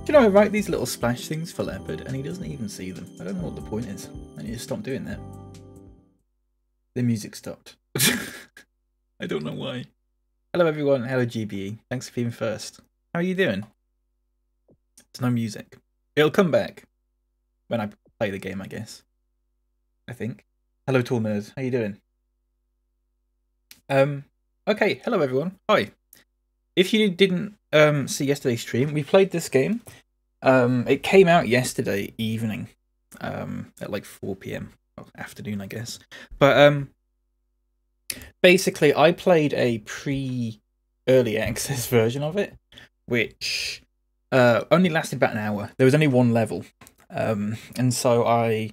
Do you know I write these little splash things for Leopard and he doesn't even see them? I don't know what the point is. I need to stop doing that. The music stopped. I don't know why. Hello everyone, hello GBE. Thanks for being first. How are you doing? There's no music. It'll come back when I play the game, I guess. I think. Hello Tall Nerd, how you doing? Okay, hello everyone. Hi. If you didn't see yesterday's stream, we played this game. It came out yesterday evening, at like 4 PM, well, afternoon, I guess. But basically, I played a pre-early access version of it, which only lasted about an hour. There was only one level, and so I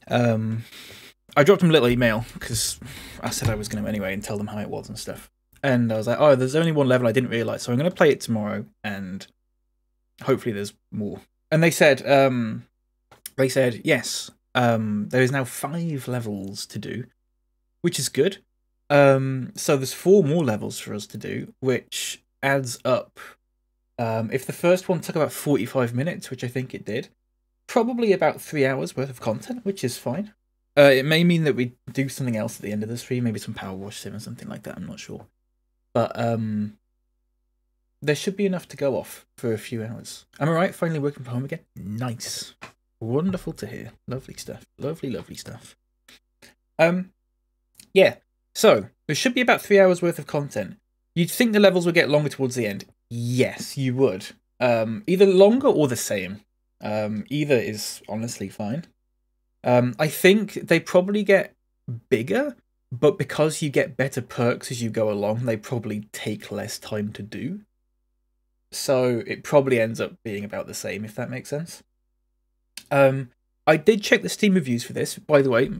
dropped them a little email because I said I was going to anyway and tell them how it was and stuff. And I was like, oh, there's only one level I didn't realise, so I'm going to play it tomorrow, and hopefully there's more. And they said yes, there is now 5 levels to do, which is good. So there's 4 more levels for us to do, which adds up. If the first one took about 45 minutes, which I think it did, probably about 3 hours worth of content, which is fine. It may mean that we do something else at the end of the stream, maybe some Power Wash Sim or something like that, I'm not sure. But there should be enough to go off for a few hours. Am I right? Finally working from home again? Nice. Wonderful to hear. Lovely stuff. Lovely, lovely stuff. Yeah. So, there should be about 3 hours worth of content. You'd think the levels would get longer towards the end. Yes, you would. Either longer or the same. Either is honestly fine. I think they probably get bigger, but because you get better perks as you go along, they probably take less time to do. So it probably ends up being about the same, if that makes sense. I did check the Steam reviews for this, by the way.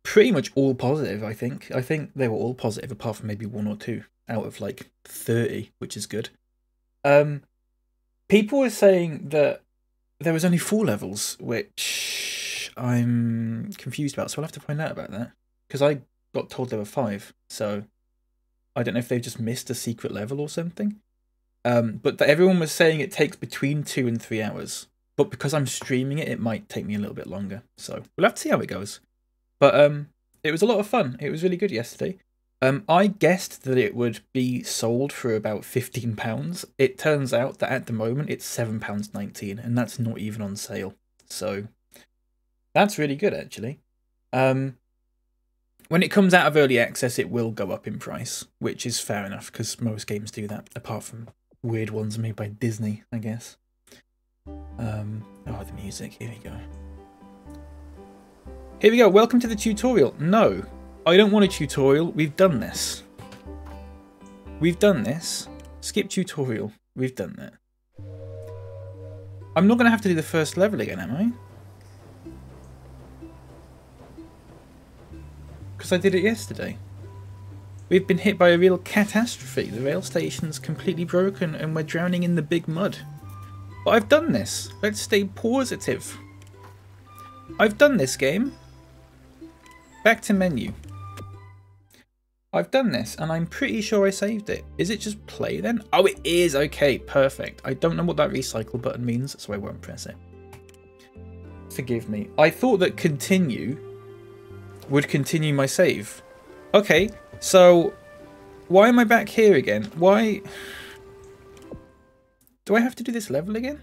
Pretty much all positive, I think. I think they were all positive, apart from maybe 1 or 2 out of like 30, which is good. People were saying that there was only 4 levels, which I'm confused about, so I'll have to find out about that. Because I got told there were 5, so I don't know if they've just missed a secret level or something. But everyone was saying it takes between 2 and 3 hours. But because I'm streaming it, it might take me a little bit longer. So we'll have to see how it goes. But it was a lot of fun. It was really good yesterday. I guessed that it would be sold for about £15. It turns out that at the moment it's £7.19, and that's not even on sale. So that's really good, actually. When it comes out of early access, it will go up in price, which is fair enough, because most games do that, apart from weird ones made by Disney, I guess. Oh, the music. Here we go. Here we go. Welcome to the tutorial. No, I don't want a tutorial. We've done this. We've done this. Skip tutorial. We've done that. I'm not going to have to do the first level again, am I? Because I did it yesterday. We've been hit by a real catastrophe. The rail station's completely broken and we're drowning in the big mud. But I've done this. Let's stay positive. I've done this game. Back to menu. I've done this and I'm pretty sure I saved it. Is it just play then? Oh, it is. Okay, perfect. I don't know what that recycle button means, so I won't press it. Forgive me. I thought that continue would continue my save. Okay, so why am I back here again? Why do I have to do this level again?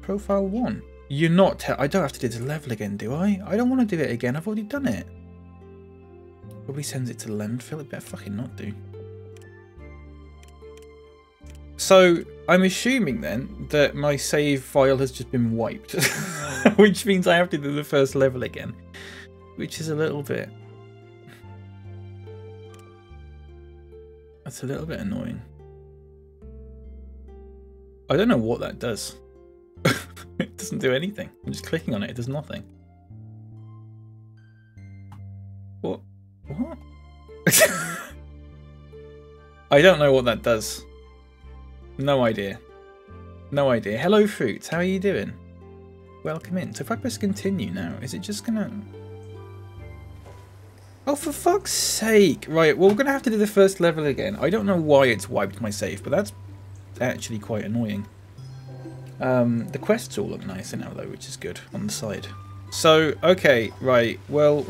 Profile 1. You're not. I don't have to do this level again, do I? I don't want to do it again. I've already done it. Probably sends it to the landfill. It better fucking not do. So I'm assuming then that my save file has just been wiped, which means I have to do the first level again, which is a little bit. That's a little bit annoying. I don't know what that does. It doesn't do anything. I'm just clicking on it. It does nothing. What? What? I don't know what that does. No idea. No idea. Hello, Fruits. How are you doing? Welcome in. So if I press continue now, is it just gonna... Oh, for fuck's sake. Right, well, we're gonna have to do the first level again. I don't know why it's wiped my save, but that's actually quite annoying. The quests all look nicer now though, which is good on the side. So, okay, right, well...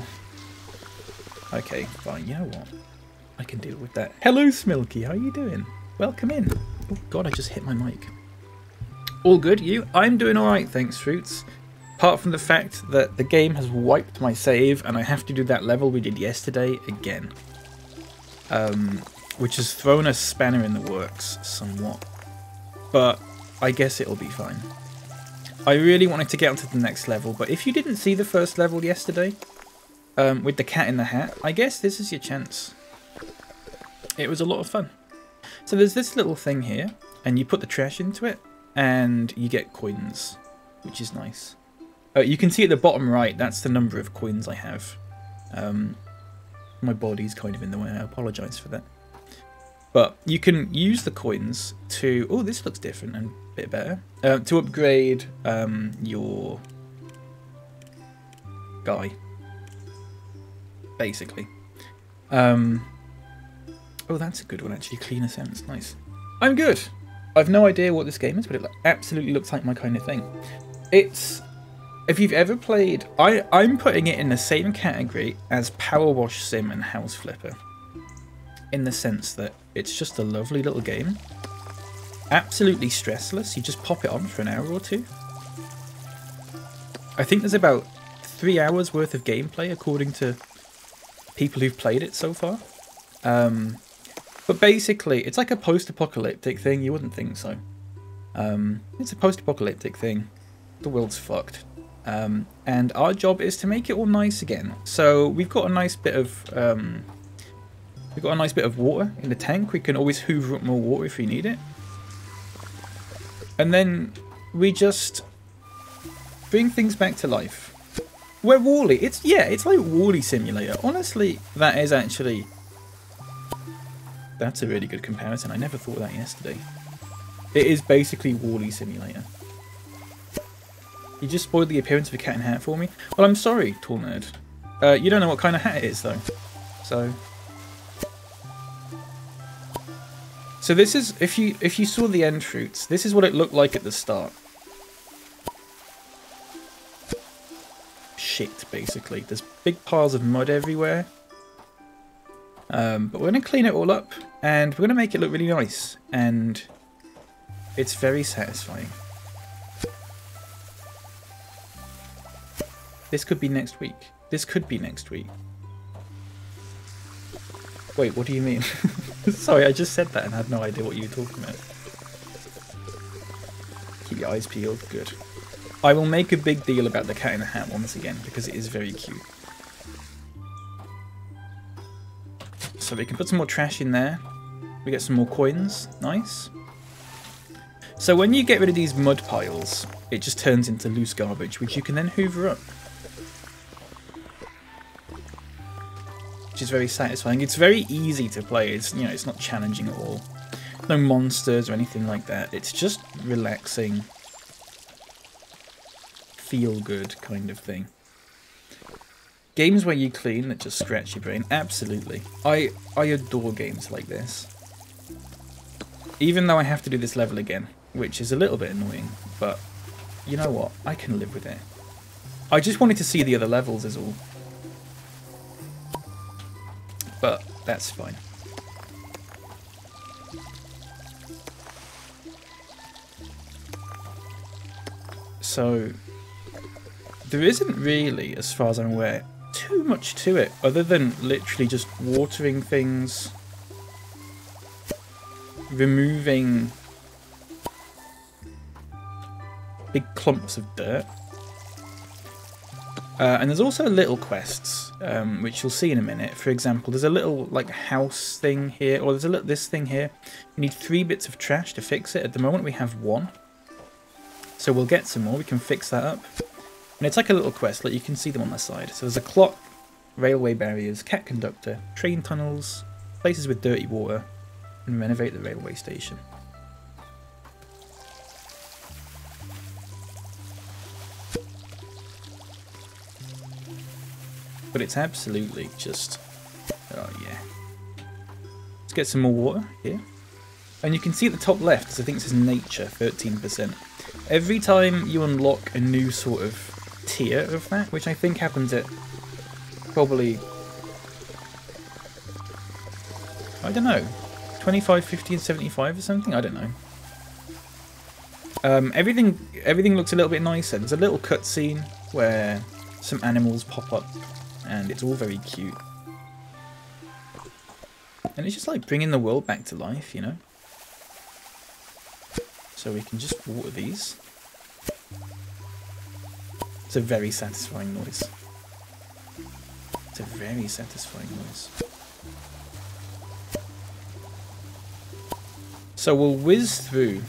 Okay, fine, you know what? I can deal with that. Hello, Smilky, how you doing? Welcome in. Oh god, I just hit my mic. All good, you? I'm doing alright, thanks, Fruits. Apart from the fact that the game has wiped my save and I have to do that level we did yesterday again. Which has thrown a spanner in the works somewhat. But I guess it'll be fine. I really wanted to get onto the next level, but if you didn't see the first level yesterday, with the cat in the hat, I guess this is your chance. It was a lot of fun. So there's this little thing here, and you put the trash into it, and you get coins, which is nice. You can see at the bottom right, that's the number of coins I have. My body's kind of in the way, I apologise for that. But you can use the coins to... Oh, this looks different and a bit better. To upgrade your guy, basically. Oh, that's a good one, actually. Cleaner sounds nice. I'm good. I've no idea what this game is, but it absolutely looks like my kind of thing. It's... If you've ever played... I'm putting it in the same category as Power Wash Sim and House Flipper. In the sense that it's just a lovely little game. Absolutely stressless. You just pop it on for an hour or two. I think there's about 3 hours worth of gameplay according to people who've played it so far. But basically, it's like a post-apocalyptic thing. You wouldn't think so. It's a post-apocalyptic thing. The world's fucked. And our job is to make it all nice again. So we've got a nice bit of... We've got a nice bit of water in the tank. We can always hoover up more water if we need it. And then we just bring things back to life. We're Wall-E. It's like Wall-E Simulator. Honestly, that is actually... That's a really good comparison. I never thought of that yesterday. It is basically Wall-E Simulator. You just spoiled the appearance of a cat in a hat for me. Well, I'm sorry, Tall Nerd. You don't know what kind of hat it is, though. So this is, if you saw the end Fruits, this is what it looked like at the start. Shit, basically. There's big piles of mud everywhere. But we're going to clean it all up, and we're going to make it look really nice. And it's very satisfying. This could be next week. This could be next week. Wait, what do you mean? Sorry, I just said that and had no idea what you were talking about. Keep your eyes peeled. Good. I will make a big deal about the cat in the hat once again, because it is very cute. So we can put some more trash in there. We get some more coins. Nice. So when you get rid of these mud piles, it just turns into loose garbage, which you can then hoover up. Which is very satisfying. It's very easy to play. It's, you know, it's not challenging at all. No monsters or anything like that. It's just relaxing, feel good kind of thing. Games where you clean that just scratch your brain. Absolutely. I adore games like this. Even though I have to do this level again, which is a little bit annoying, but you know what? I can live with it. I just wanted to see the other levels is all. But that's fine. So there isn't really, as far as I'm aware, too much to it other than literally just watering things, removing big clumps of dirt. And there's also little quests, which you'll see in a minute. For example, there's a little like house thing here, or there's a little this thing here. You need 3 bits of trash to fix it. At the moment we have 1. So we'll get some more, we can fix that up. And it's like a little quest, like you can see them on the side. So there's a clock, railway barriers, cat conductor, train tunnels, places with dirty water, and renovate the railway station. But it's absolutely just... Oh yeah. Let's get some more water here. And you can see at the top left, because I think it says nature, 13%. Every time you unlock a new sort of tier of that, which I think happens at probably, I don't know, 25, 50 and 75 or something? I don't know. Everything looks a little bit nicer. There's a little cutscene where some animals pop up and it's all very cute. And it's just like bringing the world back to life, you know? So we can just water these. It's a very satisfying noise. It's a very satisfying noise. So we'll whiz through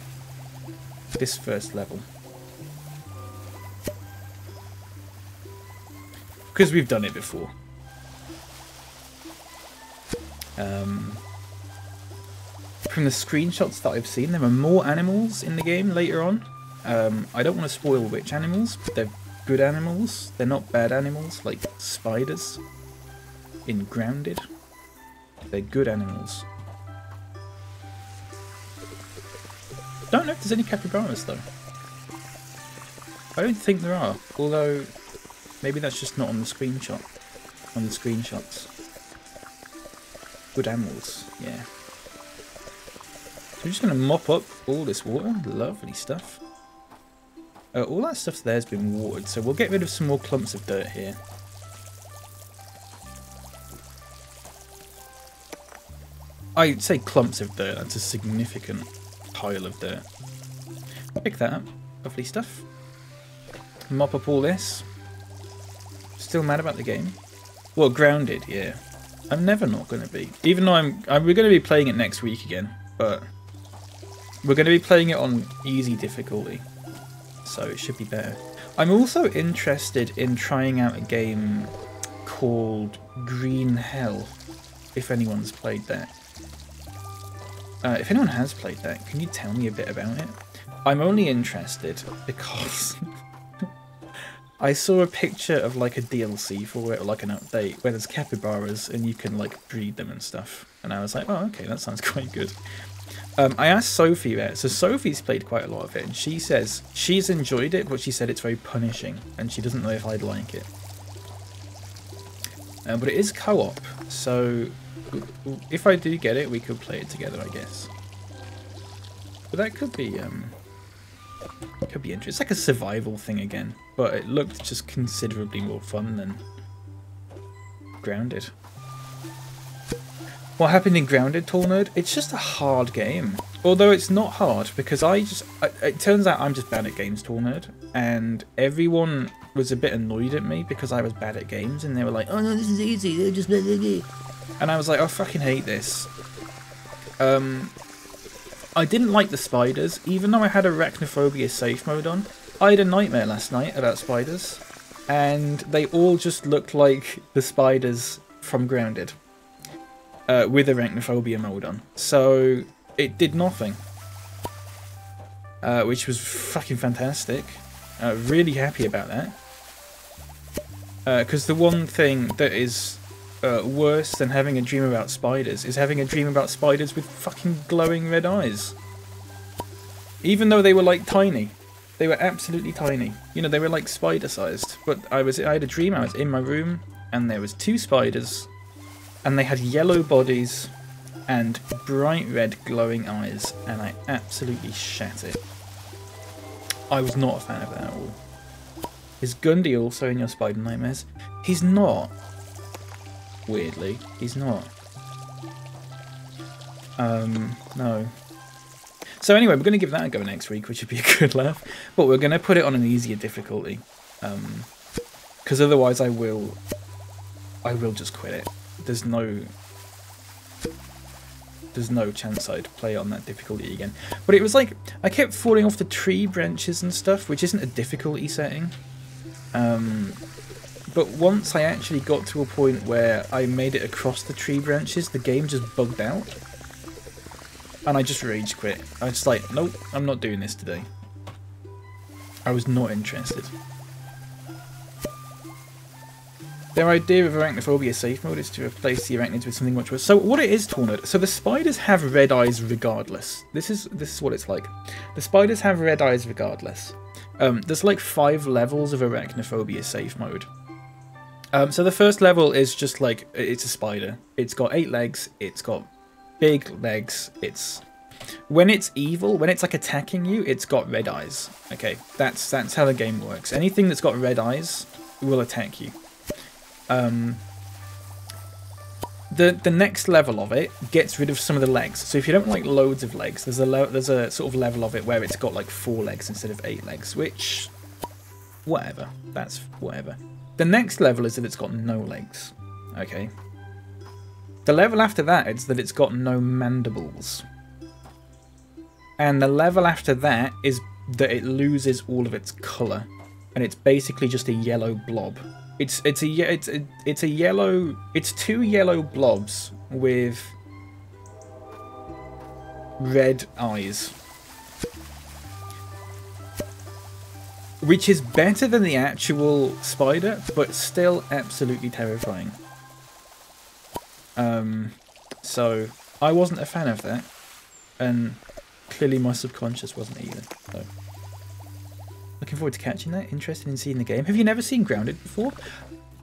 this first level. Because we've done it before. From the screenshots that I've seen, there are more animals in the game later on. I don't want to spoil which animals, but they're good animals. They're not bad animals, like spiders in Grounded. They're good animals. Don't know if there's any capybaras though. I don't think there are, although maybe that's just not on the screenshot. On the screenshots. Good animals, yeah. So we're just going to mop up all this water. Lovely stuff. All that stuff there has been watered, so we'll get rid of some more clumps of dirt here. I'd say clumps of dirt, that's a significant pile of dirt. Pick that up. Lovely stuff. Mop up all this. Still mad about the game? Well, Grounded, yeah. I'm never not going to be. Even though we're going to be playing it next week again, but we're going to be playing it on easy difficulty, so it should be better. I'm also interested in trying out a game called Green Hell, if anyone's played that. If anyone has played that, can you tell me a bit about it? I'm only interested because I saw a picture of like a DLC for it, or like an update, where there's capybaras and you can like breed them and stuff. And I was like, oh, okay, that sounds quite good. I asked Sophie about it. So Sophie's played quite a lot of it, and she says she's enjoyed it, but she said it's very punishing, and she doesn't know if I'd like it. But it is co-op, so if I do get it, we could play it together, I guess. But that could be interesting. It's like a survival thing again, but it looked just considerably more fun than Grounded. What happened in Grounded, Tall Nerd? It's just a hard game. Although it's not hard, because it turns out I'm just bad at games, Tall Nerd, and everyone was a bit annoyed at me because I was bad at games, and they were like, oh no, this is easy, they're just blah, blah, blah. And I was like, I fucking hate this. I didn't like the spiders, even though I had Arachnophobia safe mode on. I had a nightmare last night about spiders, and they all just looked like the spiders from Grounded. With Arachnophobia mode on. So it did nothing. Which was fucking fantastic. Really happy about that. Because the one thing that is worse than having a dream about spiders is having a dream about spiders with fucking glowing red eyes. Even though they were like tiny. They were absolutely tiny. You know, they were like spider sized. But I had a dream, I was in my room and there was 2 spiders. And they had yellow bodies and bright red glowing eyes, and I absolutely shat it. I was not a fan of that at all. Is Gundy also in your spider nightmares? He's not. Weirdly, he's not. No. So anyway, we're going to give that a go next week, which would be a good laugh. But we're going to put it on an easier difficulty. Because otherwise I will just quit it. There's no chance I'd play on that difficulty again. But it was like, I kept falling off the tree branches and stuff, which isn't a difficulty setting. But once I actually got to a point where I made it across the tree branches, the game just bugged out. And I just rage quit. I was just like, nope, I'm not doing this today. I was not interested. Their idea of arachnophobia safe mode is to replace the arachnids with something much worse. So what it is, Tornado, so the spiders have red eyes regardless. This is what it's like. The spiders have red eyes regardless. There's like 5 levels of arachnophobia safe mode. So the first level is just like, it's a spider. It's got 8 legs, it's got big legs, when it's evil, when it's like attacking you, it's got red eyes. Okay, that's how the game works. Anything that's got red eyes will attack you. The next level of it gets rid of some of the legs. So if you don't like loads of legs, there's a sort of level of it where it's got like 4 legs instead of 8 legs, which, whatever, that's whatever. The next level is that it's got no legs. Okay. The level after that is that it's got no mandibles. And the level after that is that it loses all of its colour, and it's basically just a yellow blob. It's 2 yellow blobs with red eyes, which is better than the actual spider, but still absolutely terrifying. So I wasn't a fan of that, and clearly my subconscious wasn't either. So looking forward to catching that. Interested in seeing the game. Have you never seen Grounded before?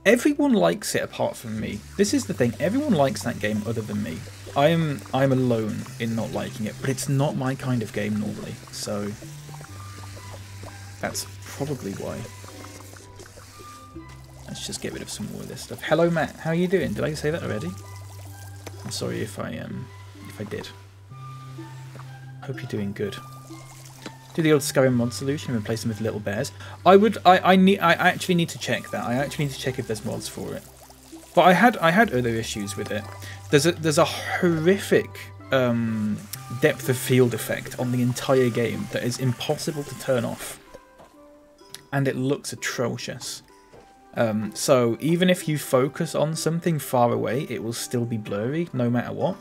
Everyone likes it apart from me. This is the thing. Everyone likes that game other than me. I'm alone in not liking it, but it's not my kind of game normally. So that's probably why. Let's just get rid of some more of this stuff. Hello, Matt. How are you doing? Did I say that already? I'm sorry if I did. Hope you're doing good. Do the old Skyrim mod solution and replace them with little bears. I actually need to check that. I actually need to check if there's mods for it. But I had other issues with it. There's a horrific depth of field effect on the entire game that is impossible to turn off, and it looks atrocious. So even if you focus on something far away, it will still be blurry no matter what.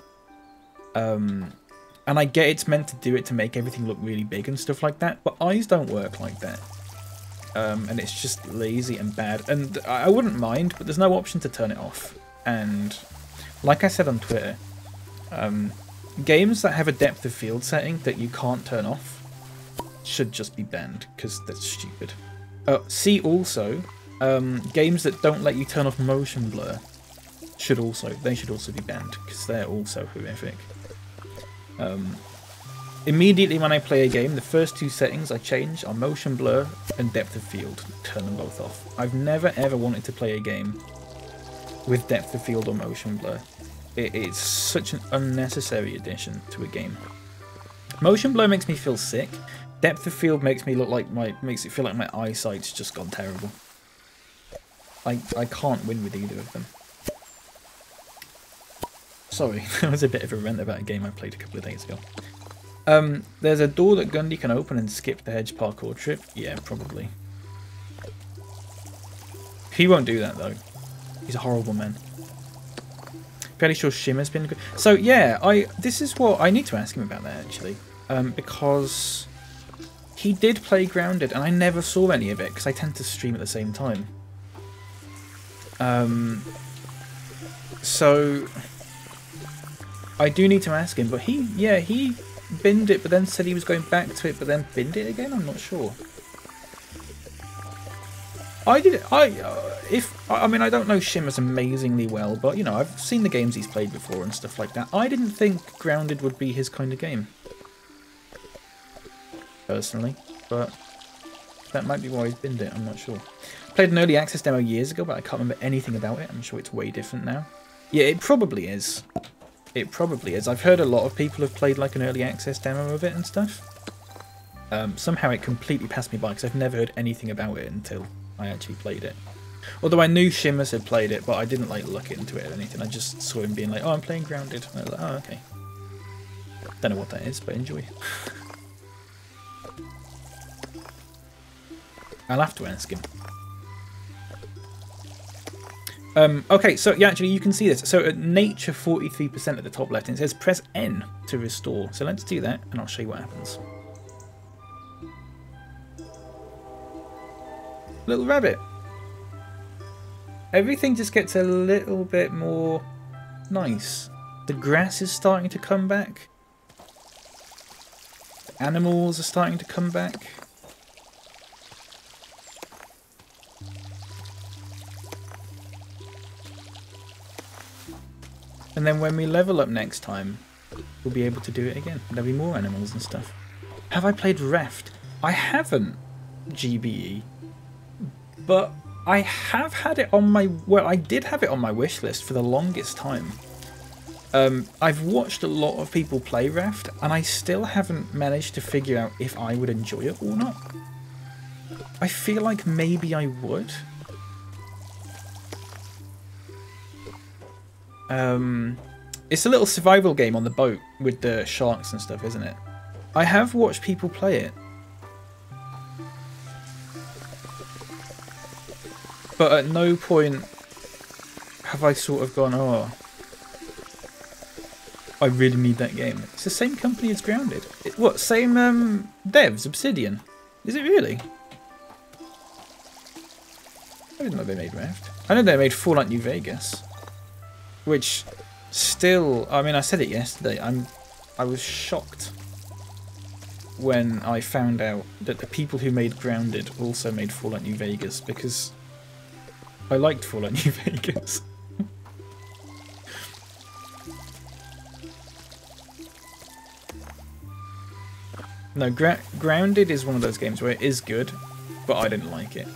And I get it's meant to do it to make everything look really big and stuff like that, but eyes don't work like that. And it's just lazy and bad. And I wouldn't mind, but there's no option to turn it off. And like I said on Twitter, games that have a depth of field setting that you can't turn off should just be banned, because that's stupid. See also, games that don't let you turn off motion blur should also be banned, because they're also horrific. Immediately when I play a game, the first 2 settings I change are motion blur and depth of field. Turn them both off. I've never ever wanted to play a game with depth of field or motion blur. It's such an unnecessary addition to a game. Motion blur makes me feel sick. Depth of field makes me makes it feel like my eyesight's just gone terrible. I can't win with either of them. Sorry, that was a bit of a rant about a game I played a couple of days ago. There's a door that Gundy can open and skip the hedge parkour trip. Yeah, probably. He won't do that though. He's a horrible man. Fairly sure Shimmer's been good. So yeah, this is what I need to ask him about that actually, because he did play Grounded and I never saw any of it because I tend to stream at the same time. So I do need to ask him, but he binned it, but then said he was going back to it, but then binned it again. I'm not sure. I mean, I don't know Shimmer's amazingly well, but you know, I've seen the games he's played before and stuff like that. I didn't think Grounded would be his kind of game, personally, but that might be why he's binned it. I'm not sure. Played an early access demo years ago, but I can't remember anything about it. I'm sure it's way different now. Yeah, it probably is. It probably is. I've heard a lot of people have played like an early access demo of it and stuff. Somehow it completely passed me by because I've never heard anything about it until I actually played it. Although I knew Shimmers had played it, but I didn't like look into it or anything. I just saw him being like, "Oh, I'm playing Grounded." And I was like, "Oh, okay." Don't know what that is, but enjoy. I'll have to ask him. Okay, so yeah, actually you can see this. So at nature 43% at the top left, and it says press N to restore. So let's do that, and I'll show you what happens. Little rabbit. everything just gets a little bit more nice. The grass is starting to come back. The animals are starting to come back. And then when we level up next time, we'll be able to do it again. There'll be more animals and stuff. Have I played Raft? I haven't, GBE. But I have had it on my... Well, I did have it on my wish list for the longest time. I've watched a lot of people play Raft, and I still haven't managed to figure out if I would enjoy it or not. I feel like maybe I would. It's a little survival game on the boat with the sharks and stuff, isn't it? I have watched people play it. But at no point have I sort of gone, oh, I really need that game. It's the same company as Grounded. What, same devs, Obsidian? Is it really? I didn't know they made Raft. I know they made Fallout New Vegas. Which still, I mean, I said it yesterday, I was shocked when I found out that the people who made Grounded also made Fallout New Vegas, because I liked Fallout New Vegas. No, Grounded is one of those games where it is good, but I didn't like it.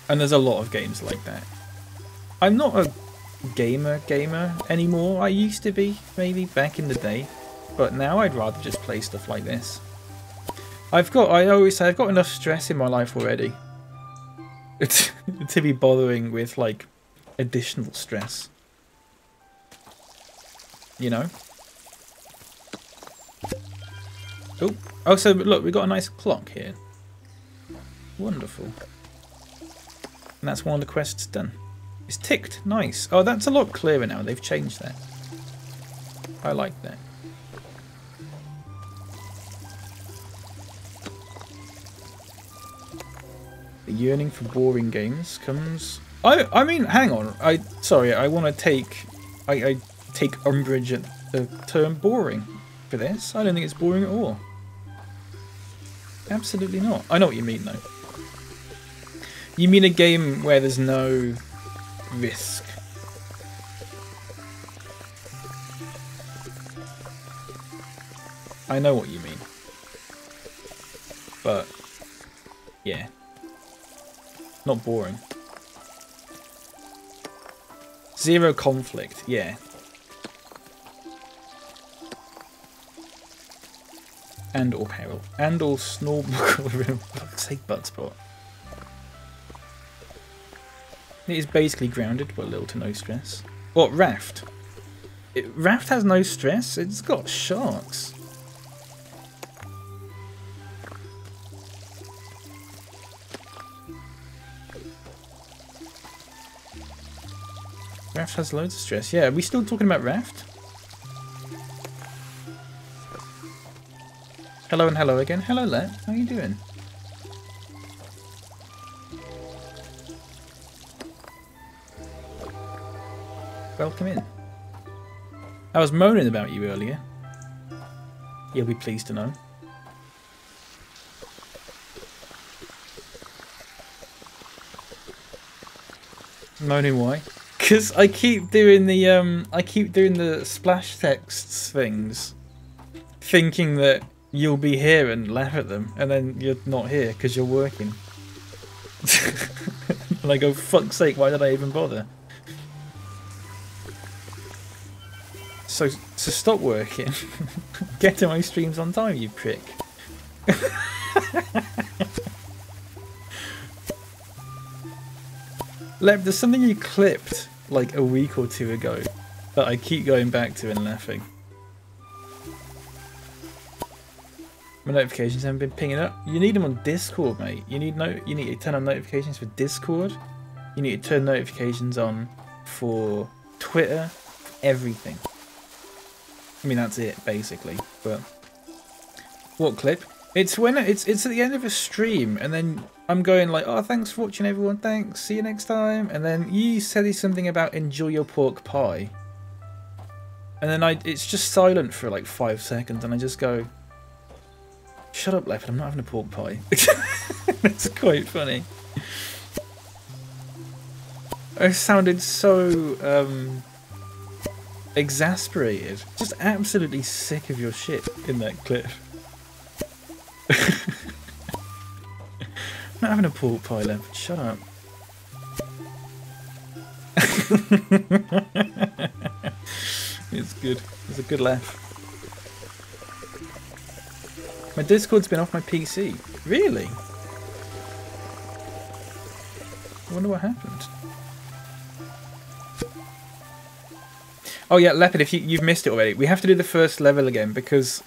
And there's a lot of games like that. I'm not a gamer anymore. I used to be, maybe back in the day, but now I'd rather just play stuff like this. I always say I've got enough stress in my life already to be bothering with like additional stress, you know. Oh, so look, we got a nice clock here. Wonderful. And that's one of the quests done. It's ticked. Nice. Oh, that's a lot clearer now. They've changed that. I like that. The yearning for boring games comes... I mean, hang on. Sorry, I want to take... I take umbrage at the term boring for this. I don't think it's boring at all. Absolutely not. I know what you mean, though. You mean a game where there's no risk. I know what you mean. But, yeah. Not boring. Zero conflict, yeah. And or peril. And or snorkel. Say butt spot. It is basically Grounded, but little to no stress. What, Raft? Raft has no stress. It's got sharks. Raft has loads of stress. Yeah, are we still talking about Raft? Hello and hello again. Hello, Let. How are you doing? Welcome in. I was moaning about you earlier. You'll be pleased to know. Moaning why? Because I keep doing the splash texts things, thinking that you'll be here and laugh at them, and then you're not here because you're working. And I go, fuck's sake, why did I even bother? So stop working. Get to my streams on time, you prick. Leb, there's something you clipped like a week or two ago that I keep going back to and laughing. My notifications haven't been pinging up. You need them on Discord, mate. You need to turn on notifications for Discord. You need to turn notifications on for Twitter, everything. I mean, that's it basically. But what clip? It's when it's at the end of a stream, and then I'm going like, oh, thanks for watching, everyone. Thanks. See you next time. And then you said something about enjoy your pork pie. And then it's just silent for like 5 seconds, and I just go, shut up, Leopard. I'm not having a pork pie. It's quite funny. I sounded so exasperated, just absolutely sick of your shit in that clip. I'm not having a pork pie, Leopard. Shut up. It's good. It's a good laugh. My Discord's been off my PC. Really? I wonder what happened. Oh yeah, Leopard, if you've missed it already, we have to do the first level again because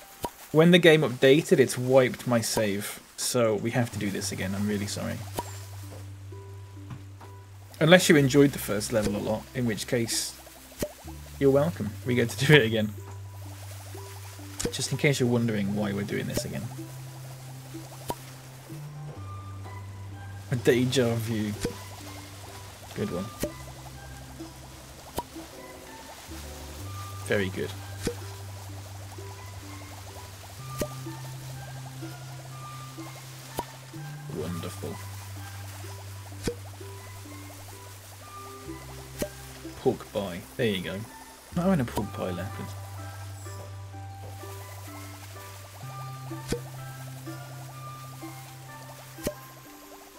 when the game updated, it's wiped my save. So we have to do this again. I'm really sorry. Unless you enjoyed the first level a lot, in which case, you're welcome. We get to do it again. Just in case you're wondering why we're doing this again. A deja vu. Good one. Very good. Wonderful. Pork pie. There you go. I want a pork pie, Leopard.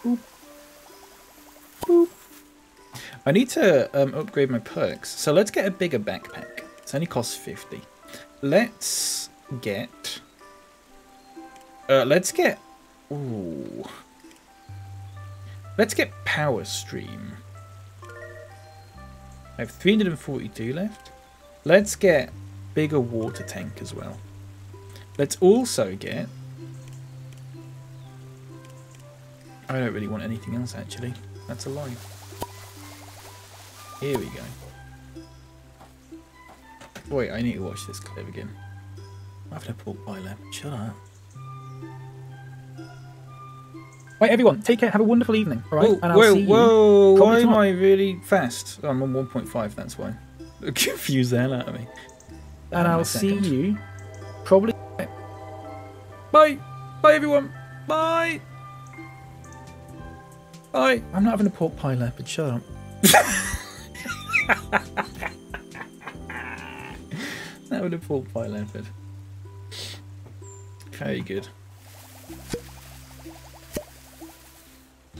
Boop. Boop. I need to upgrade my perks. So let's get a bigger backpack. It only costs 50. Let's get... Ooh. Let's get Power Stream. I have 342 left. Let's get bigger water tank as well. Let's also get... I don't really want anything else, actually. That's a lie. Here we go. Wait, I need to watch this clip again. I'm having a pork pie, Leopard. Shut up. Right, everyone, take care. Have a wonderful evening. All right, whoa, and I'll see you. Whoa! Why am tomorrow. I really fast? Oh, I'm on 1.5. That's why. Confused the hell out of me. And I'll see you probably. Bye, bye, everyone. Bye. Bye. I'm not having a pork pie, Leopard. Shut up. That would have pork pie, Leopard. Very good.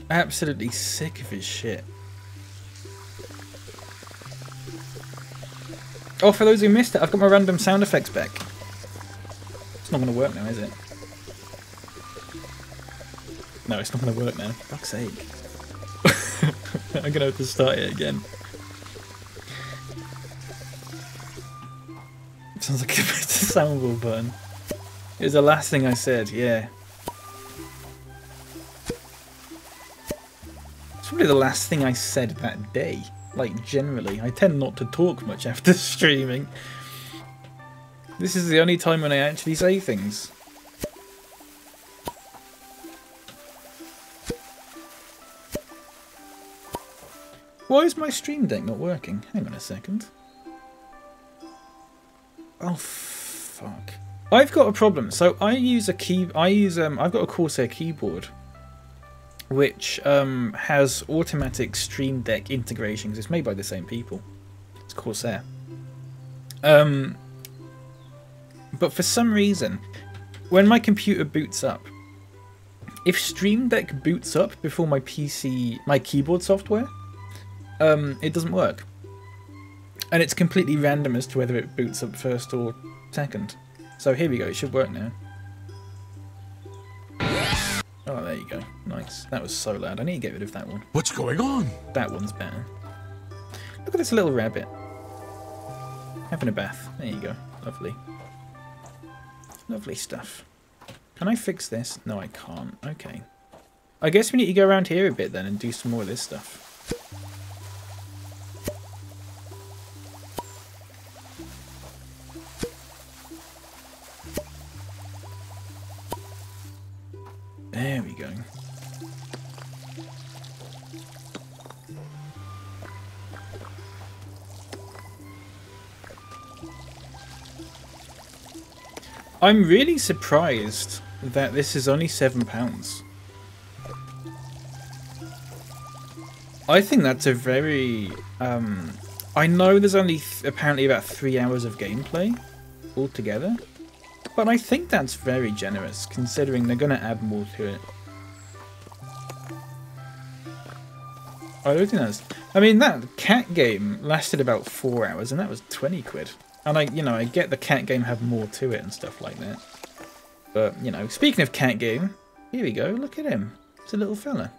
Absolutely sick of his shit. Oh, for those who missed it, I've got my random sound effects back. It's not going to work now, is it? No, it's not going to work now. For fuck's sake. I'm going to have to start it again. Sounds like a bit of soundboard button. It was the last thing I said, yeah. It's probably the last thing I said that day. Like, generally. I tend not to talk much after streaming. This is the only time when I actually say things. Why is my stream deck not working? Hang on a second. Oh, fuck. I've got a problem. So I use a I've got a Corsair keyboard, which has automatic Stream Deck integrations. It's made by the same people. It's Corsair. But for some reason, when my computer boots up, if Stream Deck boots up before my keyboard software, it doesn't work. And it's completely random as to whether it boots up first or second. So here we go, it should work now. Oh, there you go. Nice. That was so loud. I need to get rid of that one. What's going on? That one's better. Look at this little rabbit. Having a bath. There you go. Lovely. Lovely stuff. Can I fix this? No, I can't. Okay. I guess we need to go around here a bit then and do some more of this stuff. There we go. I'm really surprised that this is only £7. I think that's a very... I know there's only apparently about 3 hours of gameplay altogether, but I think that's very generous considering they're going to add more to it. I don't think that's... I mean, that cat game lasted about 4 hours and that was 20 quid. And I get the cat game have more to it and stuff like that. But, speaking of cat game, here we go, look at him. It's a little fella.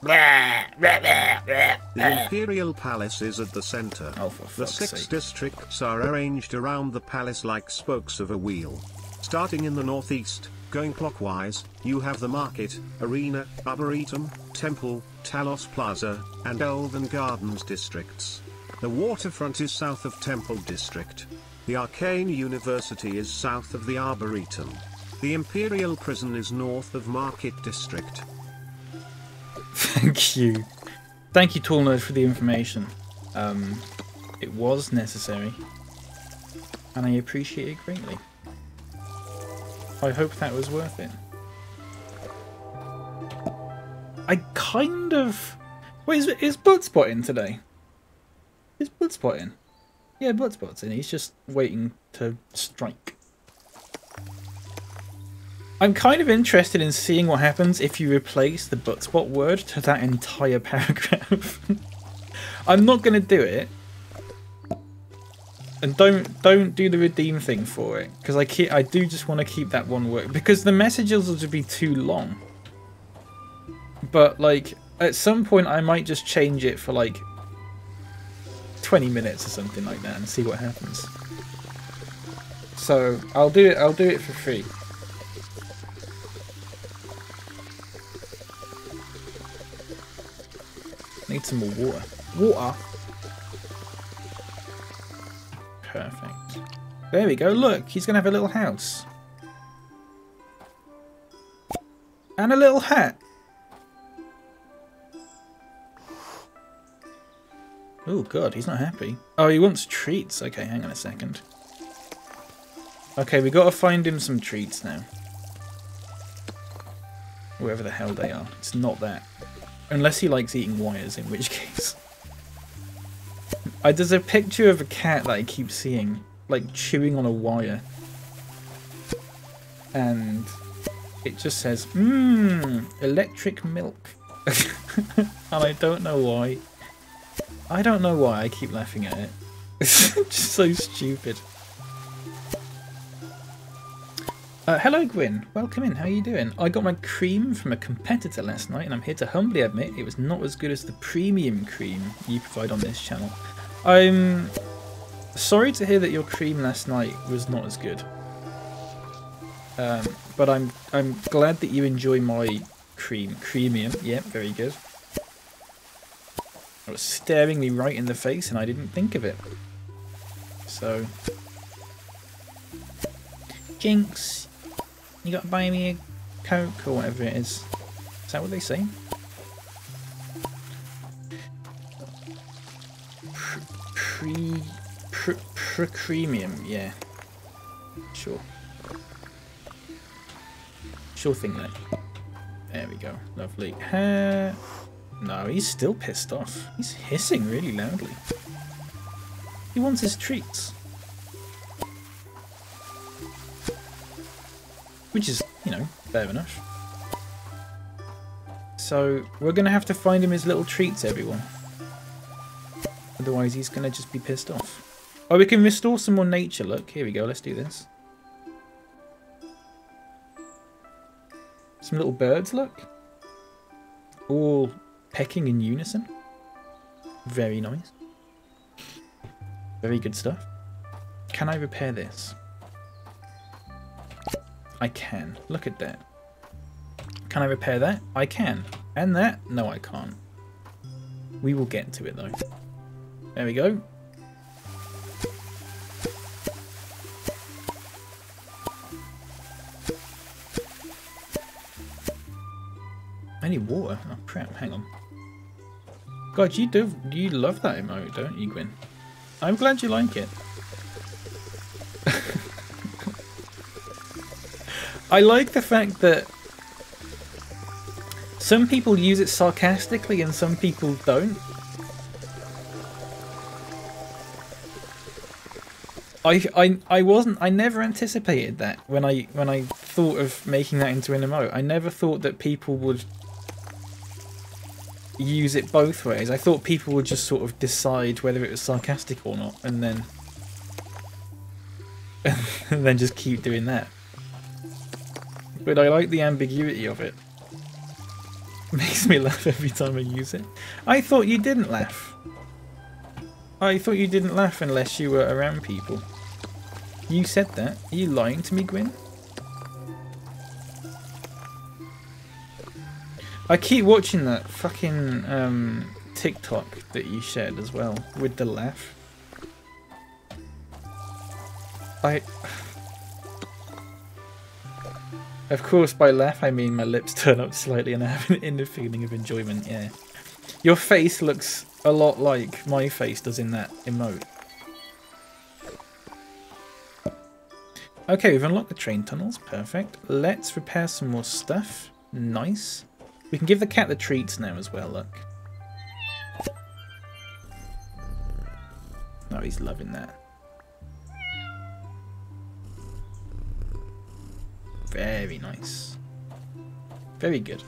The Imperial Palace is at the center. Oh, for the fuck's 6 sake. districts are arranged around the palace like spokes of a wheel. Starting in the northeast, going clockwise, you have the Market, Arena, Arboretum, Temple, Talos Plaza, and Elven Gardens districts. The waterfront is south of Temple District. The Arcane University is south of the Arboretum. The Imperial Prison is north of Market District. Thank you. Thank you, Tall Nerd, for the information. It was necessary. And I appreciate it greatly. I hope that was worth it. I kind of... Wait, is Bloodspot in today? Is Bloodspot in? Yeah, Bloodspot's in. He's just waiting to strike. I'm kind of interested in seeing what happens if you replace the Bloodspot word to that entire paragraph. I'm not going to do it. And don't do the redeem thing for it, because I do just want to keep that one word, because the messages will just be too long. But like at some point I might just change it for like 20 minutes or something like that and see what happens. So I'll do it for free. Need some more water. Water. Perfect. There we go. Look, he's going to have a little house. And a little hat. Oh, God, he's not happy. Oh, he wants treats. Okay, hang on a second. Okay, we got to find him some treats now. Wherever the hell they are. It's not that. Unless he likes eating wires, in which case. There's a picture of a cat that I keep seeing, like chewing on a wire. And it just says, electric milk. And I don't know why. I don't know why I keep laughing at it. It's just so stupid. Hello Gwyn, welcome in, how are you doing? I got my cream from a competitor last night and I'm here to humbly admit it was not as good as the premium cream you provide on this channel. I'm sorry to hear that your cream last night was not as good. But I'm glad that you enjoy my cream. Creamium, yeah, very good. It was staring me right in the face and I didn't think of it. So... Jinx! You gotta buy me a Coke or whatever it is. Is that what they say? Premium, yeah. Sure. Sure thing, mate. There we go. Lovely. No, he's still pissed off. He's hissing really loudly. He wants his treats. Which is, fair enough. So, we're going to have to find him his little treats, everyone. Otherwise, he's going to just be pissed off. Oh, we can restore some more nature. Look, here we go. Let's do this. Some little birds, look. All pecking in unison. Very nice. Very good stuff. Can I repair this? I can. Look at that. Can I repair that? I can. And that? No, I can't. We will get to it, though. There we go. I need water. Oh, crap. Hang on. God, you love that emote, don't you, Gwyn? I'm glad you like it. I like the fact that some people use it sarcastically and some people don't. I never anticipated that when I thought of making that into an emote. I never thought that people would use it both ways. I thought people would just sort of decide whether it was sarcastic or not, and then just keep doing that. But I like the ambiguity of it. Makes me laugh every time I use it. I thought you didn't laugh. I thought you didn't laugh unless you were around people. You said that. Are you lying to me, Gwyn? I keep watching that fucking TikTok that you shared as well with the laugh. Of course, by laugh I mean my lips turn up slightly and I have an inner feeling of enjoyment, yeah. Your face looks a lot like my face does in that emote. Okay, we've unlocked the train tunnels, perfect. Let's repair some more stuff, nice. We can give the cat the treats now as well, look. Oh, he's loving that. Very nice. Very good.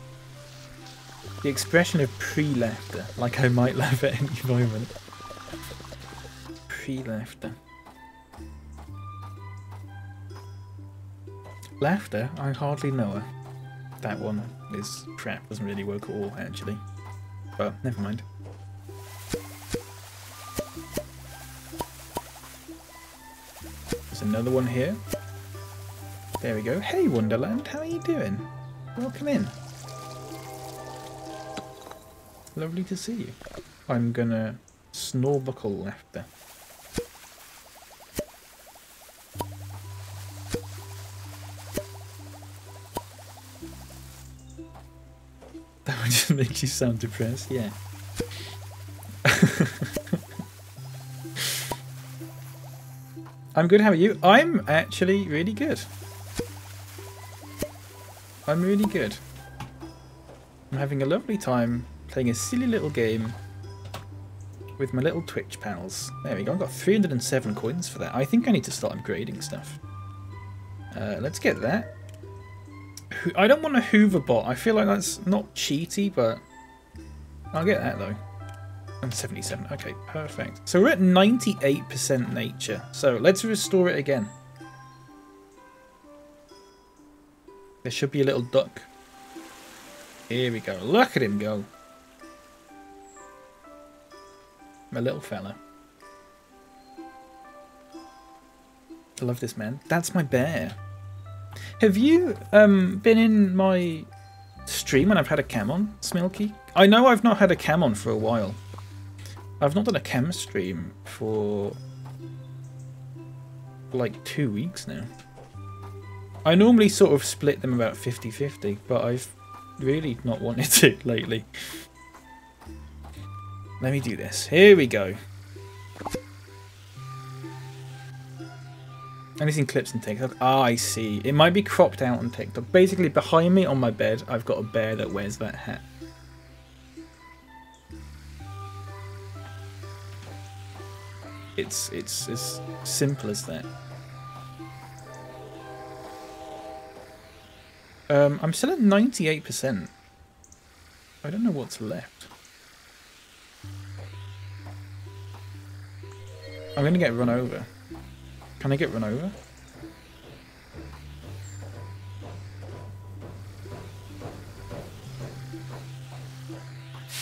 The expression of pre-laughter, like I might laugh at any moment. Pre-laughter. Laughter? I hardly know her. That one is crap, doesn't really work at all, actually. But, never mind. There's another one here. There we go. Hey Wonderland, how are you doing? Welcome in. Lovely to see you. I'm gonna snorbuckle laughter. That one just makes you sound depressed, yeah. I'm good, how are you? I'm actually really good. I'm really good. I'm having a lovely time playing a silly little game with my little Twitch pals. There we go, I've got 307 coins for that. I think I need to start upgrading stuff. Let's get that. I don't want a Hoover bot. I feel like that's not cheaty, but I'll get that though. I'm 77. Okay, perfect. So we're at 98% nature. So let's restore it again. There should be a little duck. Here we go. Look at him go. My little fella. I love this man. That's my bear. Have you been in my stream when I've had a cam on, Smilky? I know I've not had a cam on for a while. I've not done a cam stream for like 2 weeks now. I normally sort of split them about 50-50, but I've really not wanted to lately. Let me do this. Here we go. Anything clips on TikTok? Ah, I see. It might be cropped out on TikTok. Basically, behind me on my bed, I've got a bear that wears that hat. It's as simple as that. I'm still at 98%. I don't know what's left. I'm gonna get run over. Can I get run over?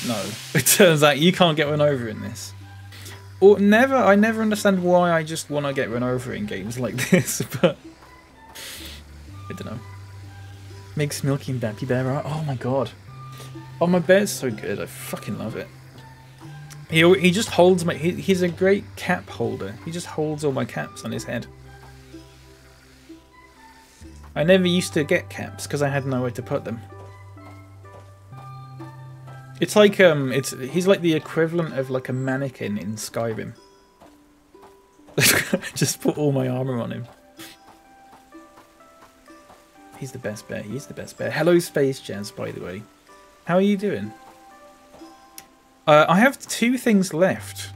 No. It turns out you can't get run over in this. Or I never understand why I just want to get run over in games like this, but I don't know. Makes Milky and Bappy Bear art. Oh my god. Oh, my bear's so good. I fucking love it. He just holds my... He's a great cap holder. He just holds all my caps on his head. I never used to get caps because I had nowhere to put them. It's like he's like the equivalent of like a mannequin in Skyrim. Just put all my armor on him. He's the best bear. He's the best bear. Hello, Space Jazz, by the way. How are you doing? I have 2 things left.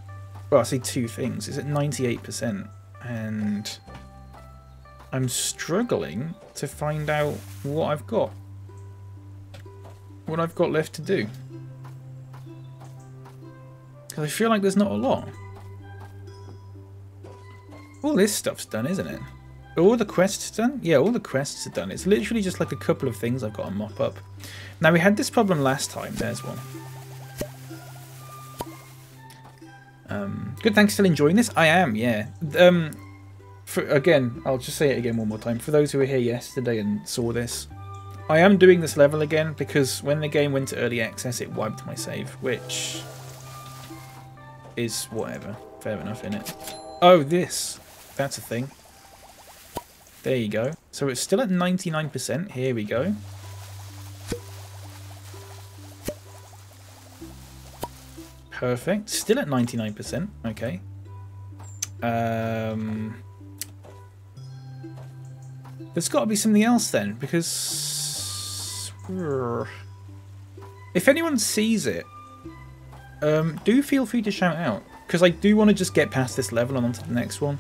Well, I say 2 things. It's at 98%. And I'm struggling to find out what I've got. What I've got left to do. Because I feel like there's not a lot. All this stuff's done, isn't it? Are all the quests done? Yeah, all the quests are done. It's literally just like a couple of things I've got to mop up. Now, we had this problem last time. There's one. Good, thanks. Still enjoying this? I am, yeah. Again, I'll just say it again one more time. For those who were here yesterday and saw this, I am doing this level again because when the game went to early access, it wiped my save, which is whatever. Fair enough, innit? Oh, this. That's a thing. There you go. So it's still at 99%. Here we go. Perfect. Still at 99%. Okay. There's got to be something else then, because if anyone sees it, do feel free to shout out, because I do want to just get past this level and onto the next one,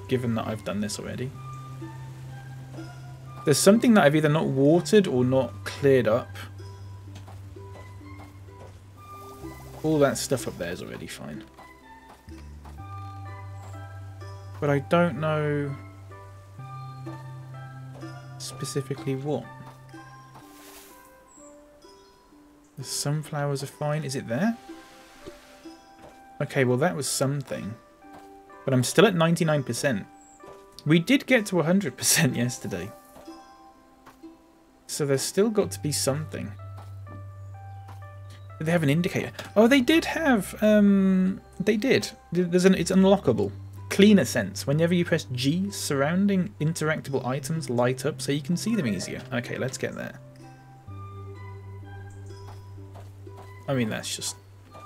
given that I've done this already. There's something that I've either not watered or not cleared up. All that stuff up there is already fine. But I don't know specifically what. The sunflowers are fine. Is it there? Okay, well that was something. But I'm still at 99%. We did get to 100% yesterday. So there's still got to be something. Did they have an indicator? Oh, they did have... they did. It's unlockable. Cleaner sense. Whenever you press G, surrounding interactable items light up so you can see them easier. Okay, let's get there. I mean, that's just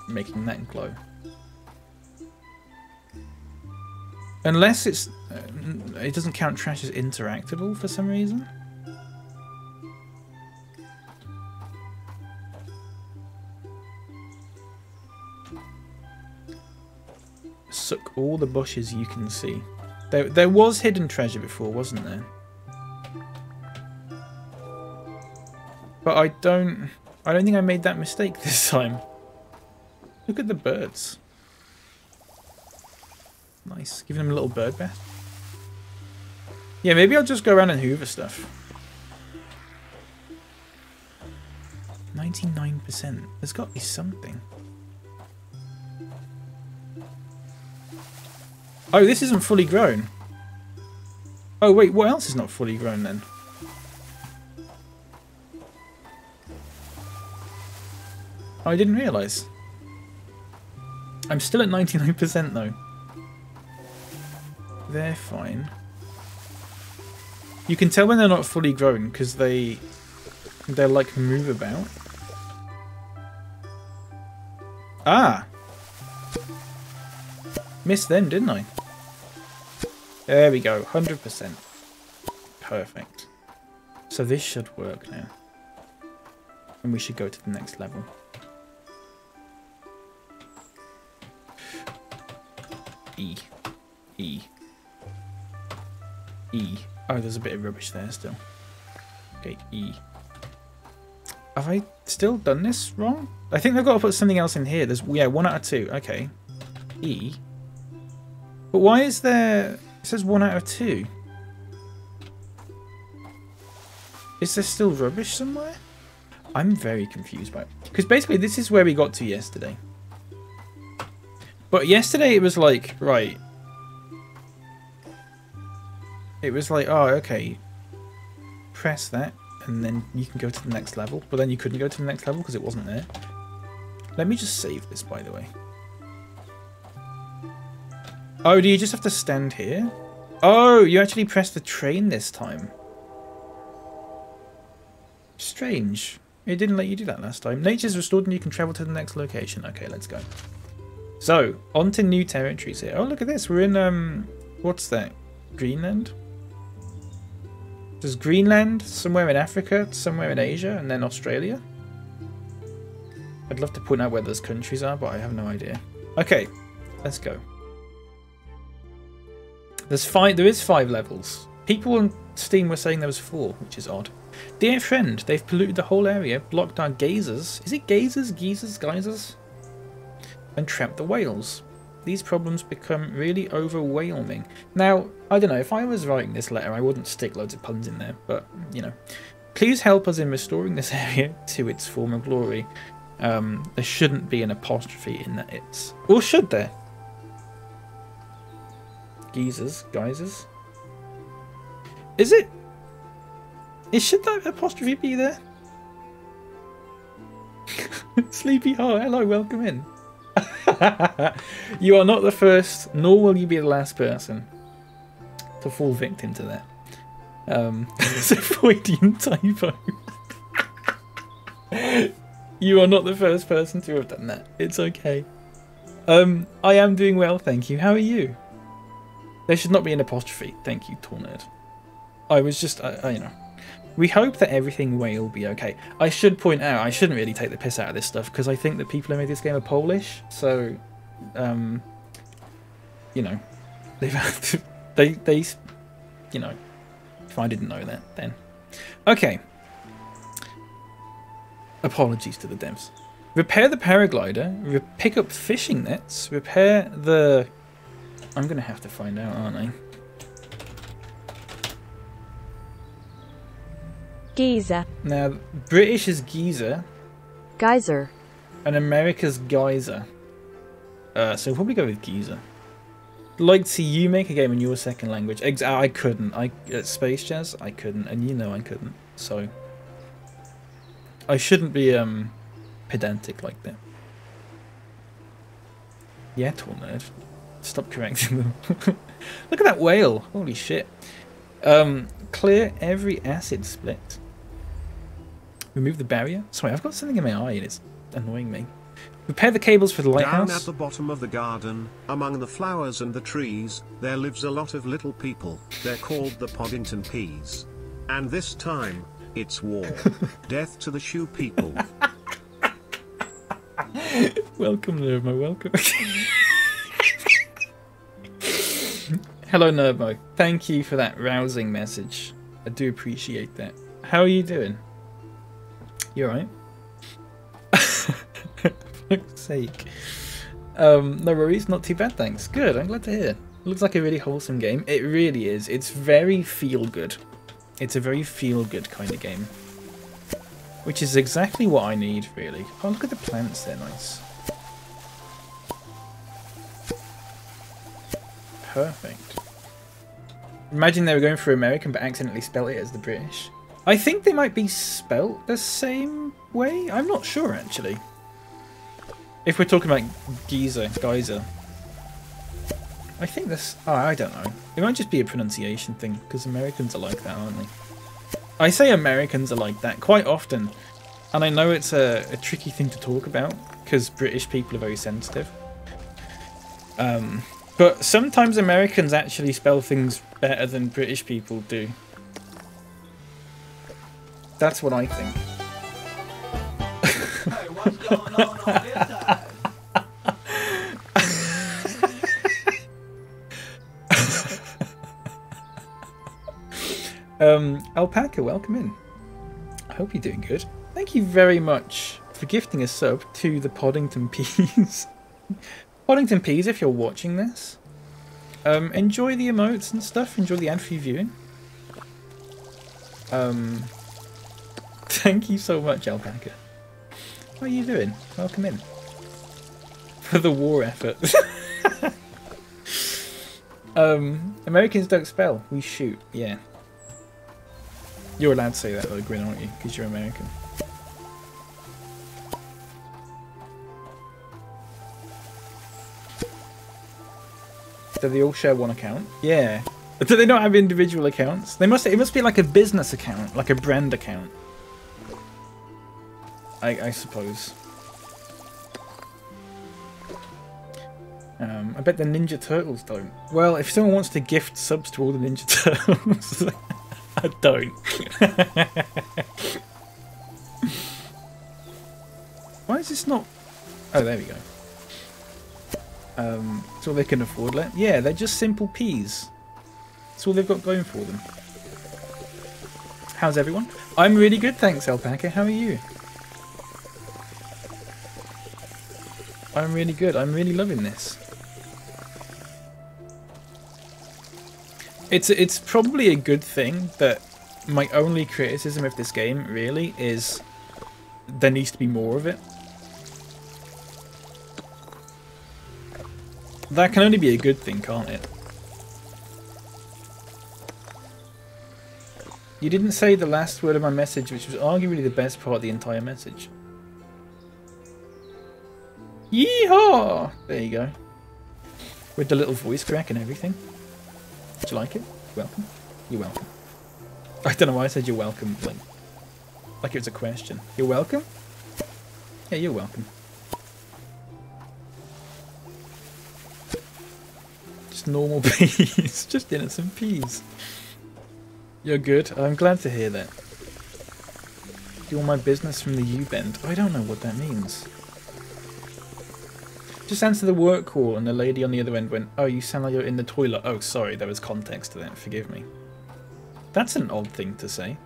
making that glow. Unless it's... it doesn't count trash as interactable for some reason. Suck all the bushes you can see. There was hidden treasure before, wasn't there? But I don't think I made that mistake this time. Look at the birds. Nice. Giving them a little bird bath. Yeah, maybe I'll just go around and hoover stuff. 99%. There's got to be something. Oh, this isn't fully grown. Oh, wait, what else is not fully grown then? Oh, I didn't realise. I'm still at 99% though. They're fine. You can tell when they're not fully grown because they're like move about. Ah! Missed them, didn't I? There we go, 100%. Perfect. So this should work now. And we should go to the next level. E. E. E. Oh, there's a bit of rubbish there still. Okay, E. Have I still done this wrong? I think they've got to put something else in here. There's, yeah, 1 out of 2. Okay. E. But why is there... It says 1 out of 2. Is there still rubbish somewhere? I'm very confused by it. Because basically this is where we got to yesterday. But yesterday it was like, right. It was like, oh, okay. Press that and then you can go to the next level. But then you couldn't go to the next level because it wasn't there. Let me just save this, by the way. Oh, do you just have to stand here? Oh, you actually pressed the train this time. Strange. It didn't let you do that last time. Nature's restored and you can travel to the next location. Okay, let's go. So, on to new territories here. Oh, look at this. We're in, what's that? Greenland? There's Greenland, somewhere in Africa, somewhere in Asia, and then Australia. I'd love to point out where those countries are, but I have no idea. Okay, let's go. There is 5 levels. People on Steam were saying there was 4, which is odd. Dear friend, they've polluted the whole area, blocked our geysers. Is it geysers? Geysers? And trapped the whales. These problems become really overwhelming. Now, I don't know, if I was writing this letter, I wouldn't stick loads of puns in there, but, you know. Please help us in restoring this area to its former glory. There shouldn't be an apostrophe in that it's... Or should there? Geysers? Is it? Should that apostrophe be there? Sleepy Heart, hello, welcome in. You are not the first, nor will you be the last person to fall victim to that. It's a Freudian typo. You are not the first person to have done that. It's okay. I am doing well, thank you. How are you? There should not be an apostrophe. Thank you, Tornerd. I was just, you know. We hope that everything will be okay. I should point out, I shouldn't really take the piss out of this stuff because I think the people who made this game are Polish. So, you know, they've had to, they, you know, if I didn't know that, then. Okay. Apologies to the devs. Repair the paraglider, pick up fishing nets, repair the... I'm going to have to find out, aren't I? Geyser. Now, British is geezer. Geyser. And America's geyser. So we'll probably go with geezer. Like to see you make a game in your second language. I couldn't. At Space Jazz, I couldn't. And you know I couldn't. So... I shouldn't be pedantic like that. Yeah, tall nerd. Stop correcting them. Look at that whale. Holy shit. Clear every acid split. Remove the barrier. Sorry, I've got something in my eye and it's annoying me. Repair the cables for the lighthouse. Down at the bottom of the garden, among the flowers and the trees, there lives a lot of little people. They're called the Poddington Peas. And this time, it's war. Death to the shoe people. Welcome, Nermo, welcome. Hello, Nermo. Thank you for that rousing message. I do appreciate that. How are you doing? You alright? For fuck's sake. No worries, not too bad, thanks. Good, I'm glad to hear. It looks like a really wholesome game. It really is. It's very feel-good. It's a very feel-good kind of game. Which is exactly what I need, really. Oh, look at the plants, they're nice. Perfect. Imagine they were going for American but accidentally spelt it as the British. I think they might be spelt the same way. I'm not sure, actually. If we're talking about geyser. I think this... Oh, I don't know. It might just be a pronunciation thing, because Americans are like that, aren't they? I say Americans are like that quite often, and I know it's a tricky thing to talk about, because British people are very sensitive. But sometimes Americans actually spell things better than British people do. That's what I think. Hey, what's going on this side? Alpaca, welcome in. I hope you're doing good. Thank you very much for gifting a sub to the Poddington Peas. Poddington Peas, if you're watching this, enjoy the emotes and stuff. Enjoy the ad-free viewing. Thank you so much, Alpaca. How are you doing? Welcome in. For the war effort. Americans don't spell. We shoot. Yeah. You're allowed to say that with a grin, aren't you? Because you're American. Do they all share one account? Yeah. Do they not have individual accounts? They must. It must be like a business account, like a brand account. I suppose. I bet the Ninja Turtles don't. Well, if someone wants to gift subs to all the Ninja Turtles... Don't. Why is this not... Oh, there we go. That's all they can afford. Yeah, they're just simple peas. That's all they've got going for them. How's everyone? I'm really good, thanks, Alpaca. How are you? I'm really good. I'm really loving this. It's probably a good thing that my only criticism of this game really is there needs to be more of it. That can only be a good thing, can't it? You didn't say the last word of my message, which was arguably the best part of the entire message. Yeehaw! There you go. With the little voice crack and everything. Did you like it? Welcome. You're welcome. I don't know why I said you're welcome, like it was a question. You're welcome? Yeah, you're welcome. Just normal peas. Just innocent peas. You're good. I'm glad to hear that. You want my business from the U-bend? I don't know what that means. Just answer the work call, and the lady on the other end went, "Oh, you sound like you're in the toilet." Oh, sorry, there was context to that. Forgive me. That's an odd thing to say.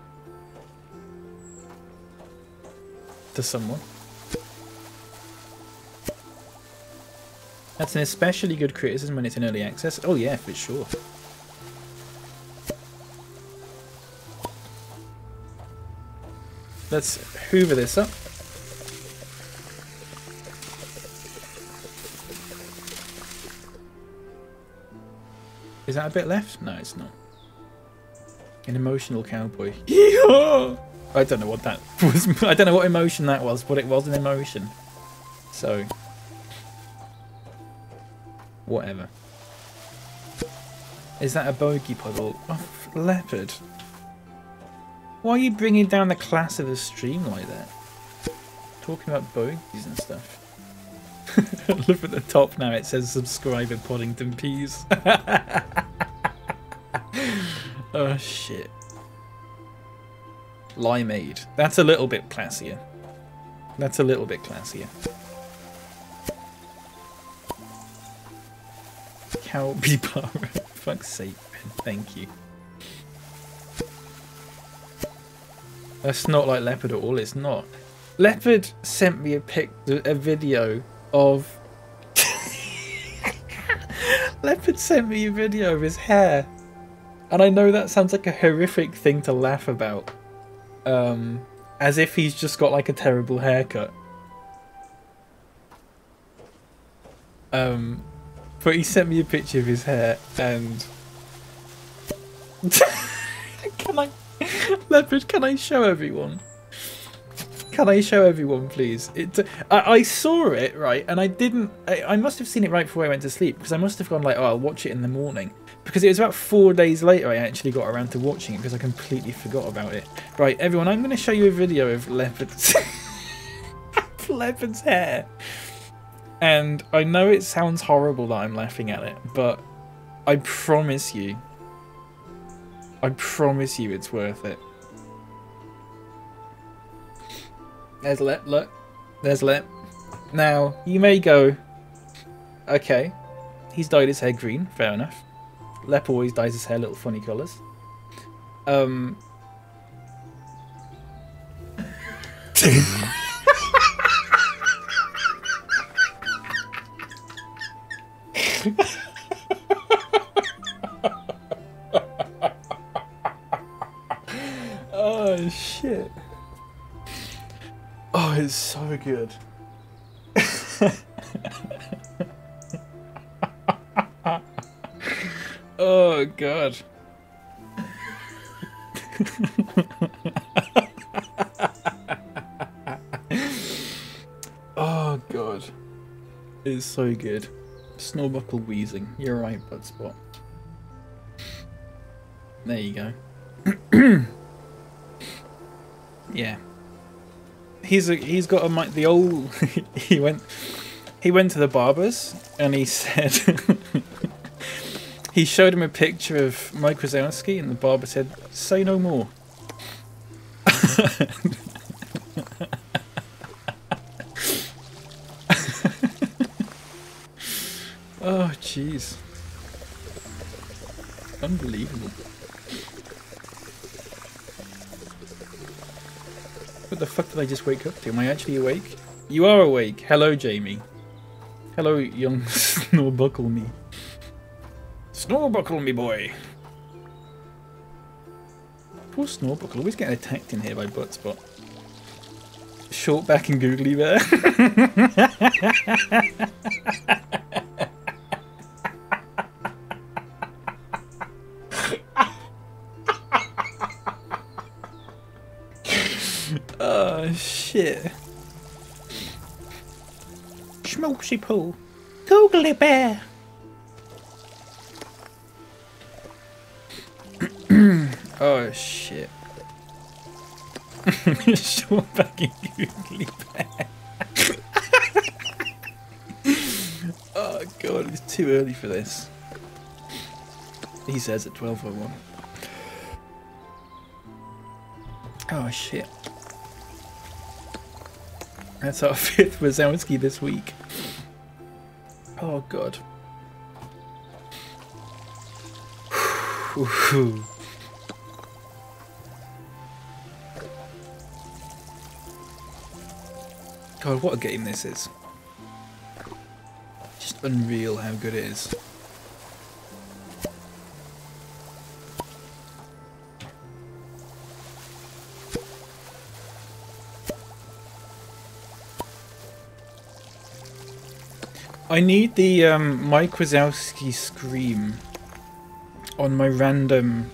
To someone. That's an especially good criticism when it's in early access. Oh yeah, for sure. Let's hoover this up. Is that a bit left? No, it's not. An emotional cowboy. Yeehaw! I don't know what that was. I don't know what emotion that was, but it was an emotion. So, whatever. Is that a bogey puddle? Oh, leopard. Why are you bringing down the class of the stream like that? Talking about bogeys and stuff. Look at the top now, it says subscribe at Poddington Peas. Oh shit. Limeade. That's a little bit classier. That's a little bit classier. Cowbee bar. Fuck's sake, Ben. Thank you. That's not like Leopard at all, it's not. Leopard sent me a video of... Leopard sent me a video of his hair. And I know that sounds like a horrific thing to laugh about. As if he's just got like a terrible haircut. But he sent me a picture of his hair and... Can I... Leopard, can I show everyone? Can I show everyone, please? I saw it, right, and I didn't... I must have seen it right before I went to sleep, because I must have gone like, oh, I'll watch it in the morning. Because it was about 4 days later I actually got around to watching it, because I completely forgot about it. Right, everyone, I'm going to show you a video of Leopard's... Leopard's hair. And I know it sounds horrible that I'm laughing at it, but I promise you it's worth it. There's Lep, look. There's Lep. Now, you may go, okay, he's dyed his hair green, fair enough. Lep always dyes his hair little funny colours. Oh, shit. Oh, it's so good. Oh, God. Oh, God. It's so good. Snorbuckle wheezing. You're right, Budspot. There you go. Yeah. He's got the old he went to the barbers and he said He showed him a picture of Mike Wazowski, and the barber said, "Say no more." Oh, jeez. Unbelievable. What the fuck did I just wake up to? Am I actually awake? You are awake. Hello, Jamie. Hello, young Snorbuckle me. Snorbuckle me, boy. Poor Snorbuckle, always getting attacked in here by Buttspot. Shortback and Googly Bear. Oh, shit. Schmaltzy Poo. Googly Bear. Oh, shit. Shortback and Googly Bear. Oh, God, it's too early for this. He says at 12:01. Oh, shit. That's our 5th Wazowski this week. Oh, God. God, what a game this is. Just unreal how good it is. I need the Mike Wazowski scream on my random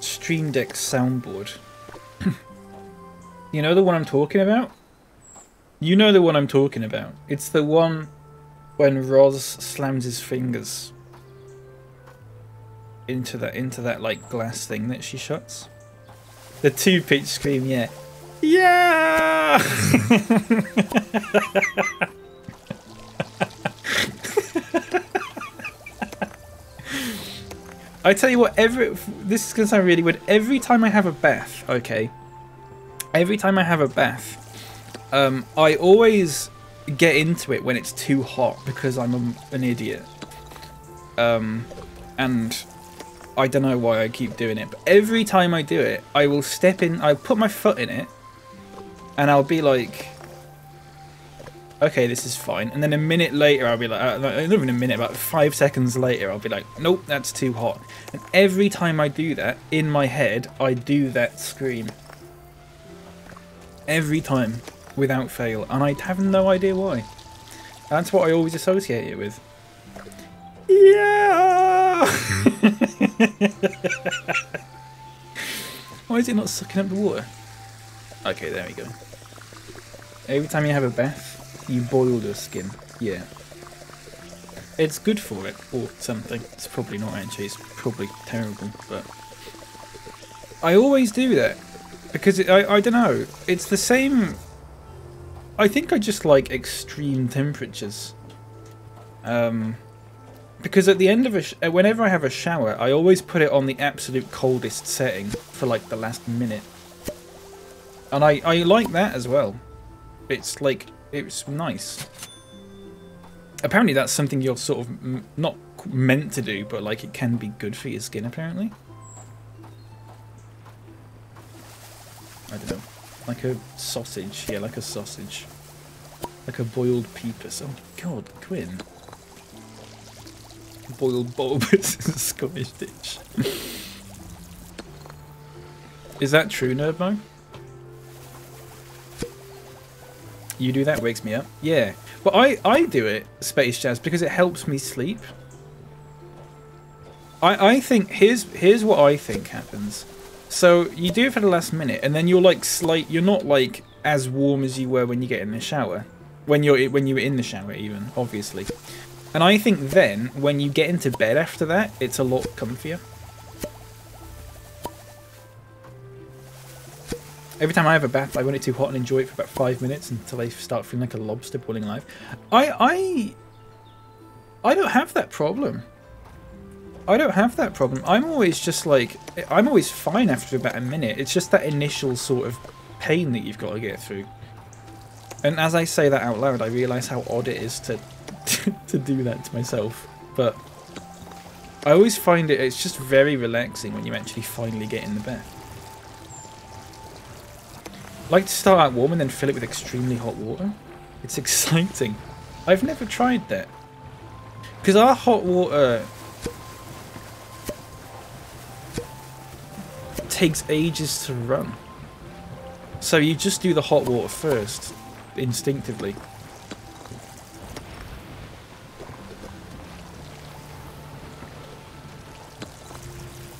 Stream Deck soundboard. You know the one I'm talking about? You know the one I'm talking about. It's the one when Roz slams his fingers into that like glass thing that she shuts. The 2-pitch scream, yeah. Yeah! I tell you what, this is going to sound really weird. Every time I have a bath, okay? Every time I have a bath, I always get into it when it's too hot because I'm an idiot. And I don't know why I keep doing it, but every time I do it, I will step in, I'll put my foot in it, and I'll be like, okay, this is fine. And then a minute later, I'll be like, not even a minute, about 5 seconds later, I'll be like, nope, that's too hot. And every time I do that, in my head, I do that scream. Every time, without fail. And I have no idea why. That's what I always associate it with. Yeah! Why is it not sucking up the water? Okay, there we go. Every time you have a bath, you boil your skin. Yeah. It's good for it, or something. It's probably not actually, it's probably terrible, but I always do that. Because, I don't know, it's the same. I think I just like extreme temperatures. Because at the end of whenever I have a shower, I always put it on the absolute coldest setting for like the last minute. And I like that as well. It's like, it's nice. Apparently that's something you're sort of not meant to do, but like it can be good for your skin apparently. I don't know. Like a sausage. Yeah, like a sausage. Like a boiled peepus. Oh god, Quinn. Boiled bulbous is a Scottish dish. Is that true, Nerdmo? You do that, wakes me up? Yeah. Well, I do it, Space Jazz, because it helps me sleep. I think, here's what I think happens. So, you do it for the last minute, and then you're like you're not like as warm as you were when you get in the shower. When you were in the shower even, obviously. And I think then, when you get into bed after that, it's a lot comfier. Every time I have a bath, I want it too hot and enjoy it for about 5 minutes until I start feeling like a lobster boiling alive. I don't have that problem. I don't have that problem. I'm always just like, I'm always fine after about a minute. It's just that initial sort of pain that you've got to get through. And as I say that out loud, I realise how odd it is to to do that to myself. But I always find it's just very relaxing when you actually finally get in the bath. I like to start out warm and then fill it with extremely hot water. It's exciting. I've never tried that. Because our hot water takes ages to run. So you just do the hot water first, instinctively.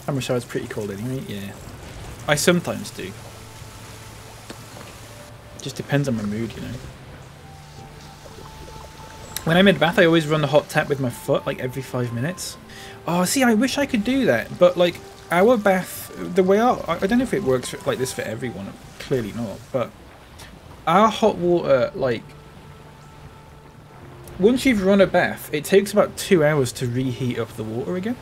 I'm sure it's pretty cold anyway, yeah. I sometimes do. Just depends on my mood, you know. When I'm in bath, I always run the hot tap with my foot, like every 5 minutes. Oh, see, I wish I could do that, but like our bath, the way I don't know if it works like this for everyone. Clearly not, but our hot water, like once you've run a bath, it takes about 2 hours to reheat up the water again.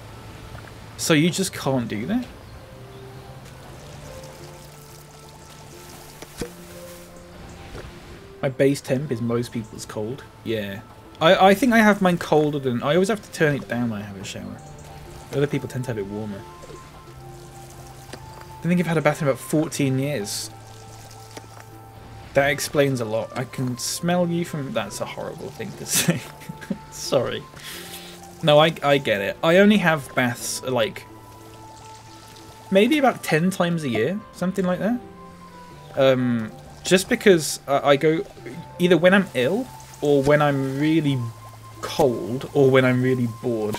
So you just can't do that. My base temp is most people's cold. Yeah. I think I have mine colder than... I always have to turn it down when I have a shower. Other people tend to have it warmer. I think I've had a bath in about 14 years. That explains a lot. I can smell you from... That's a horrible thing to say. Sorry. No, I get it. I only have baths, like, maybe about 10 times a year. Something like that. Just because I go either when I'm ill, or when I'm really cold, or when I'm really bored.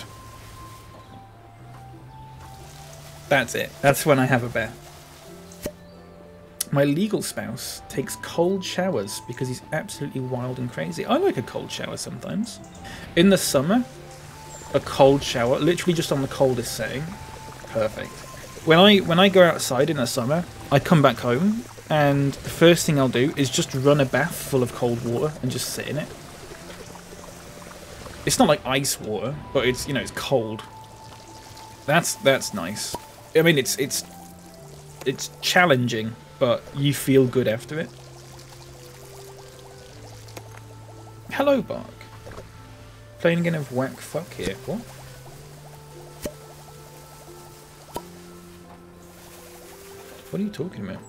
That's it. That's when I have a bath. My legal spouse takes cold showers because he's absolutely wild and crazy. I like a cold shower sometimes. In the summer, a cold shower, literally just on the coldest setting, perfect. When I go outside in the summer, I come back home, and the first thing I'll do is just run a bath full of cold water and just sit in it. It's not like ice water, but it's, you know, it's cold. That's nice. I mean, it's challenging, but you feel good after it. Hello, Bark. Playing again of whack fuck here. What? What are you talking about?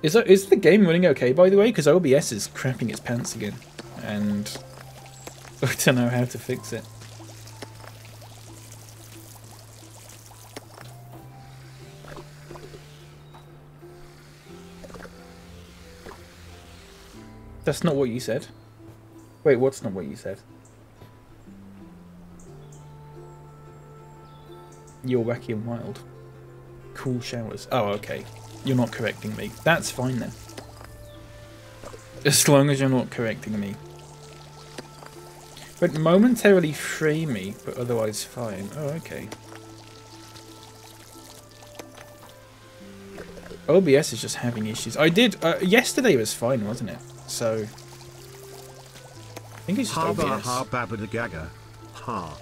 Is the game running okay, by the way? Because OBS is crapping its pants again, and I don't know how to fix it. That's not what you said. Wait, what's not what you said? You're wacky and wild. Cool showers. Oh, okay. You're not correcting me. That's fine then. As long as you're not correcting me. But momentarily free me, but otherwise fine. Oh, okay. OBS is just having issues. I did... yesterday was fine, wasn't it? So... I think it's just OBS. Ha.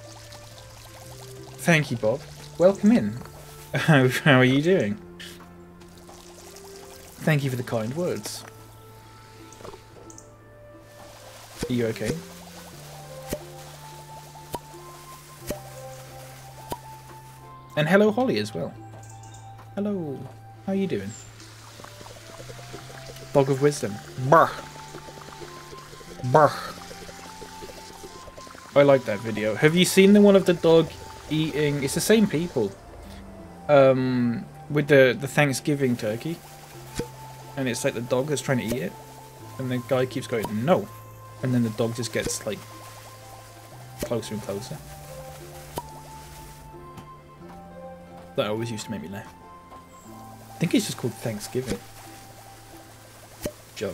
Thank you, Bob. Welcome in. How are you doing? Thank you for the kind words. Are you okay? And hello, Holly, as well. Hello. How are you doing? Bog of Wisdom. Brr. Brr. I like that video. Have you seen the one of the dog eating... It's the same people. With the Thanksgiving turkey. And it's like the dog that's trying to eat it. And the guy keeps going, no. And then the dog just gets, like, closer and closer. That always used to make me laugh. I think it's just called Thanksgiving. Joe.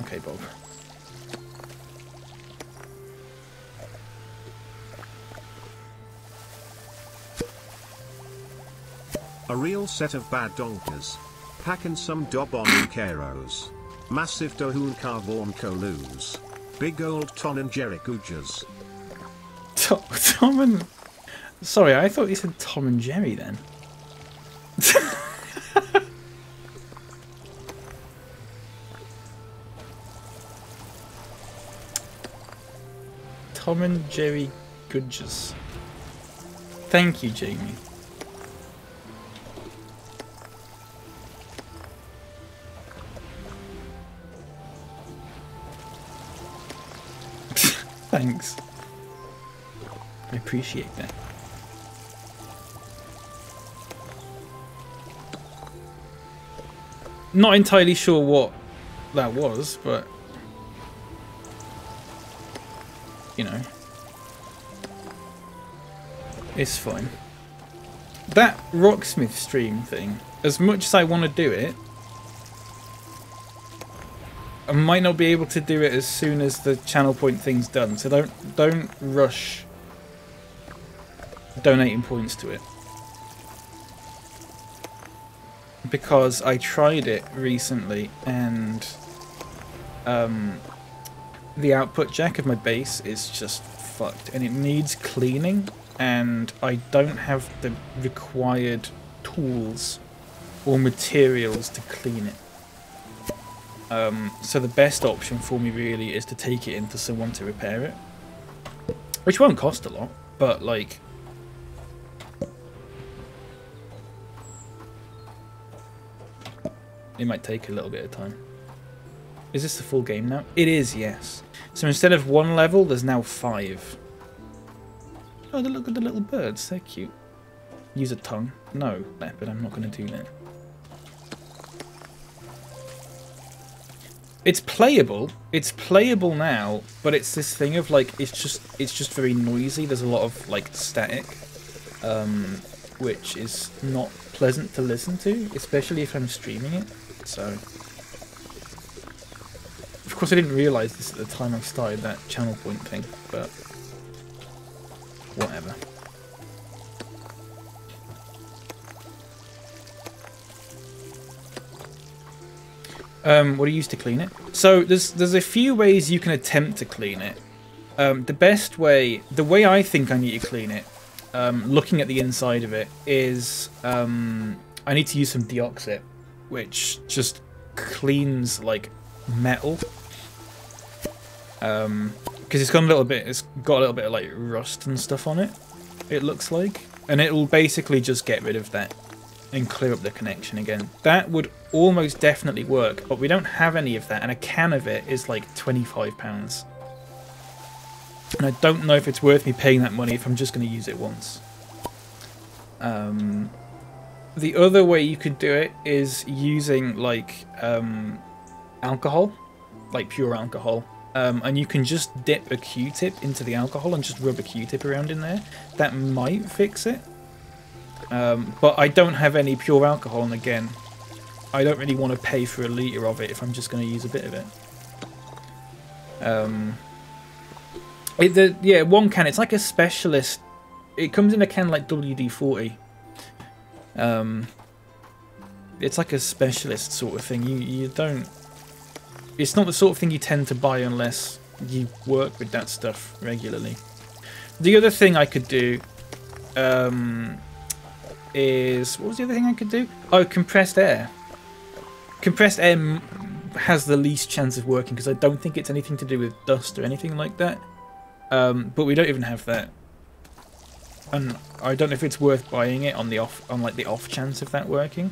Okay, Bob. A real set of bad donkers. Packing some dob on Caros. Massive dohun carvorn colus. Big old Tom and Jerry Goojas. Tom and... Sorry, I thought you said Tom and Jerry then. Tom and Jerry Goojas. Thank you, Jamie. Thanks. I appreciate that. Not entirely sure what that was, but you know, it's fine. That Rocksmith stream thing, as much as I want to do it, I might not be able to do it as soon as the channel point thing's done, so don't rush donating points to it. Because I tried it recently and the output jack of my base is just fucked and it needs cleaning, and I don't have the required tools or materials to clean it. So the best option for me really is to take it into someone to repair it, which won't cost a lot, but like, it might take a little bit of time. Is this the full game now? It is, yes. So instead of 1 level, there's now 5. Oh, look at the little birds. They're cute. Use a tongue. No, leopard, I'm not going to do that. It's playable. It's playable now, but it's this thing of like, it's just very noisy. There's a lot of like static, which is not pleasant to listen to, especially if I'm streaming it. So, of course, I didn't realise this at the time I started that channel point thing, but whatever. What do you use to clean it? So there's a few ways you can attempt to clean it. The best way, the way I think I need to clean it, looking at the inside of it, is I need to use some deoxit, which just cleans like metal. Because it's got a little bit of like rust and stuff on it. It looks like, and it will basically just get rid of that and clear up the connection again. That would almost definitely work, but we don't have any of that, and a can of it is like £25. And I don't know if it's worth me paying that money if I'm just going to use it once. The other way you could do it is using like alcohol, like pure alcohol. And you can just dip a Q-tip into the alcohol and just rub a Q-tip around in there. That might fix it. But I don't have any pure alcohol, and again, I don't really want to pay for a litre of it if I'm just going to use a bit of it. Yeah, one can. It's like a specialist. It comes in a can like WD-40. It's like a specialist sort of thing. You don't. It's not the sort of thing you tend to buy unless you work with that stuff regularly. The other thing I could do is... What was the other thing I could do? Oh, compressed air. Compressed air has the least chance of working because I don't think it's anything to do with dust or anything like that. But we don't even have that. And I don't know if it's worth buying it on the off chance of that working.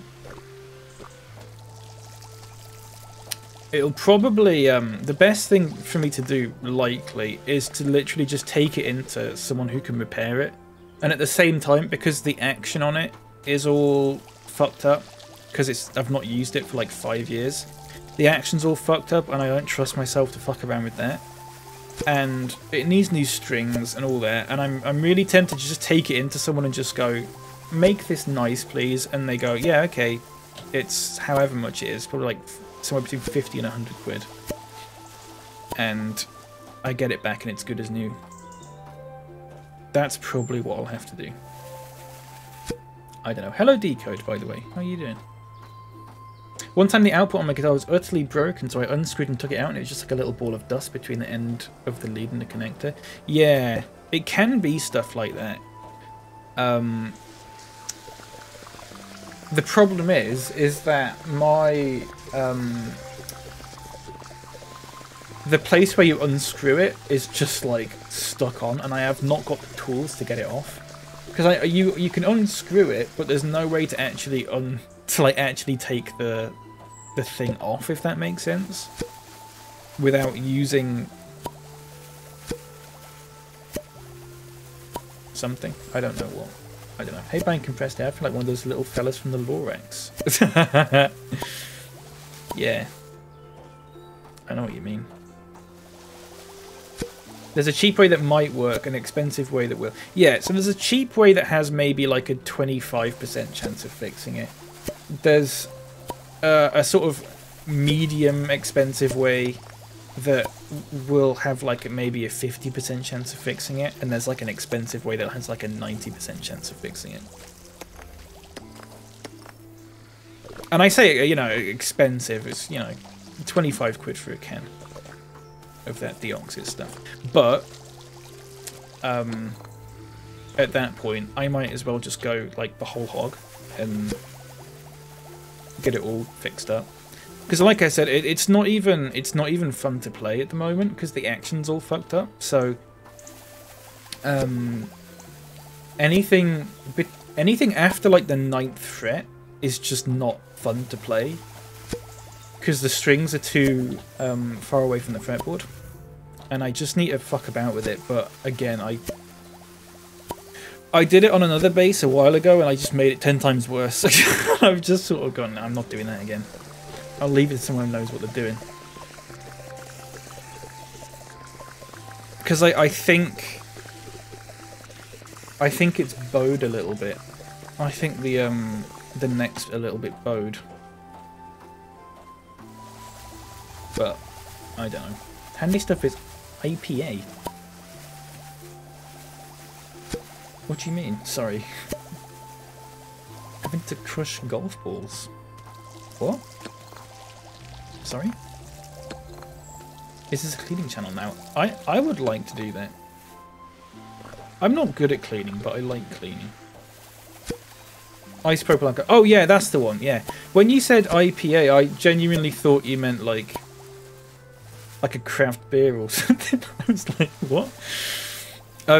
It'll probably, the best thing for me to do, likely, is to literally just take it into someone who can repair it. And at the same time, because the action on it is all fucked up, because I've not used it for like 5 years, the action's all fucked up, and I don't trust myself to fuck around with that. And it needs new strings and all that, and I'm really tempted to just take it into someone and just go, make this nice, please. And they go, yeah, okay, it's however much it is, probably like somewhere between 50 and 100 quid. And I get it back and it's good as new. That's probably what I'll have to do. I don't know. Hello, Decode, by the way. How are you doing? One time the output on my guitar was utterly broken, so I unscrewed and took it out, and it was just like a little ball of dust between the end of the lead and the connector. Yeah, it can be stuff like that. The problem is that my the place where you unscrew it is just like stuck on, and I have not got the tools to get it off. Because you can unscrew it, but there's no way to actually actually take the thing off, if that makes sense, without using something. I don't know what. I don't know. Hey, buying compressed air. I feel like one of those little fellas from the Lorax. Yeah. I know what you mean. There's a cheap way that might work, an expensive way that will. Yeah, so there's a cheap way that has maybe like a 25% chance of fixing it. There's a sort of medium expensive way that will have like maybe a 50% chance of fixing it, and there's like an expensive way that has like a 90% chance of fixing it. And I say, you know, expensive, it's, you know, 25 quid for a can of that deoxys stuff. But at that point, I might as well just go like the whole hog and get it all fixed up. Because like I said, it's not even fun to play at the moment because the action's all fucked up. So anything after like the 9th fret is just not fun to play because the strings are too far away from the fretboard, and I just need to fuck about with it. But again, I did it on another bass a while ago and I just made it 10 times worse. I've just sort of gone, no, I'm not doing that again. I'll leave it to someone who knows what they're doing. Because I think it's bowed a little bit. I think the neck's a little bit bowed. But I don't know. Handy stuff is IPA. What do you mean? Sorry. Having to crush golf balls. What? Sorry? Is this a cleaning channel now? I would like to do that. I'm not good at cleaning, but I like cleaning. Isopropyl alcohol. Oh yeah, that's the one, yeah. When you said IPA, I genuinely thought you meant like a craft beer or something. I was like, what?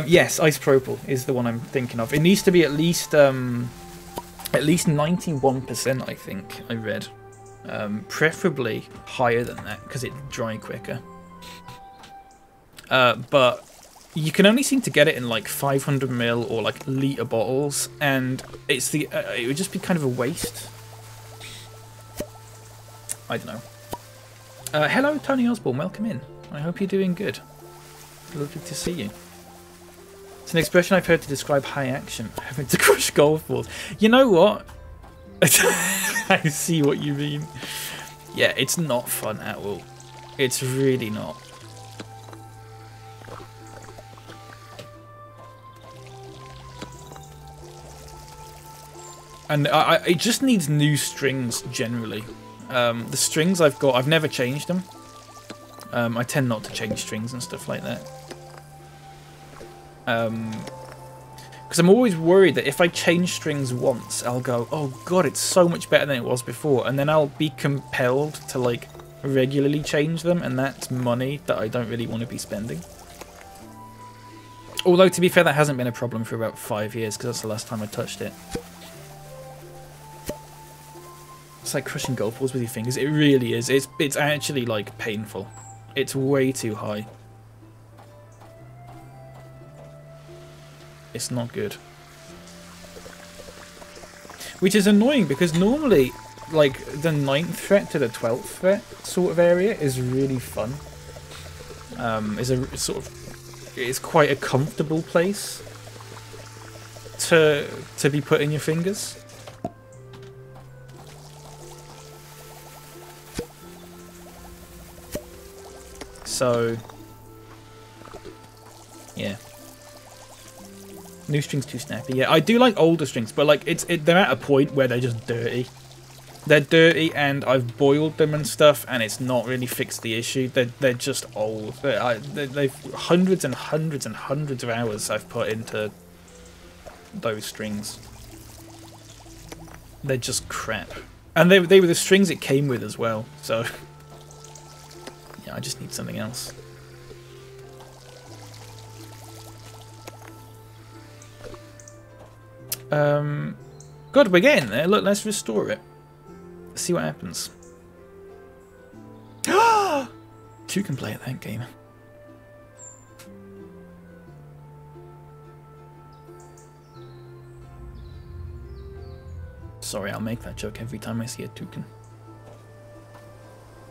Yes, isopropyl is the one I'm thinking of. It needs to be at least 91%, I think, I read. Preferably higher than that, because it dry quicker. But you can only seem to get it in like 500ml or like litre bottles, and it's it would just be kind of a waste. I don't know. Hello, Tony Osborne. Welcome in. I hope you're doing good. Lovely to see you. It's an expression I've heard to describe high action, having to crush golf balls. You know what? I see what you mean. Yeah, it's not fun at all. It's really not. And it just needs new strings generally. The strings I've got, I've never changed them. I tend not to change strings and stuff like that. Because I'm always worried that if I change strings once, I'll go, oh god, it's so much better than it was before, and then I'll be compelled to like regularly change them, and that's money that I don't really want to be spending. Although, to be fair, that hasn't been a problem for about 5 years, because that's the last time I touched it. It's like crushing golf balls with your fingers. It really is. It's actually like painful. It's way too high. It's not good. Which is annoying because normally, like, the 9th fret to the 12th fret sort of area is really fun. It's quite a comfortable place to be putting your fingers. So, yeah. New strings too snappy. Yeah, I do like older strings, but like they're at a point where they're just dirty. They're dirty, and I've boiled them and stuff, and it's not really fixed the issue. They're just old. They've hundreds and hundreds and hundreds of hours I've put into those strings. They're just crap. And they were the strings it came with as well, so... Yeah, I just need something else. Good, we're getting there. Look, let's restore it. Let's see what happens. Two can play at that game. Sorry, I'll make that joke every time I see a toucan.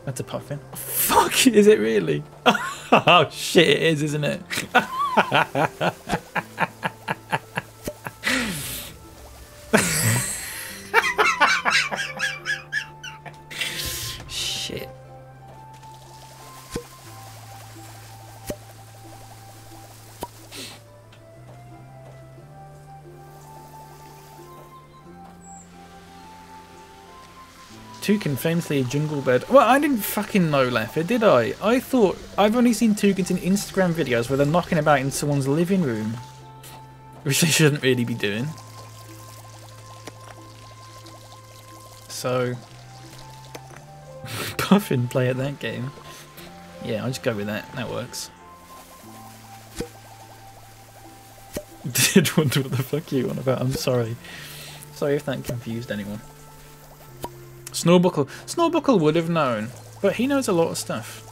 That's a puffin. Oh, fuck, is it really? Oh shit, it is, isn't it? Shit. Toucan, famously a jungle bird. Well, I didn't fucking know Leopard, did I? I thought... I've only seen toucans in Instagram videos where they're knocking about in someone's living room. Which they shouldn't really be doing. So... Puffin play at that game. Yeah, I'll just go with that. That works. Did wonder what the fuck you on about. I'm sorry. Sorry if that confused anyone. Snorbuckle would have known, but he knows a lot of stuff.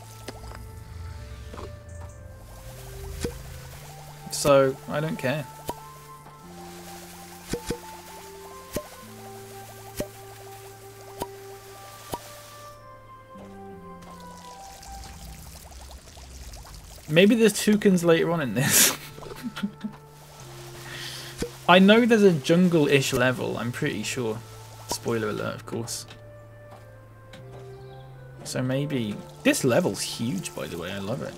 So, I don't care. Maybe there's toucans later on in this. I know there's a jungle-ish level, I'm pretty sure. Spoiler alert, of course. So maybe... This level's huge, by the way, I love it.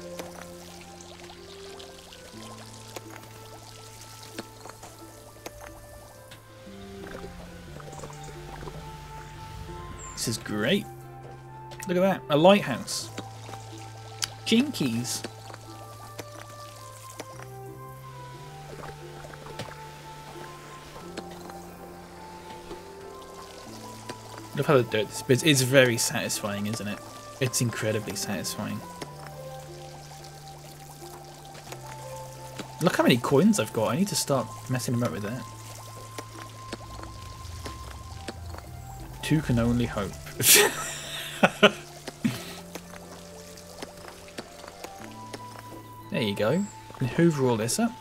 This is great. Look at that, a lighthouse. Jinkies. Look how the dirt this bit. It's very satisfying, isn't it? It's incredibly satisfying. Look how many coins I've got. I need to start messing about with that. Two can only hope. There you go. You can hoover all this up.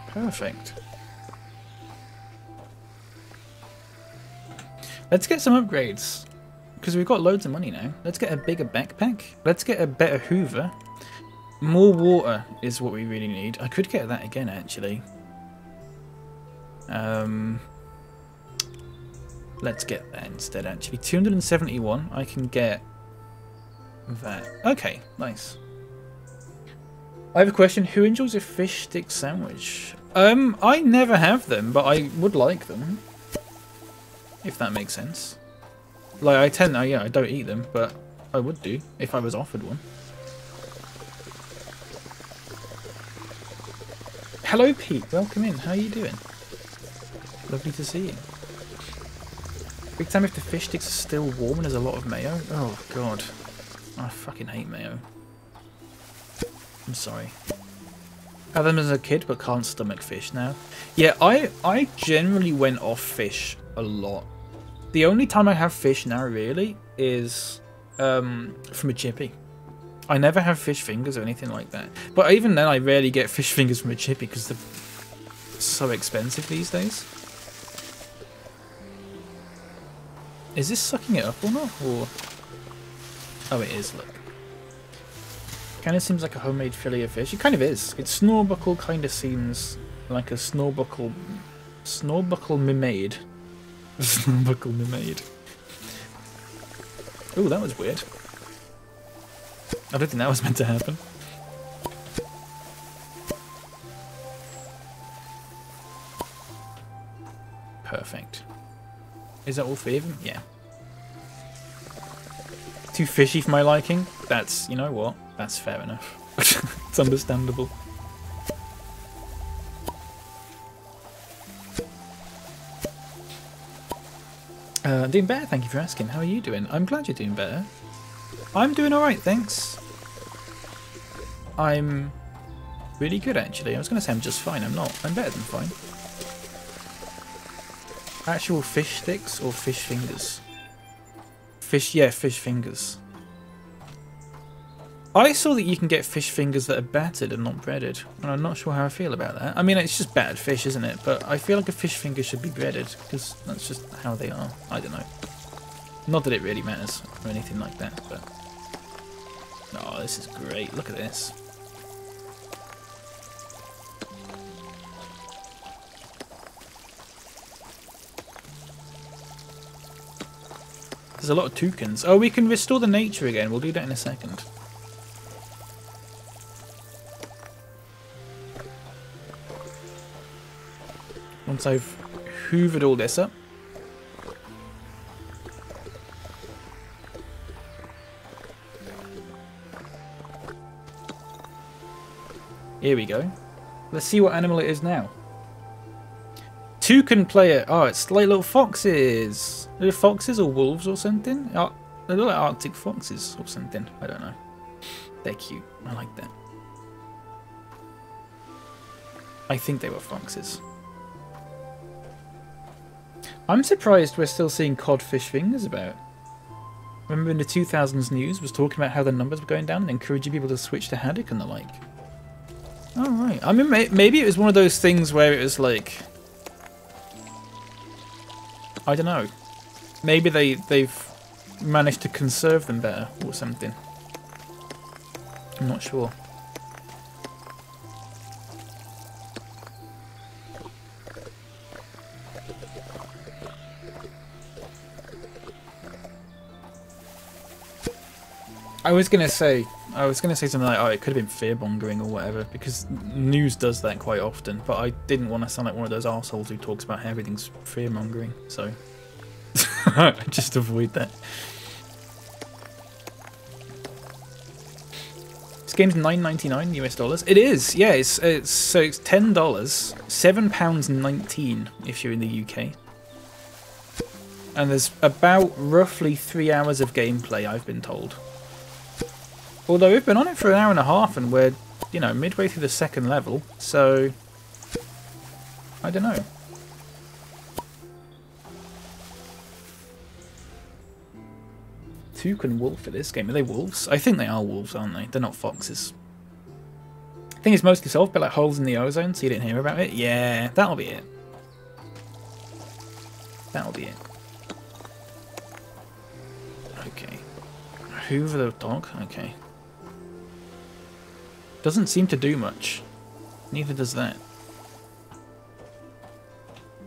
Perfect. Let's get some upgrades. Because we've got loads of money now. Let's get a bigger backpack. Let's get a better hoover. More water is what we really need. I could get that again, actually. Let's get that instead, actually. 271. I can get that. Okay, nice. I have a question. Who enjoys a fish stick sandwich? I never have them, but I would like them. If that makes sense. Like, I don't eat them, but I would do if I was offered one. Hello, Pete. Welcome in. How are you doing? Lovely to see you. Big time if the fish sticks are still warm and there's a lot of mayo. Oh, God. I fucking hate mayo. I'm sorry. Had them as a kid, but can't stomach fish now. Yeah, I generally went off fish a lot. The only time I have fish now, really, is from a chippy. I never have fish fingers or anything like that. But even then, I rarely get fish fingers from a chippy because they're so expensive these days. Is this sucking it up or not? Or... Oh, it is, look. Kind of seems like a homemade fillet of fish. It kind of is. Its snorbuckle kind of seems like a snorbuckle made. Snorbuckle made. Oh, that was weird. I don't think that was meant to happen. Perfect. Is that all 3 of them? Yeah. Too fishy for my liking? That's, you know what? That's fair enough. It's understandable. Doing better, thank you for asking. How are you doing? I'm glad you're doing better. I'm doing alright, thanks. I'm really good, actually. I was going to say I'm just fine. I'm not. I'm better than fine. Actual fish sticks or fish fingers? Yeah, fish fingers. I saw that you can get fish fingers that are battered and not breaded, and I'm not sure how I feel about that. I mean, it's just battered fish, isn't it? But I feel like a fish finger should be breaded, because that's just how they are. I don't know. Not that it really matters, or anything like that, but... Oh, this is great. Look at this. There's a lot of toucans. Oh, we can restore the nature again. We'll do that in a second. Once I've hoovered all this up. Here we go. Let's see what animal it is now. Toucan player. Oh, it's like little foxes. Are they foxes or wolves or something? Oh, they look like Arctic foxes or something. I don't know. They're cute. I like that. I think they were foxes. I'm surprised we're still seeing codfish fingers about. Remember in the 2000s news was talking about how the numbers were going down and encouraging people to switch to haddock and the like. Oh, right. I mean, maybe it was one of those things where it was like... I don't know. Maybe they've managed to conserve them better or something. I'm not sure. I was gonna say something like, oh, it could have been fear-mongering or whatever, because news does that quite often, but I didn't want to sound like one of those arseholes who talks about how everything's fear-mongering, so just avoid that. This game's $9.99 US. It is, yeah, it's $10, £7.19 if you're in the UK. And there's about roughly 3 hours of gameplay, I've been told. Although we've been on it for an hour and a half and we're, you know, midway through the 2nd level, so I don't know. Toucan wolf for this game. Are they wolves? I think they are wolves, aren't they? They're not foxes. I think it's mostly solved by like holes in the ozone, so you didn't hear about it. Yeah, that'll be it. That'll be it. Okay. Hoover the dog? Okay. Doesn't seem to do much. Neither does that.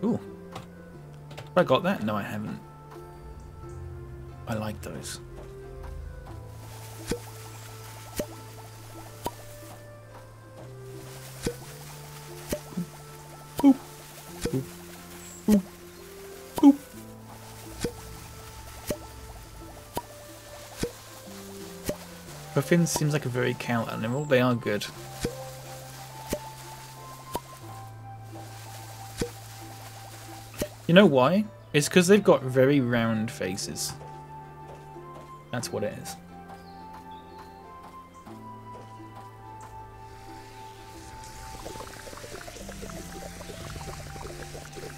Ooh. Have I got that? No, I haven't. I like those. Boop. Boop. Boop. Boop. Puffins seems like a very cow animal. They are good. You know why? It's because they've got very round faces. That's what it is.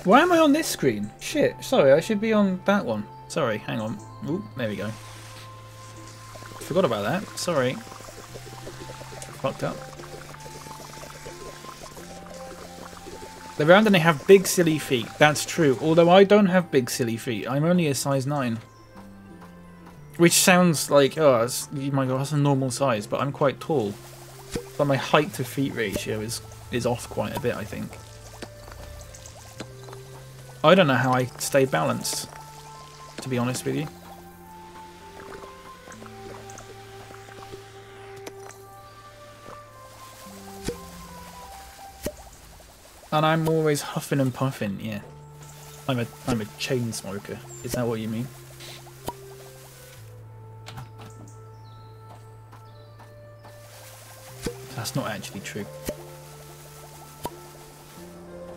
Why am I on this screen? Shit, sorry, I should be on that one. Sorry, hang on. Ooh, there we go. Forgot about that. Sorry. Fucked up. They're round and they have big silly feet. That's true. Although I don't have big silly feet. I'm only a size 9. Which sounds like, oh my god, that's a normal size, but I'm quite tall. But my height to feet ratio is off quite a bit, I think. I don't know how I stay balanced, to be honest with you. And I'm always huffing and puffing, yeah. I'm a chain smoker. Is that what you mean? That's not actually true.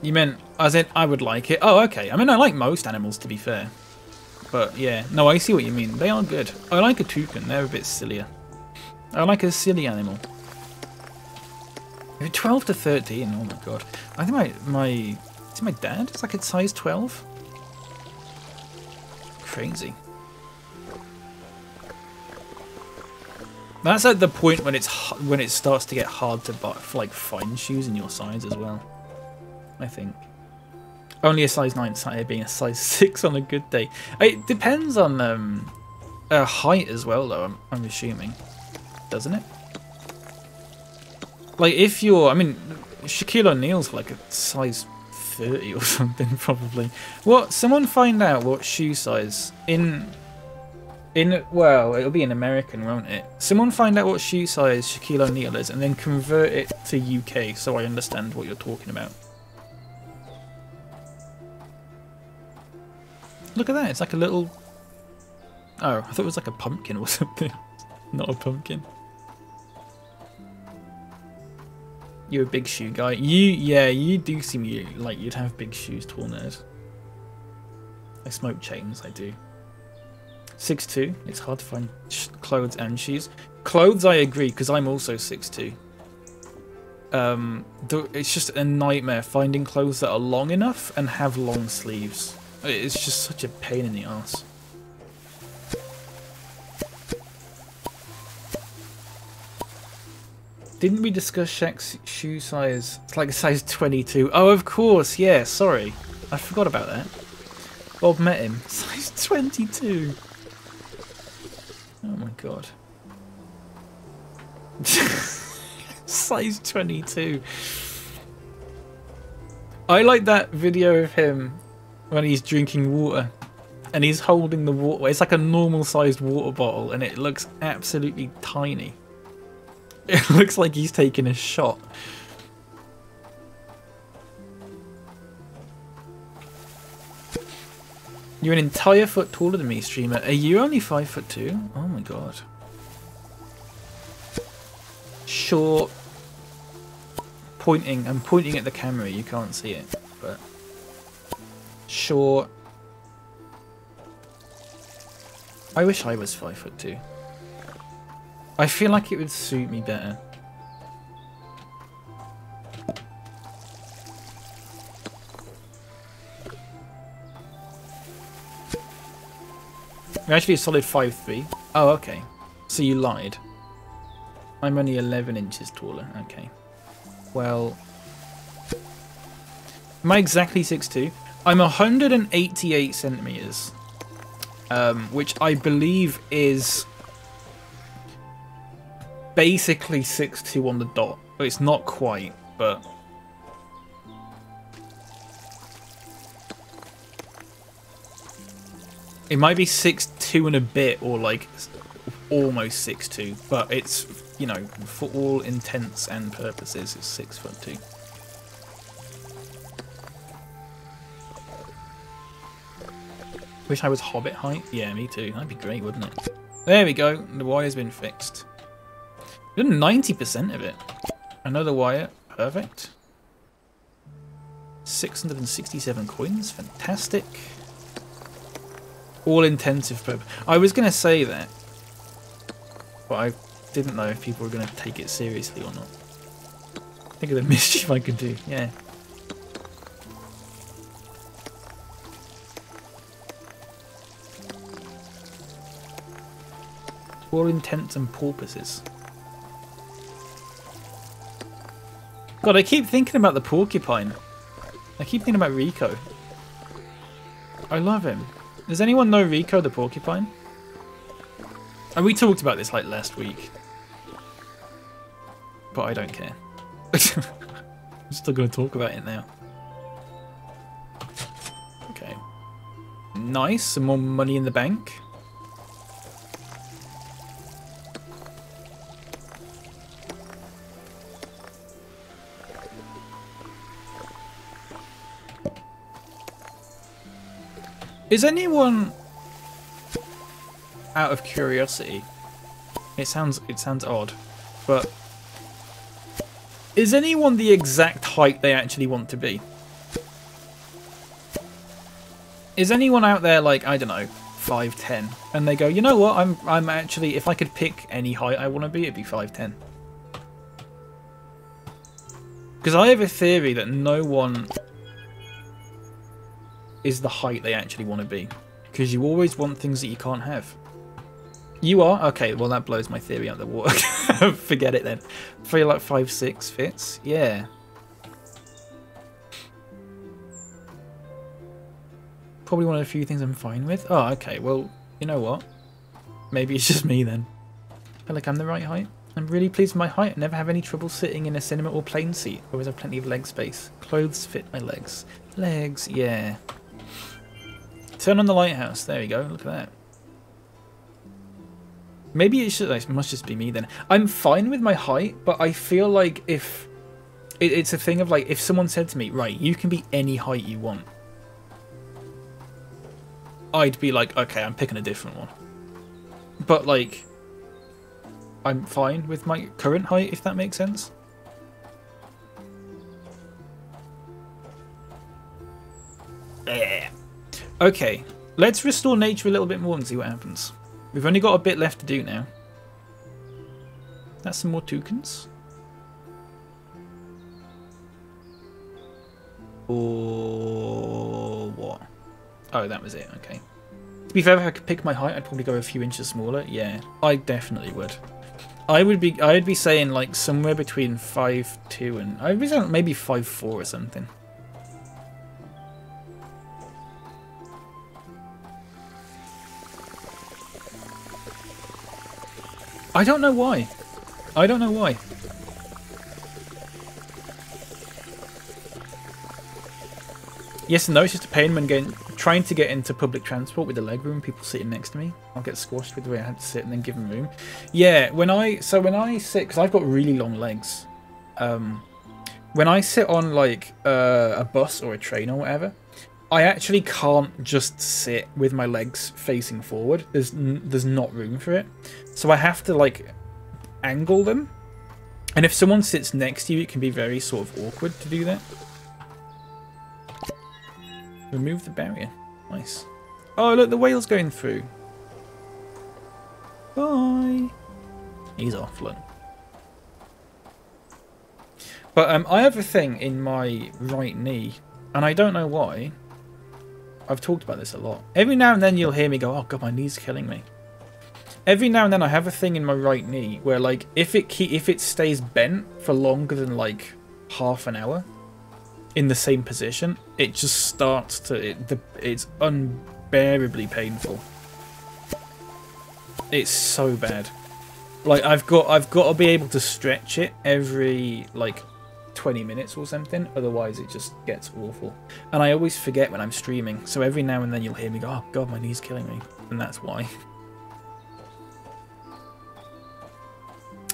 You meant as in I would like it? Oh, okay. I mean, I like most animals, to be fair. But yeah, no, I see what you mean. They are good. I like a toucan. They're a bit sillier. I like a silly animal. 12 to 13. Oh my god. I think my dad is like a size 12. Crazy. That's at the point when it starts to get hard to buy, like find shoes in your size as well. I think. Only a size 9 sat here being a size 6 on a good day. It depends on height as well, though. I'm assuming, doesn't it? Like if you're, I mean, Shaquille O'Neal's like a size 30 or something probably. What? Someone find out what shoe size well, it'll be in American, won't it? Someone find out what shoe size Shaquille O'Neal is, and then convert it to UK so I understand what you're talking about. Look at that! It's like a little. Oh, I thought it was like a pumpkin or something. Not a pumpkin. You're a big shoe guy. You do seem like you'd have big shoes, tall nerd. I smoke chains, I do. 6'2", it's hard to find clothes and shoes. Clothes, I agree, because I'm also 6'2". It's just a nightmare finding clothes that are long enough and have long sleeves. It's just such a pain in the arse. Didn't we discuss Shaq's shoe size? It's like a size 22. Oh, of course, yeah, sorry. I forgot about that. Bob met him. Size 22. Oh my god. Size 22. I like that video of him when he's drinking water and he's holding the water. It's like a normal sized water bottle and it looks absolutely tiny. It looks like he's taking a shot. You're an entire foot taller than me, streamer. Are you only 5'2"? Oh my god. Short. I'm pointing at the camera, you can't see it, but short. I wish I was 5'2". I feel like it would suit me better. You're actually a solid 5'3". Oh, okay. So you lied. I'm only 11 inches taller. Okay. Well, am I exactly 6'2"? I'm 188 centimeters, which I believe is basically 6'2" on the dot. It's not quite, but it might be 6'2" and a bit, or like almost 6'2", but it's, you know, for all intents and purposes, it's 6'2". Wish I was Hobbit height. Yeah, me too. That'd be great, wouldn't it? There we go. The wire's been fixed. We've done 90% of it. Another wire. Perfect. 667 coins. Fantastic. All intensive purpose. I was going to say that, but I didn't know if people were going to take it seriously or not. Think of the mischief I could do. Yeah. All intents and purposes. God, I keep thinking about the porcupine. I keep thinking about Rico. I love him. Does anyone know Rico the porcupine? And we talked about this like last week. But I don't care. I'm still going to talk about it now. Okay. Nice. Some more money in the bank. Is anyone, out of curiosity, it sounds odd, but is anyone the exact height they actually want to be? Is anyone out there like, I don't know, 5'10", and they go, you know what, I'm actually, if I could pick any height I want to be, it'd be 5'10". Because I have a theory that no one is the height they actually want to be. Because you always want things that you can't have. You are? Okay, well that blows my theory out the water. Forget it then. I feel like 5'6" fits. Yeah. Probably one of the few things I'm fine with. Oh, okay, well, you know what? Maybe it's just me then. I feel like I'm the right height. I'm really pleased with my height. I never have any trouble sitting in a cinema or plane seat. Always have plenty of leg space. Clothes fit my legs. Legs, yeah. Turn on the lighthouse. There we go. Look at that. Maybe it must just be me then. I'm fine with my height, but I feel like if... It's a thing of like, if someone said to me, right, you can be any height you want. I'd be like, okay, I'm picking a different one. But like, I'm fine with my current height, if that makes sense. Okay, let's restore nature a little bit more and see what happens. We've only got a bit left to do now. That's some more toucans. Or what? Oh, that was it, okay. To be fair, if I could pick my height, I'd probably go a few inches smaller. Yeah, I definitely would. I'd be saying like somewhere between 5'2" and I'd be saying maybe 5'4" or something. I don't know why. I don't know why. Yes and no, it's just a pain when trying to get into public transport with the legroom, people sitting next to me. I'll get squashed with the way I had to sit and then give them room. Yeah, when I sit, because I've got really long legs, when I sit on like a bus or a train or whatever, I actually can't just sit with my legs facing forward. There's not room for it. So I have to like angle them. And if someone sits next to you, it can be very sort of awkward to do that. Remove the barrier. Nice. Oh, look, the whale's going through. Bye. He's off, look. But I have a thing in my right knee, and I don't know why. I've talked about this a lot. Every now and then you'll hear me go, oh god, my knee's killing me. Every now and then I have a thing in my right knee where, like, if it stays bent for longer than like half an hour in the same position, it just starts to it's unbearably painful. It's so bad. Like I've got to be able to stretch it every like 20 minutes or something, otherwise it just gets awful. And I always forget when I'm streaming, so every now and then you'll hear me go, oh god, my knee's killing me, and that's why.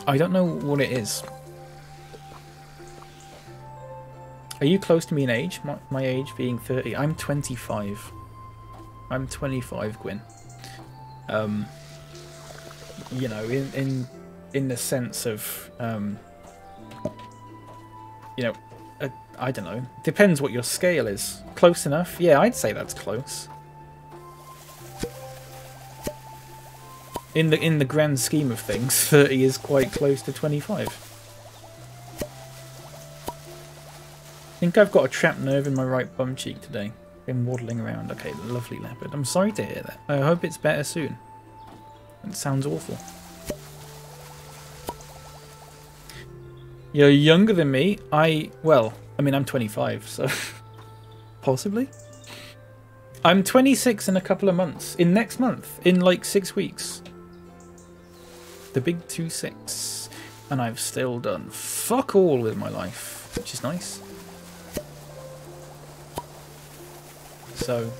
I don't know what it is. Are you close to me in age? My age being 30. I'm 25. I'm 25, Gwyn. You know, in the sense of, you know, I don't know. Depends what your scale is. Close enough? Yeah, I'd say that's close. In the grand scheme of things, 30 is quite close to 25. I think I've got a trapped nerve in my right bum cheek today. Been waddling around. Okay, lovely leopard. I'm sorry to hear that. I hope it's better soon. It sounds awful. You're younger than me. Well, I mean, I'm 25, so... Possibly? I'm 26 in a couple of months. In next month. In like 6 weeks. The big 26. And I've still done fuck all with my life, which is nice. So,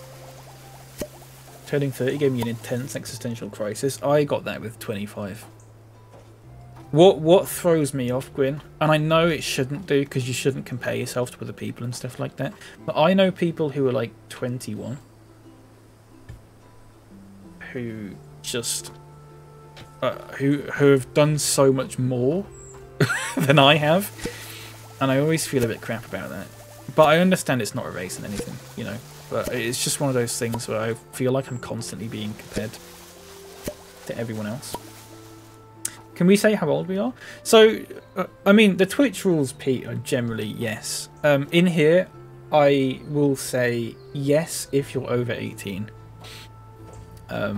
turning 30 gave me an intense existential crisis. I got that with 25. What throws me off, Gwyn, and I know it shouldn't do because you shouldn't compare yourself to other people and stuff like that, but I know people who are like 21 who just who have done so much more than I have, and I always feel a bit crap about that. But I understand it's not a race and anything, you know. But it's just one of those things where I feel like I'm constantly being compared to everyone else. Can we say how old we are? So, I mean, the Twitch rules, Pete, are generally yes. In here, I will say yes if you're over 18.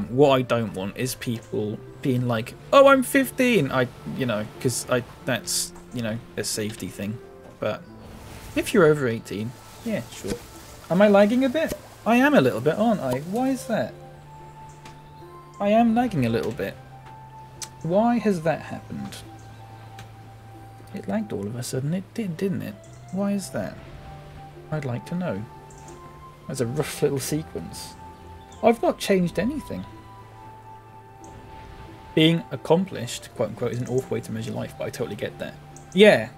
What I don't want is people being like, "Oh, I'm 15." Because that's, you know, a safety thing. But if you're over 18, yeah, sure. Am I lagging a bit? I am a little bit, aren't I? Why is that? I am lagging a little bit. Why has that happened? It lagged all of a sudden. It did, didn't it? Why is that? I'd like to know. That's a rough little sequence. I've not changed anything. Being accomplished, quote unquote, is an awful way to measure life, but I totally get that. Yeah.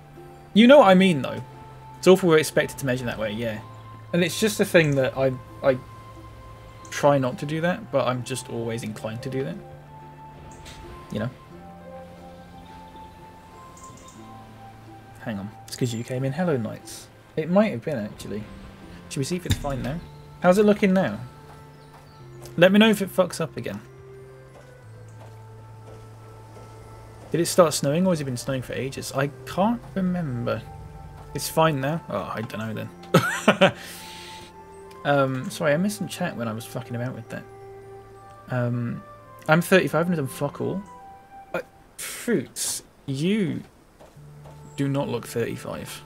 You know what I mean, though. It's awful we're expected to measure that way, yeah. And it's just a thing that I try not to do that, but I'm just always inclined to do that. You know? Hang on. It's because you came in. Hello, Knights. It might have been, actually. Should we see if it's fine now? How's it looking now? Let me know if it fucks up again. Did it start snowing, or has it been snowing for ages? I can't remember. It's fine now? Oh, I don't know then. Sorry, I missed some chat when I was fucking about with that. I'm 35 and I've done fuck all. Fruits, you do not look 35.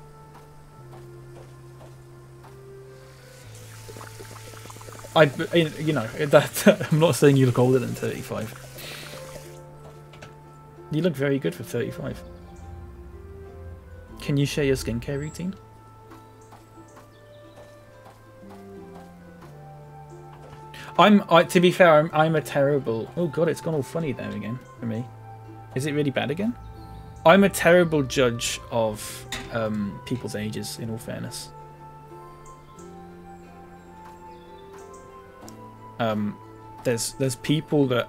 You know, that I'm not saying you look older than 35. You look very good for 35. Can you share your skincare routine? To be fair, I'm a terrible... Oh god, it's gone all funny there again for me. Is it really bad again? I'm a terrible judge of people's ages, in all fairness. There's people that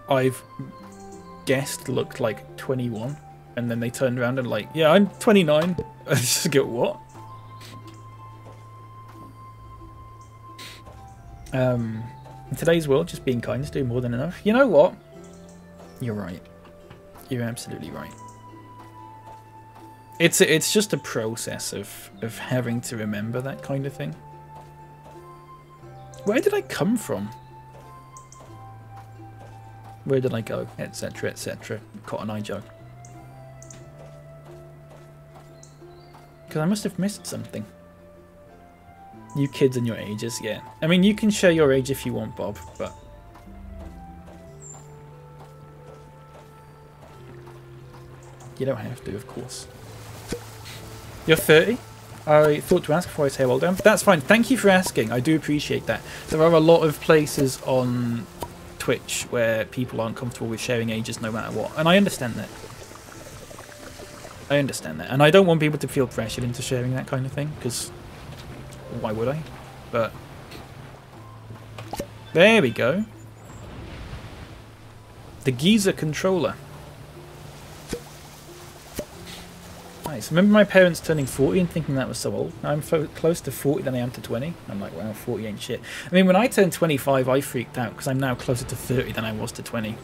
I've guessed looked like 21, and then they turned around and like, yeah, I'm 29. I just go, what? In today's world, just being kind is doing more than enough. You know what? You're right. You're absolutely right. It's just a process of having to remember that kind of thing. Where did I come from? Where did I go? Etc. etc. Cotton Eye Joe. Because I must have missed something. You kids and your ages, yeah. I mean, you can share your age if you want, Bob, but... You don't have to, of course. You're 30? I thought to ask before I say how old I am. That's fine. Thank you for asking. I do appreciate that. There are a lot of places on Twitch where people aren't comfortable with sharing ages no matter what. And I understand that. I understand that. And I don't want people to feel pressured into sharing that kind of thing, because why would I? But there we go. The Giza controller. Nice. Remember my parents turning 40 and thinking that was so old? Now I'm close to 40 than I am to 20. I'm like, wow, 40 ain't shit. I mean, when I turned 25, I freaked out because I'm now closer to 30 than I was to 20.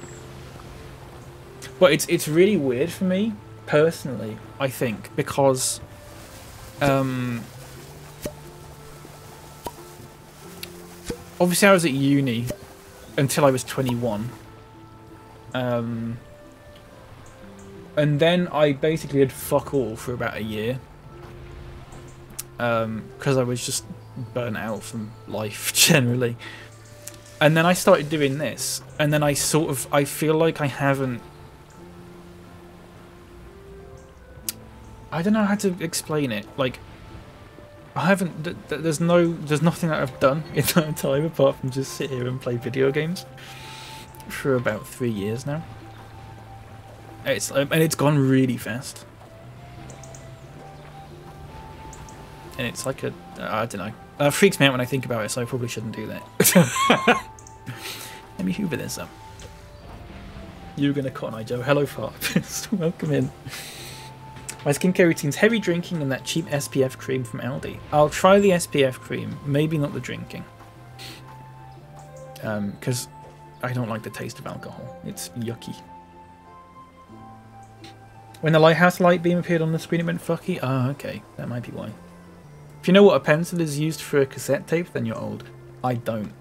But it's really weird for me, personally, I think, because obviously I was at uni until I was 21. And then I basically did fuck all for about a year. Because I was just burnt out from life, generally. And then I started doing this. And then I feel like I haven't... I don't know how to explain it. Like, I haven't... There's nothing that I've done in that time apart from just sit here and play video games. For about 3 years now. And it's gone really fast. And it's like I don't know. It freaks me out when I think about it, so I probably shouldn't do that. Let me hoover this up. You're gonna Cotton Eye Joe. Hello, Farpist. Welcome in. My skincare routine's heavy drinking and that cheap SPF cream from Aldi. I'll try the SPF cream, maybe not the drinking. Because I don't like the taste of alcohol. It's yucky. When the lighthouse light beam appeared on the screen, it went fucky. Ah, okay. That might be why. If you know what a pencil is used for a cassette tape, then you're old. I don't.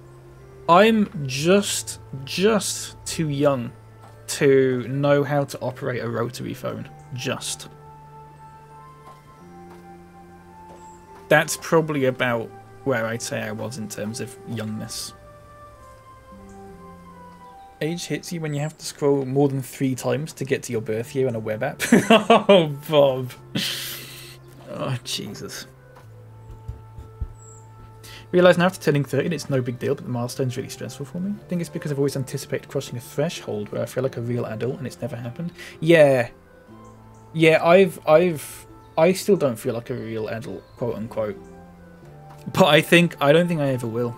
I'm just too young to know how to operate a rotary phone. Just. That's probably about where I'd say I was in terms of youngness. Age hits you when you have to scroll more than 3 times to get to your birth year on a web app. Oh, Bob. Oh, Jesus. Realise now after turning 30 it's no big deal, but the milestone's really stressful for me. I think it's because I've always anticipated crossing a threshold where I feel like a real adult and it's never happened. Yeah. Yeah, I still don't feel like a real adult, quote unquote. But I don't think I ever will.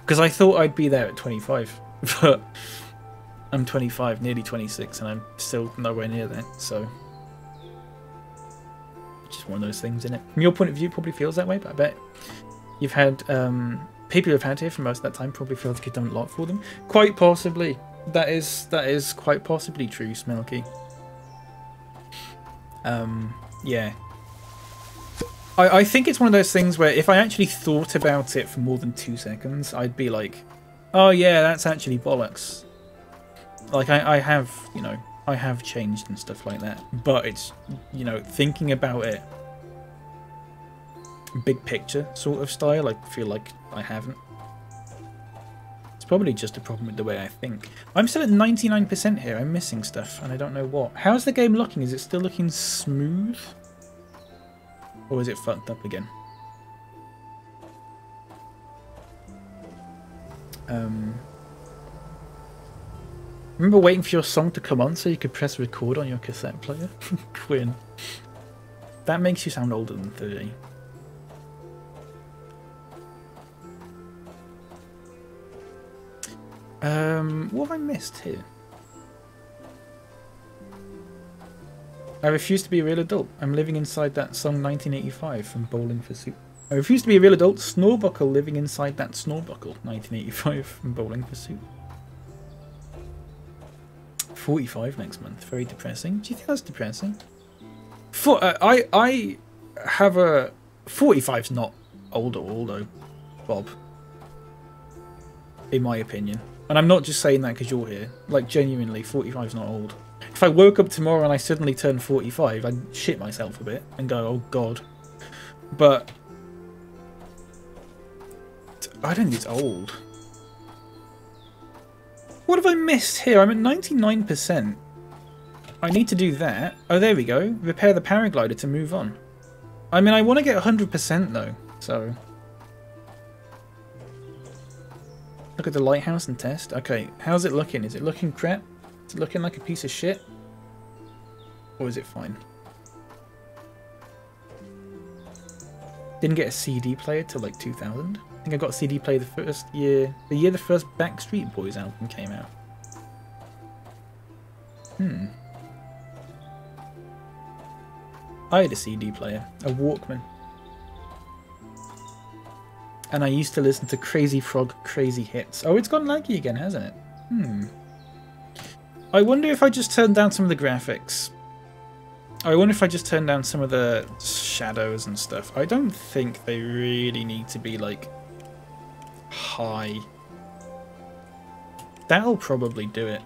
Because I thought I'd be there at 25. But I'm 25, nearly 26, and I'm still nowhere near that, so... Just one of those things, isn't it? From your point of view, it probably feels that way, but I bet you've had... people who've had here for most of that time probably feel like you've done a lot for them. Quite possibly. That is quite possibly true, Smelky. Yeah. I think it's one of those things where if I actually thought about it for more than 2 seconds, I'd be like, oh yeah, that's actually bollocks. Like, I have, you know, I have changed and stuff like that. But it's, you know, thinking about it, big picture sort of style, I feel like I haven't. It's probably just a problem with the way I think. I'm still at 99% here. I'm missing stuff, and I don't know what. How's the game looking? Is it still looking smooth? Or is it fucked up again? Remember waiting for your song to come on so you could press record on your cassette player? Quinn. That makes you sound older than 30. What have I missed here? I refuse to be a real adult. I'm living inside that song 1985 from Bowling for Soup. I refuse to be a real adult. Snorbuckle living inside that Snorbuckle 1985 from Bowling for Soup. 45 next month. Very depressing. Do you think that's depressing? I have a... 45's not old at all though, Bob. In my opinion. And I'm not just saying that because you're here. Like, genuinely, 45's not old. If I woke up tomorrow and I suddenly turned 45, I'd shit myself a bit and go, oh god. But I don't think it's old. What have I missed here? I'm at 99%. I need to do that. Oh, there we go. Repair the paraglider to move on. I mean, I want to get 100% though, so... Look at the lighthouse and test. Okay, how's it looking? Is it looking crap? Is it looking like a piece of shit? Or is it fine? Didn't get a CD player till like 2000. I think I got a CD player the year the first Backstreet Boys album came out. I had a CD player, a Walkman. And I used to listen to Crazy Frog Crazy Hits. Oh, it's gone laggy again, hasn't it? I wonder if I just turned down some of the graphics. I wonder if I just turned down some of the shadows and stuff. I don't think they really need to be, like, high. That'll probably do it.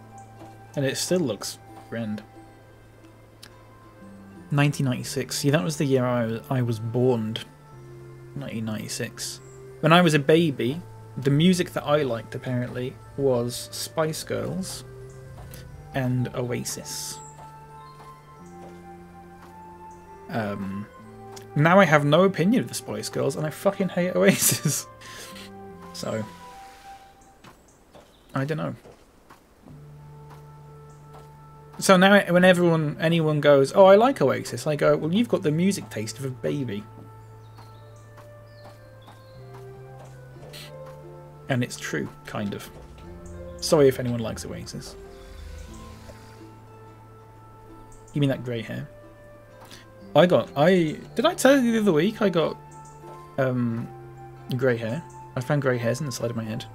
And it still looks grand. 1996. See, that was the year I was born. 1996. When I was a baby, the music that I liked, apparently, was Spice Girls and Oasis. Now I have no opinion of the Spice Girls, and I fucking hate Oasis. So, I don't know. So now, when anyone goes, "Oh, I like Oasis," I go, "Well, you've got the music taste of a baby." And it's true, kind of. Sorry if anyone likes Oasis. You mean that grey hair? Did I tell you the other week I got grey hair? I found grey hairs in the side of my head.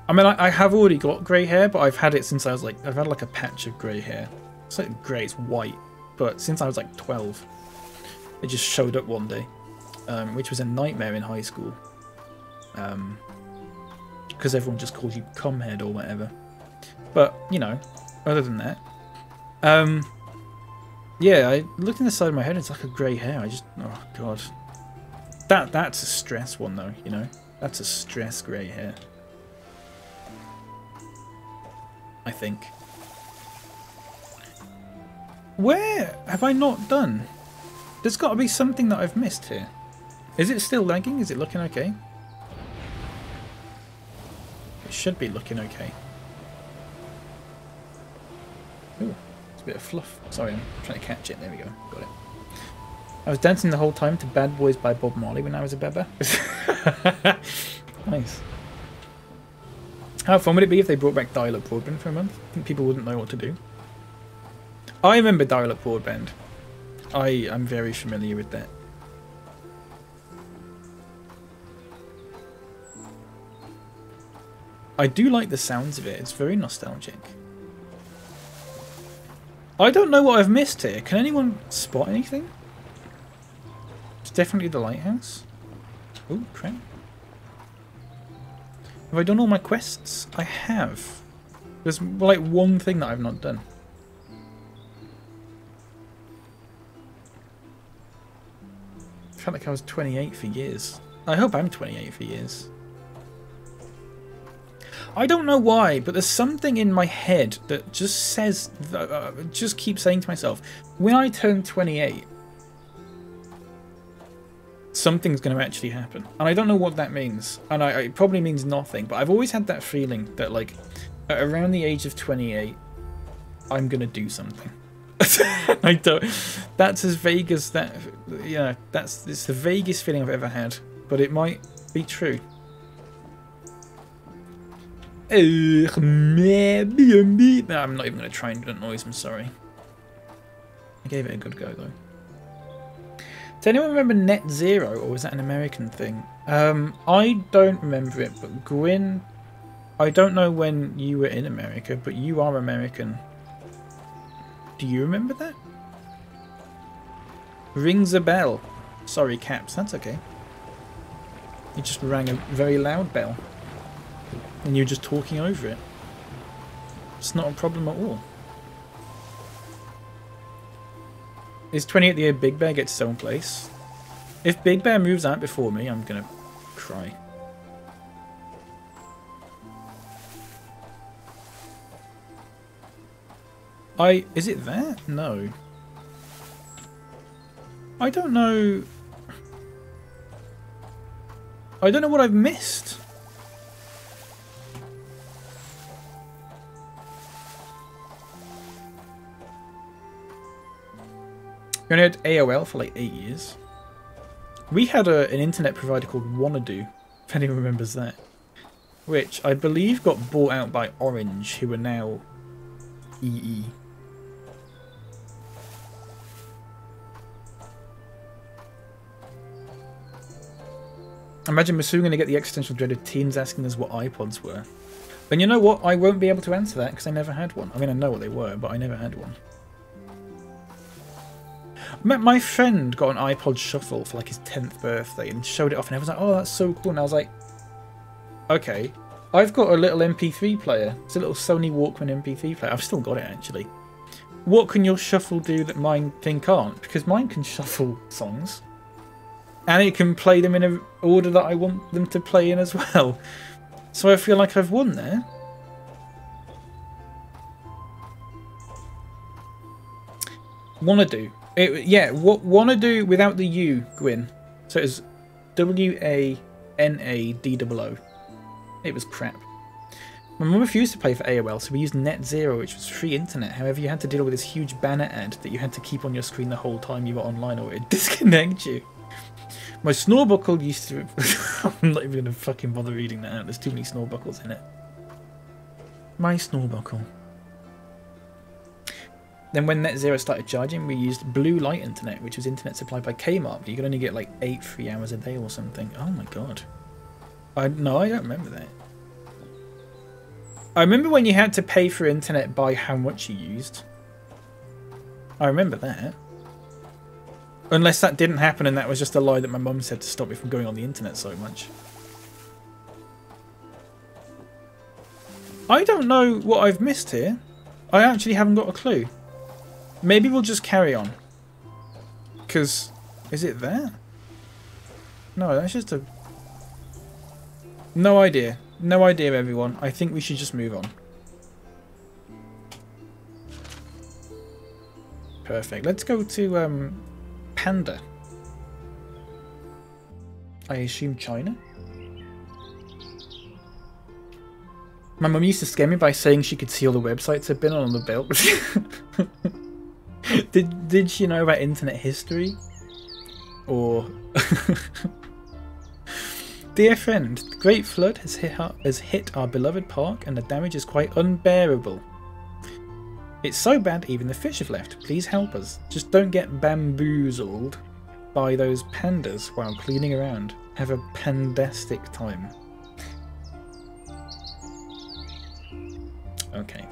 I mean, I have already got grey hair, but I've had it since I was like, I've had like a patch of grey hair. It's like grey, it's white, but since I was like 12, it just showed up one day, which was a nightmare in high school. Because everyone just calls you cumhead or whatever. But, you know, other than that, yeah, I looked in the side of my head and it's like a grey hair. I just, oh god. That's a stress one though, you know? That's a stress grey hair. I think. Where have I not done? There's got to be something that I've missed here. Is it still lagging? Is it looking okay? It should be looking okay. Ooh, it's a bit of fluff. Sorry, I'm trying to catch it. There we go. Got it. I was dancing the whole time to Bad Boys by Bob Marley when I was a beba. Nice. How fun would it be if they brought back dial-up broadband for a month? I think people wouldn't know what to do. I remember dial-up broadband. I'm very familiar with that. I do like the sounds of it. It's very nostalgic. I don't know what I've missed here. Can anyone spot anything? It's definitely the lighthouse. Oh, crap. Have I done all my quests? I have. There's like one thing that I've not done. I felt like I was 28 for years. I hope I'm 28 for years. I don't know why, but there's something in my head that just says, just keeps saying to myself, when I turn 28, something's going to actually happen. And I don't know what that means. And it probably means nothing, but I've always had that feeling that, like, at around the age of 28, I'm going to do something. I don't. That's as vague as that. Yeah, it's the vaguest feeling I've ever had, but it might be true. No, I'm not even going to try and do that noise. I'm sorry. I gave it a good go though. Does anyone remember Net Zero, or was that an American thing? I don't remember it, but Gwyn, I don't know when you were in America, but you are American. Do you remember that? Rings a bell. Sorry, Caps, that's okay. You just rang a very loud bell. And you're just talking over it. It's not a problem at all. Is 28 the year Big Bear gets his own place? If Big Bear moves out before me, I'm gonna cry. Is it that? No. I don't know. I don't know what I've missed. We only had AOL for like 8 years. We had an internet provider called Wanadu, if anyone remembers that. Which I believe got bought out by Orange, who are now EE. Imagine Masu going to get the existential dread of teens asking us what iPods were. And you know what? I won't be able to answer that because I never had one. I mean, I know what they were, but I never had one. My friend got an iPod Shuffle for like his 10th birthday and showed it off, and I was like, oh, that's so cool. And I was like, okay, I've got a little MP3 player. It's a little Sony Walkman MP3 player. I've still got it, actually. What can your Shuffle do that mine thing can't? Because mine can shuffle songs. And it can play them in an order that I want them to play in as well. So I feel like I've won there. Wanadu. Yeah, what Wanadu without the U, Gwyn. So it was WANADOO. It was crap. My mum refused to pay for AOL, so we used Net Zero, which was free internet. However, you had to deal with this huge banner ad that you had to keep on your screen the whole time you were online, or it'd disconnect you. My snorbuckle used to... I'm not even going to fucking bother reading that out. There's too many snorbuckles in it. My snorbuckle. Then when Net Zero started charging, we used blue light internet, which was internet supplied by Kmart, but you could only get like 8 free hours a day or something. Oh my god. No, I don't remember that. I remember when you had to pay for internet by how much you used. I remember that. Unless that didn't happen and that was just a lie that my mum said to stop me from going on the internet so much. I don't know what I've missed here. I actually haven't got a clue. Maybe we'll just carry on. Because, is it there? No, that's just a... No idea. No idea, everyone. I think we should just move on. Perfect. Let's go to Panda. I assume China? My mum used to scare me by saying she could see all the websites I've been on the belt. Did she know about internet history? Or... Dear friend, the Great Flood has hit our beloved park and the damage is quite unbearable. It's so bad even the fish have left. Please help us. Just don't get bamboozled by those pandas while cleaning around. Have a pandastic time. Okay.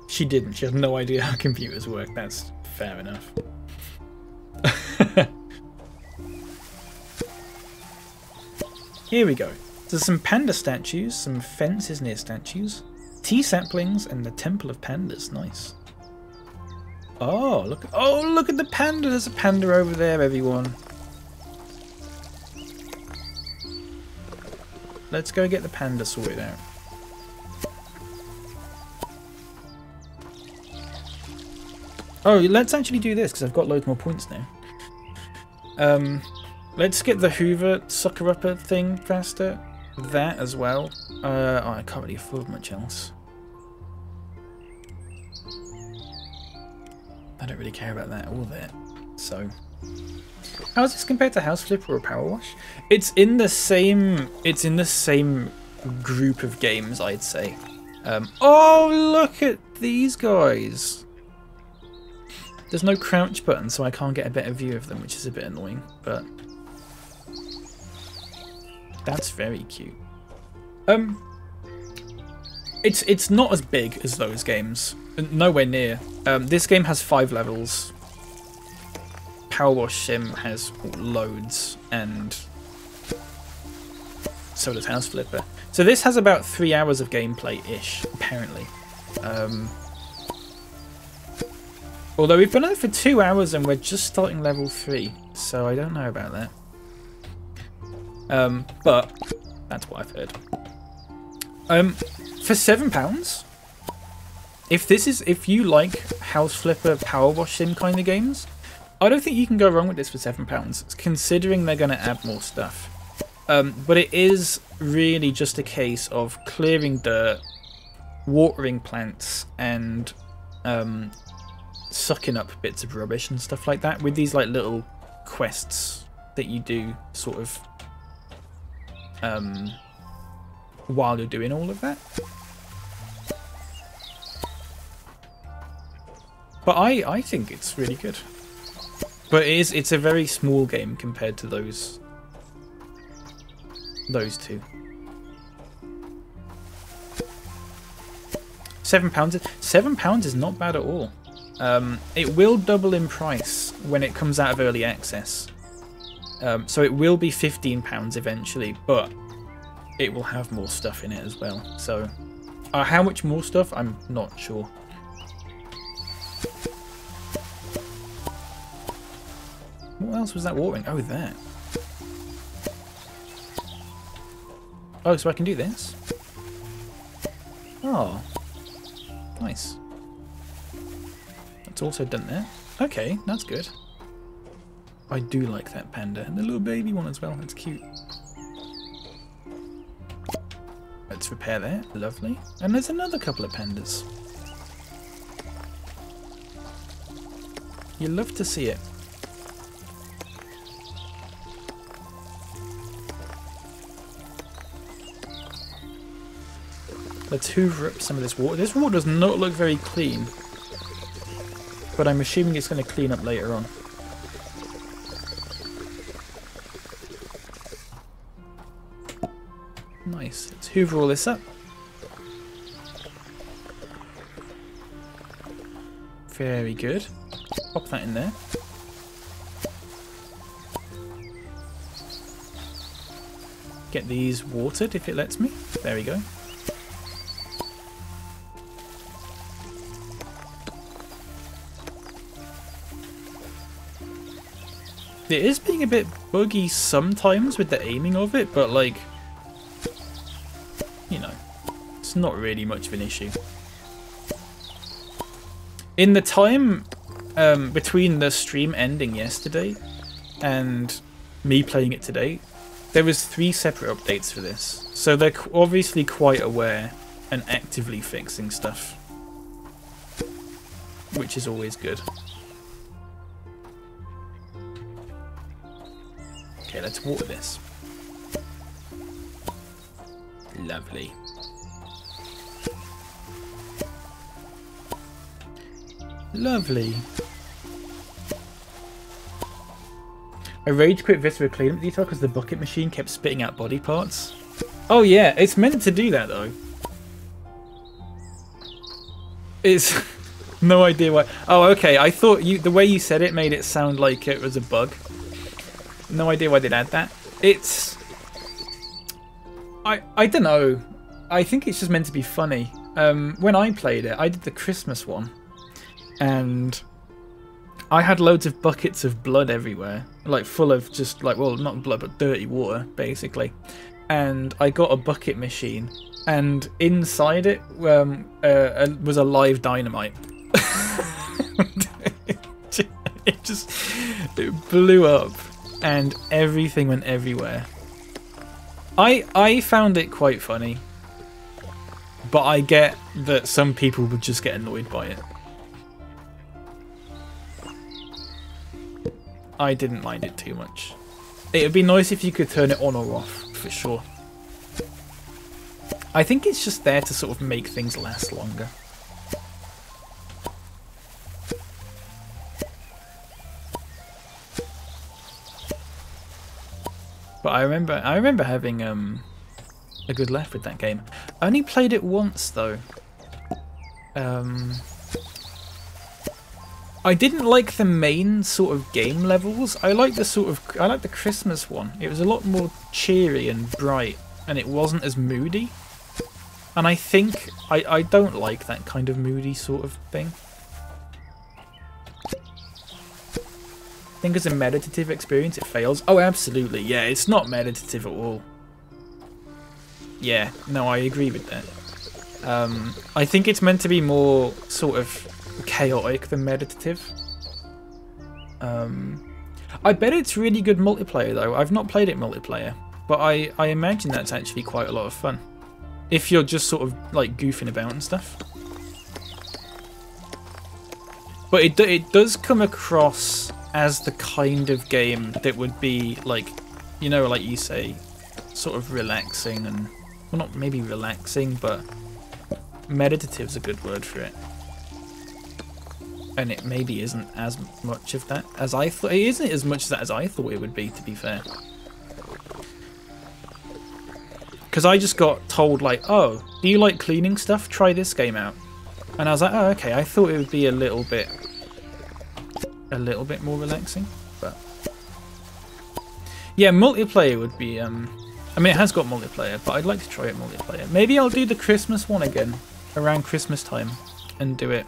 She didn't. She had no idea how computers work. That's fair enough. Here we go. There's some panda statues, some fences near statues, tea saplings, and the Temple of Pandas. Nice. Oh, look at the panda. There's a panda over there, everyone. Let's go get the panda sorted out. Oh, let's actually do this because I've got loads more points now. Let's get the Hoover sucker-upper thing faster. That as well. Oh, I can't really afford much else. I don't really care about that or that. So, how is this compared to House Flipper or Power Wash? It's in the same. It's in the same group of games, I'd say. Oh, look at these guys. There's no crouch button, so I can't get a better view of them, which is a bit annoying, but that's very cute. It's not as big as those games. Nowhere near. This game has 5 levels. Power Wash Sim has loads, and so does House Flipper. So this has about 3 hours of gameplay-ish, apparently. Although we've been on it for 2 hours and we're just starting level 3, so I don't know about that. But that's what I've heard. For £7, if you like House Flipper, Power Wash Sim kind of games, I don't think you can go wrong with this for £7, considering they're going to add more stuff. But it is really just a case of clearing dirt, watering plants, and sucking up bits of rubbish and stuff like that with these like little quests that you do sort of while you're doing all of that. But I think it's really good. But it's a very small game compared to those two. £7 is not bad at all. It will double in price when it comes out of early access. So it will be £15 eventually, but it will have more stuff in it as well. So how much more stuff, I'm not sure. What else was that watering? Oh, that. Oh, so I can do this? Oh. Nice. That's also done there. Okay, that's good. I do like that panda. And the little baby one as well. That's cute. Let's repair that. Lovely. And there's another couple of pandas. You love to see it. Let's hoover up some of this water. This water does not look very clean, but I'm assuming it's going to clean up later on. Nice. Let's hoover all this up. Very good. Pop that in there. Get these watered if it lets me. There we go. It is being a bit buggy sometimes with the aiming of it, but like, you know, it's not really much of an issue. In the time between the stream ending yesterday and me playing it today, there was 3 separate updates for this. So they're obviously quite aware and actively fixing stuff, which is always good. Okay, let's water this. Lovely. Lovely. I rage quit Viscera cleanup detail because the bucket machine kept spitting out body parts. Oh yeah, it's meant to do that though. It's no idea why. Oh okay, I thought the way you said it made it sound like it was a bug. No idea why they'd add that. It's... I don't know. I think it's just meant to be funny. When I played it, I did the Christmas one. And I had loads of buckets of blood everywhere. Like full of just like, well, not blood, but dirty water, basically. And I got a bucket machine. And inside it was a live dynamite. it blew up. And everything went everywhere. I found it quite funny, but I get that some people would just get annoyed by it. I didn't mind it too much. It would be nice if you could turn it on or off, for sure. I think it's just there to sort of make things last longer. But I remember having a good laugh with that game. I only played it once though. I didn't like the main sort of game levels. I like the Christmas one. It was a lot more cheery and bright, and it wasn't as moody. And I think I don't like that kind of moody sort of thing. I think as a meditative experience it fails. Oh, absolutely. Yeah, it's not meditative at all. Yeah, no, I agree with that. I think it's meant to be more sort of chaotic than meditative. I bet it's really good multiplayer though. I've not played it multiplayer, but I imagine that's actually quite a lot of fun. If you're just sort of like goofing about and stuff. But it does come across as the kind of game that would be like, you know, like you say, sort of relaxing and, well, not maybe relaxing, but meditative's a good word for it. And it maybe isn't as much of that as I thought. It isn't as much of that as I thought it would be, to be fair. Because I just got told like, oh, do you like cleaning stuff? Try this game out. And I was like, oh, okay. I thought it would be a little bit more relaxing, but yeah, multiplayer would be. I mean, it has got multiplayer, but I'd like to try it multiplayer. Maybe I'll do the Christmas one again around Christmas time and do it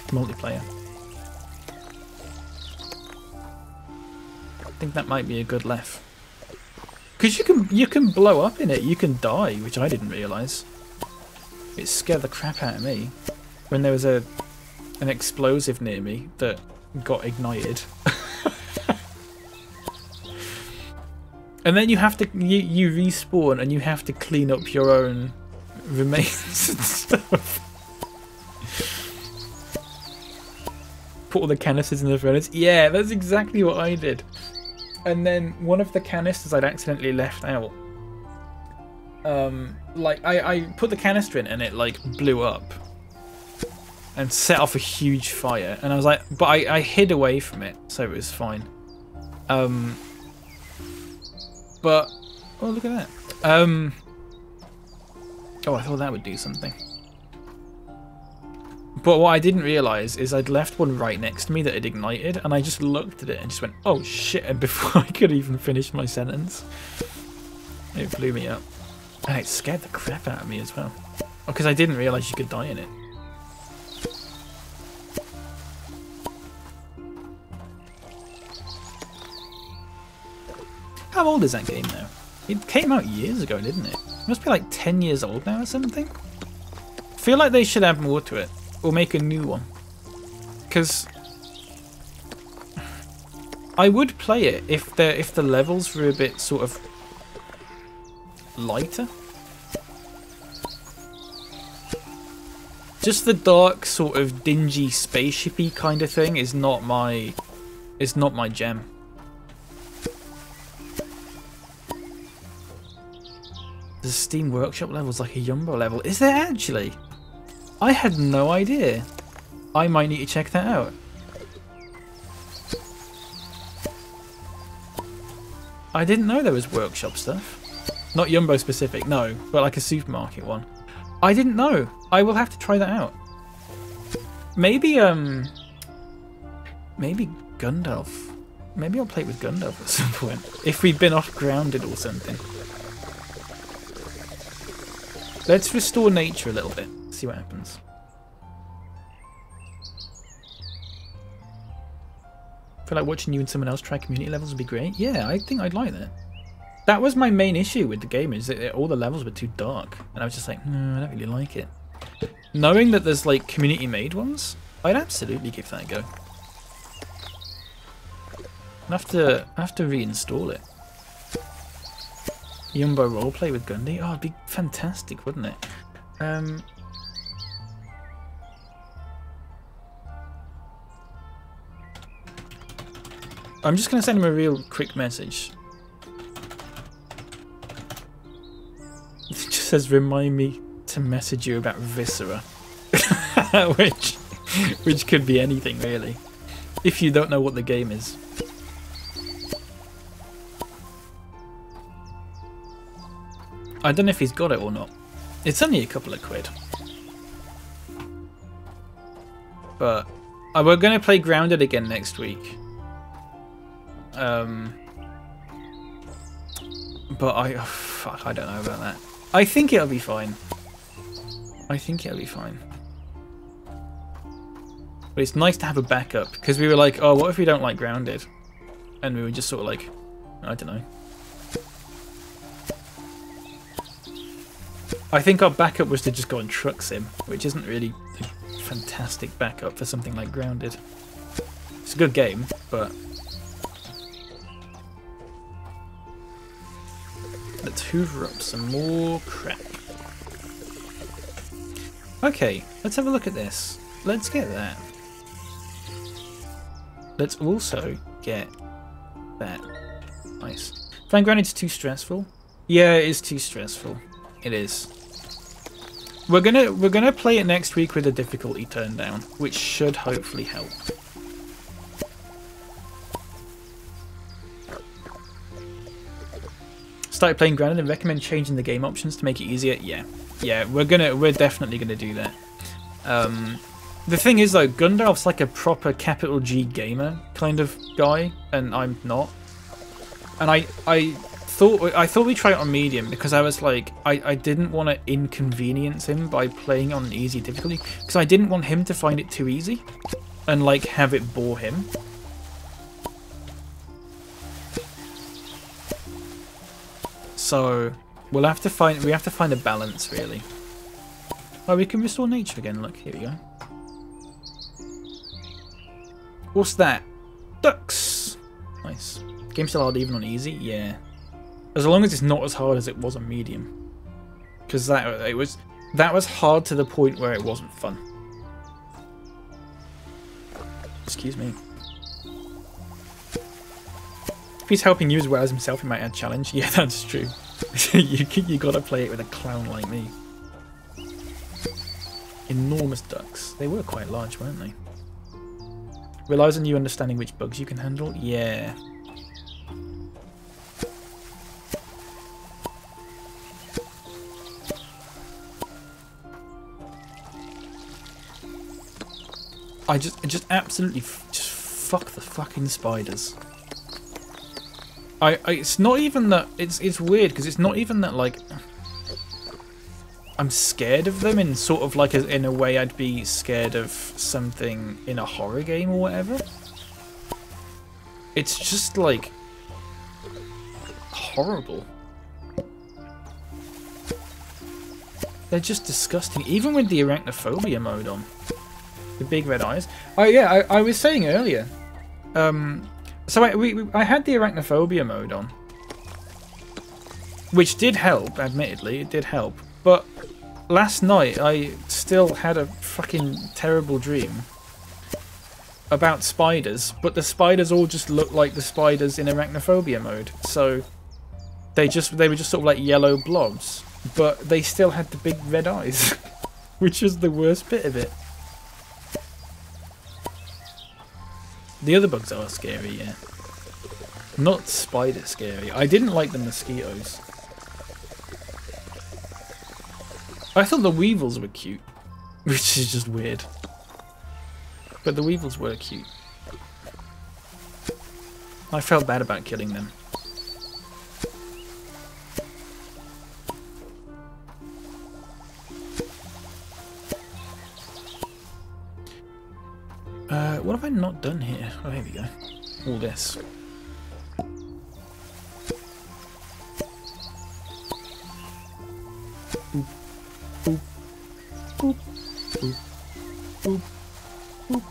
multiplayer. I think that might be a good laugh. Because you can blow up in it, you can die, which I didn't realise. It scared the crap out of me when there was an explosive near me that got ignited. And then you have to you respawn and you have to clean up your own remains and stuff. Put all the canisters in the furnace. Yeah, that's exactly what I did. And then one of the canisters I'd accidentally left out like I put the canister in and it like blew up and set off a huge fire, and I was like, but I hid away from it, so it was fine. But oh, look at that. Oh, I thought that would do something. But what I didn't realise is I'd left one right next to me that had ignited, and I just looked at it and just went, oh shit, and before I could even finish my sentence, it blew me up. And it scared the crap out of me as well. Because I didn't realise you could die in it. How old is that game now? It came out years ago, didn't it? It must be like 10 years old now or something. I feel like they should add more to it. Or make a new one. Because I would play it if the levels were a bit sort of lighter. Just the dark, sort of dingy, spaceshipy kind of thing is not my jam. The Steam Workshop level's like a Yumbo level. Is there actually? I had no idea. I might need to check that out. I didn't know there was workshop stuff. Not Yumbo specific, no, but like a supermarket one. I didn't know. I will have to try that out. Maybe maybe Gundalf. Maybe I'll play it with Gundalf at some point. If we've been off grounded or something. Let's restore nature a little bit. See what happens. I feel like watching you and someone else try community levels would be great. Yeah, I think I'd like that. That was my main issue with the game, is that all the levels were too dark. And I was just like, no, I don't really like it. Knowing that there's like community made ones, I'd absolutely give that a go. I have to reinstall it. Yumbo roleplay with Gundy? Oh, it'd be fantastic, wouldn't it? I'm just going to send him a real quick message. It just says, remind me to message you about Viscera. which could be anything, really. If you don't know what the game is. I don't know if he's got it or not. It's only a couple of quid. But we're going to play Grounded again next week. But fuck, I don't know about that. I think it'll be fine. I think it'll be fine. But it's nice to have a backup, because we were like, oh, what if we don't like Grounded? And we were just sort of like, I don't know. I think our backup was to just go on Truck Sim, which isn't really a fantastic backup for something like Grounded. It's a good game, but let's hoover up some more crap. Okay, let's have a look at this. Let's get that. Let's also get that. Nice. Find Grounded's too stressful. Yeah, it is too stressful. It is. We're gonna play it next week with the difficulty turned down, which should hopefully help. Started playing Grounded and recommend changing the game options to make it easier. Yeah, we're definitely gonna do that. The thing is though, Gundalf's like a proper capital G gamer kind of guy, and I'm not. And I thought we'd try it on medium because I was like, I didn't want to inconvenience him by playing on easy difficulty, because I didn't want him to find it too easy and like have it bore him. So we have to find a balance, really. Oh, we can restore nature again. Look, here we go. What's that? Ducks. Nice. Game still hard even on easy? Yeah. As long as it's not as hard as it was on medium, because that was hard to the point where it wasn't fun. Excuse me. If he's helping you as well as himself, he might add challenge. Yeah, that's true. You gotta play it with a clown like me. Enormous ducks. They were quite large, weren't they? Relies on you understanding which bugs you can handle. Yeah. I just absolutely just fuck the fucking spiders. It's not even that it's weird because it's not even that like I'm scared of them in sort of like in a way I'd be scared of something in a horror game or whatever. It's just like horrible. They're just disgusting, even with the arachnophobia mode on. The big red eyes. Oh yeah, I was saying earlier. So I had the arachnophobia mode on, which did help. Admittedly, it did help. But last night I still had a fucking terrible dream about spiders. But the spiders all just looked like the spiders in arachnophobia mode. So they were just sort of like yellow blobs, but they still had the big red eyes, which is the worst bit of it. The other bugs are scary, yeah. Not spider scary. I didn't like the mosquitoes. I thought the weevils were cute, which is just weird. But the weevils were cute. I felt bad about killing them. What have I not done here? Oh, here we go. All this. Boop, boop, boop, boop, boop, boop.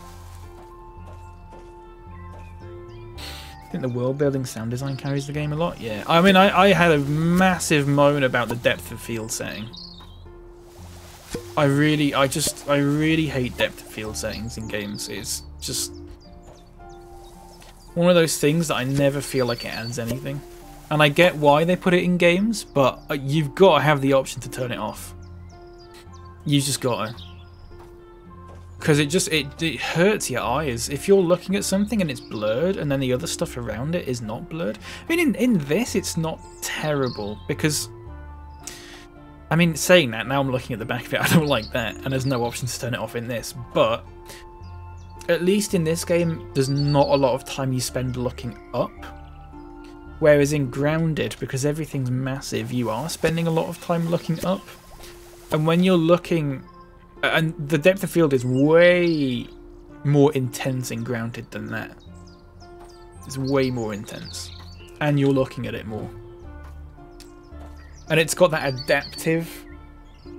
I think the world building sound design carries the game a lot. Yeah, I mean, I had a massive moan about the depth of field setting. I really hate depth of field settings in games. It's just one of those things that I never feel like it adds anything. And I get why they put it in games, but you've got to have the option to turn it off. You just got to. Because it hurts your eyes. If you're looking at something and it's blurred and then the other stuff around it is not blurred. I mean, in this, it's not terrible because... I mean, saying that, now I'm looking at the back of it, I don't like that, and there's no option to turn it off in this, but at least in this game, there's not a lot of time you spend looking up, whereas in Grounded, because everything's massive, you are spending a lot of time looking up, and when you're looking, and the depth of field is way more intense in Grounded than that. It's way more intense, and you're looking at it more. And it's got that adaptive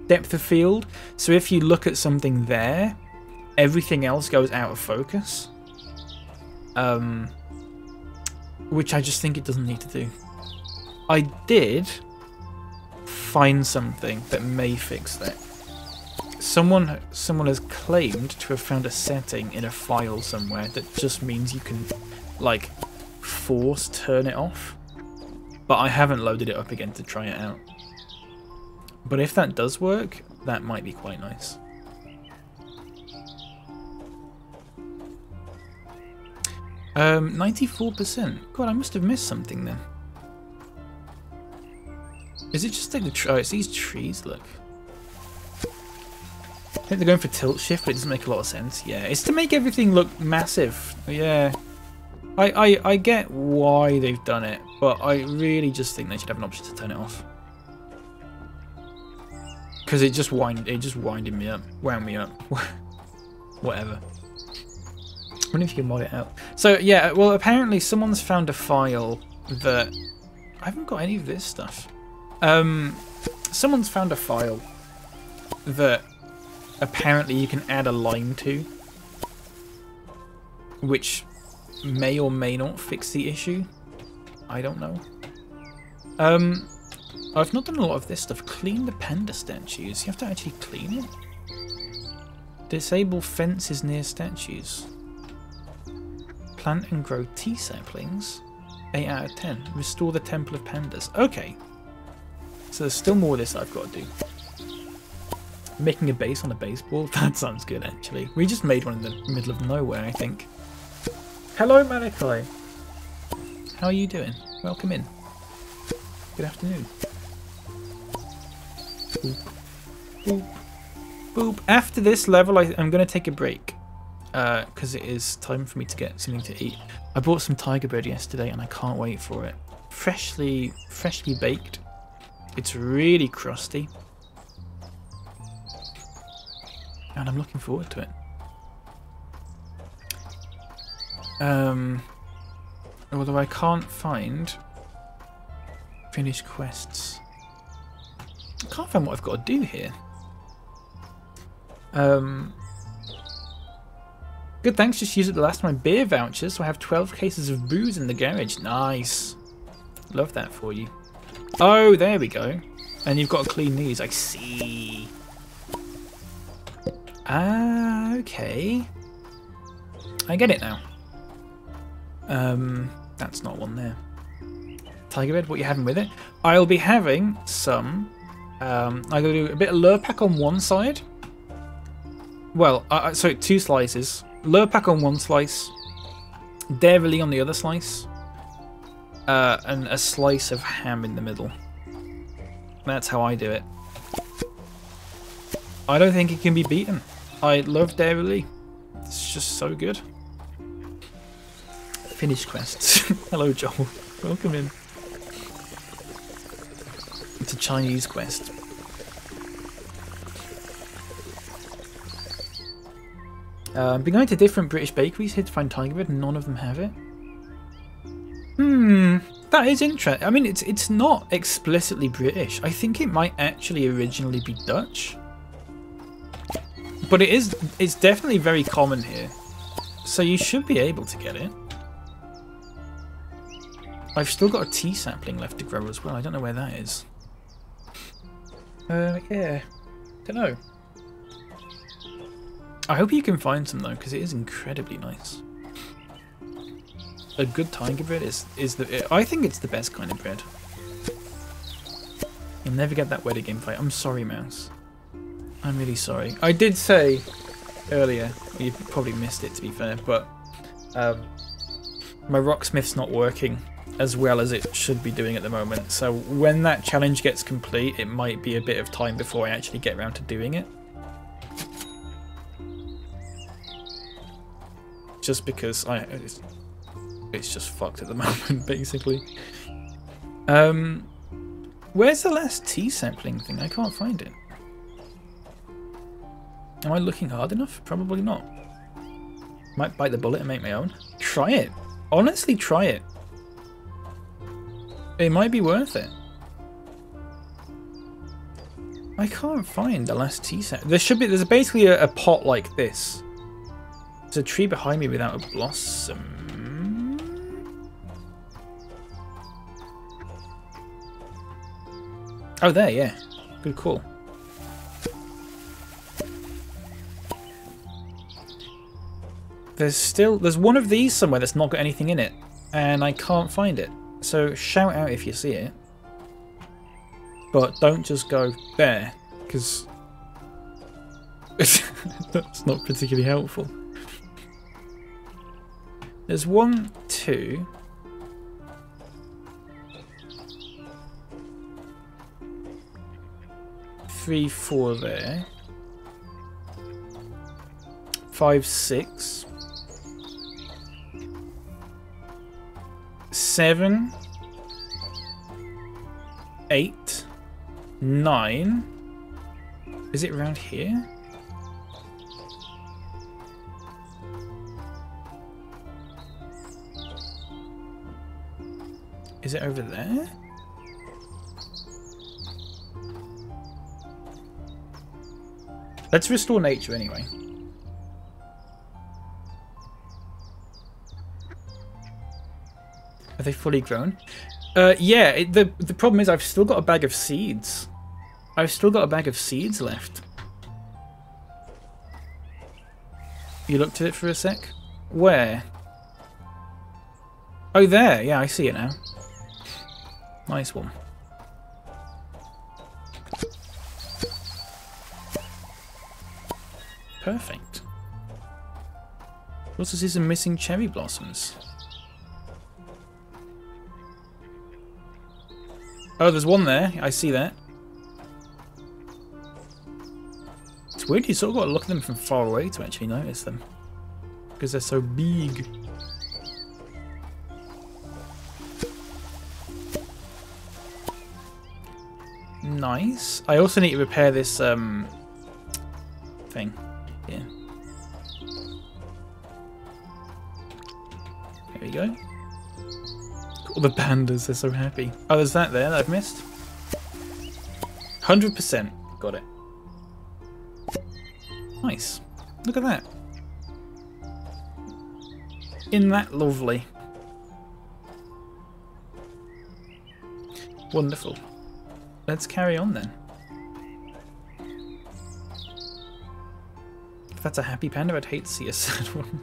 depth of field. So if you look at something there, everything else goes out of focus. Which I just think it doesn't need to do. I did find something that may fix that. Someone has claimed to have found a setting in a file somewhere that just means you can, like, force turn it off. But I haven't loaded it up again to try it out. But if that does work, that might be quite nice. Um, 94%. God, I must have missed something then. Is it just like the... Oh, it's these trees, look. I think they're going for tilt shift, but it doesn't make a lot of sense. Yeah, it's to make everything look massive. Yeah. I get why they've done it, but I really just think they should have an option to turn it off. Because it just wound me up. Whatever. I wonder if you can mod it out. So yeah, well apparently someone's found a file that... I haven't got any of this stuff. Someone's found a file that apparently you can add a line to, which may or may not fix the issue. I don't know. I've not done a lot of this stuff. Clean the panda statues. You have to actually clean it. Disable fences near statues. Plant and grow tea saplings. 8 out of 10. Restore the Temple of Pandas. Okay. So there's still more of this I've got to do. Making a base on a baseball? That sounds good, actually. We just made one in the middle of nowhere, I think. Hello, Malachi. How are you doing? Welcome in. Good afternoon. Boop. Boop. Boop. After this level, I'm going to take a break. Because it is time for me to get something to eat. I bought some tiger bread yesterday and I can't wait for it. Freshly baked. It's really crusty. And I'm looking forward to it. Although I can't find finished quests. I can't find what I've got to do here. Good, thanks. Just used it the last of my beer vouchers, so I have 12 cases of booze in the garage. Nice. Love that for you. Oh, there we go. And you've got to clean these. I see. Ah, okay. I get it now. That's not one there. Tiger Bread, what are you having with it? I'll be having some. I'm going to do a bit of Lurpak on one side. Well, so 2 slices. Lurpak on one slice. Dairy on the other slice. And a slice of ham in the middle. That's how I do it. I don't think it can be beaten. I love Dairy. It's just so good. Finished quests. Hello, Joel. Welcome in. It's a Chinese quest. I've been going to different British bakeries here to find tiger bread, and none of them have it. That is interesting. I mean, it's not explicitly British. I think it might actually originally be Dutch. But it's definitely very common here. So you should be able to get it. I've still got a tea sapling left to grow as well. I don't know where that is. Yeah. Don't know. I hope you can find some though, because it is incredibly nice. A good tiger bread is I think it's the best kind of bread. You'll never get that wet again fight. I'm sorry, Mouse. I'm really sorry. I did say earlier, you probably missed it to be fair, but my rocksmith's not working as well as it should be doing at the moment. So when that challenge gets complete, it might be a bit of time before I actually get around to doing it. Just because it's just fucked at the moment, basically. Where's the last tea sampling thing? I can't find it. Am I looking hard enough? Probably not. Might bite the bullet and make my own. Try it. Honestly, try it. It might be worth it. I can't find the last tea set. There's basically a pot like this. There's a tree behind me without a blossom. Oh, there, yeah. Good call. There's one of these somewhere that's not got anything in it, and I can't find it. So shout out if you see it. But don't just go there, because that's not particularly helpful. There's 1, 2. Three, 4 there. 5, 6. 7. 8. 9. Is it around here? Is it over there? Let's restore nature anyway. Are they fully grown? Yeah, the problem is I've still got a bag of seeds. I've still got a bag of seeds left. You looked at it for a sec? Where? Oh, there. Yeah, I see it now. Nice one. Perfect. Also see some missing cherry blossoms. Oh, there's one there. I see that. It's weird, you sort of got to look at them from far away to actually notice them. Because they're so big. Nice. I also need to repair this thing. Here. There we go. All the pandas, they're so happy. Oh, there's that there that I've missed. 100%. Got it. Nice. Look at that. Isn't that lovely? Wonderful. Let's carry on then. If that's a happy panda, I'd hate to see a sad one.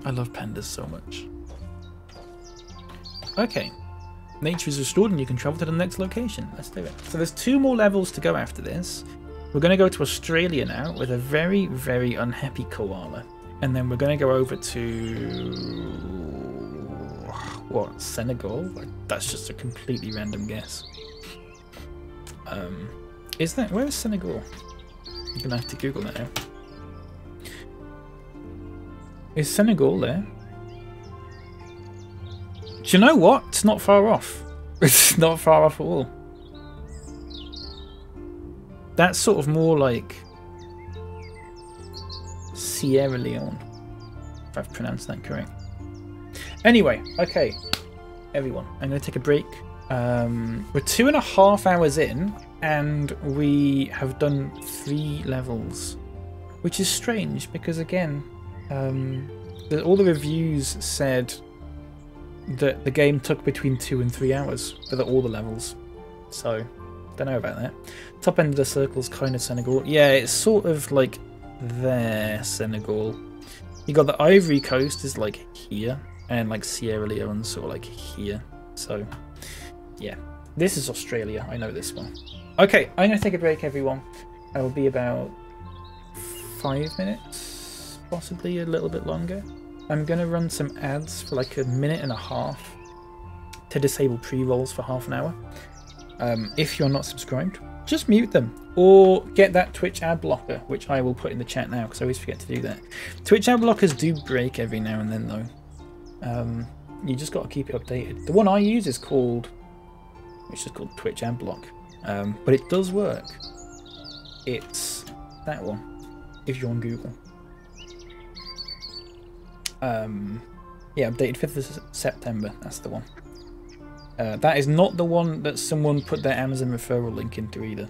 I love pandas so much. Okay. Nature is restored and you can travel to the next location. Let's do it. So there's 2 more levels to go after this. We're going to go to Australia now with a very, very unhappy koala. And then we're going to go over to... what? Senegal? That's just a completely random guess. Is that... where is Senegal? I'm going to have to Google that now. Is Senegal there? Do you know what? It's not far off. It's not far off at all. That's sort of more like Sierra Leone, if I've pronounced that correct. Anyway, okay, everyone, I'm going to take a break. We're 2.5 hours in, and we have done 3 levels, which is strange because, again, all the reviews said that the game took between 2 and 3 hours for all the levels. So, don't know about that. Top end of the circle's kind of Senegal. Yeah, it's sort of like there, Senegal. You got the Ivory Coast is like here, and like Sierra Leone sort of like here. So, yeah. This is Australia. I know this one. Okay, I'm going to take a break, everyone. I will be about 5 minutes, possibly a little bit longer. I'm going to run some ads for like 1.5 minutes to disable pre-rolls for half an hour. If you're not subscribed, just mute them or get that Twitch ad blocker, which I will put in the chat now because I always forget to do that. Twitch ad blockers do break every now and then though. You just got to keep it updated. The one I use is called, which is called Twitch ad block, but it does work. It's that one if you're on Google. Yeah, updated 5th of September, that's the one. That is not the one that someone put their Amazon referral link into either.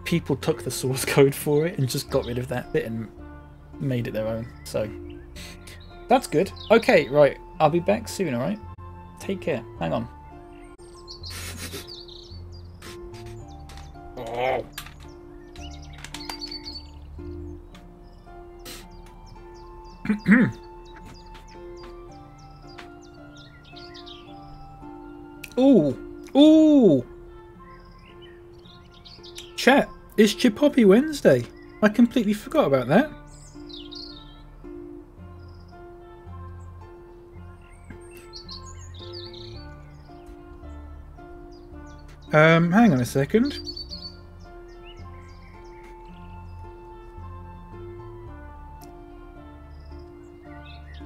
People took the source code for it and just got rid of that bit and made it their own. So, that's good. Okay, right. I'll be back soon, alright? Take care. Hang on. Oh. Ooh, ooh! Chat, it's Chipoppy Wednesday. I completely forgot about that. Hang on a second.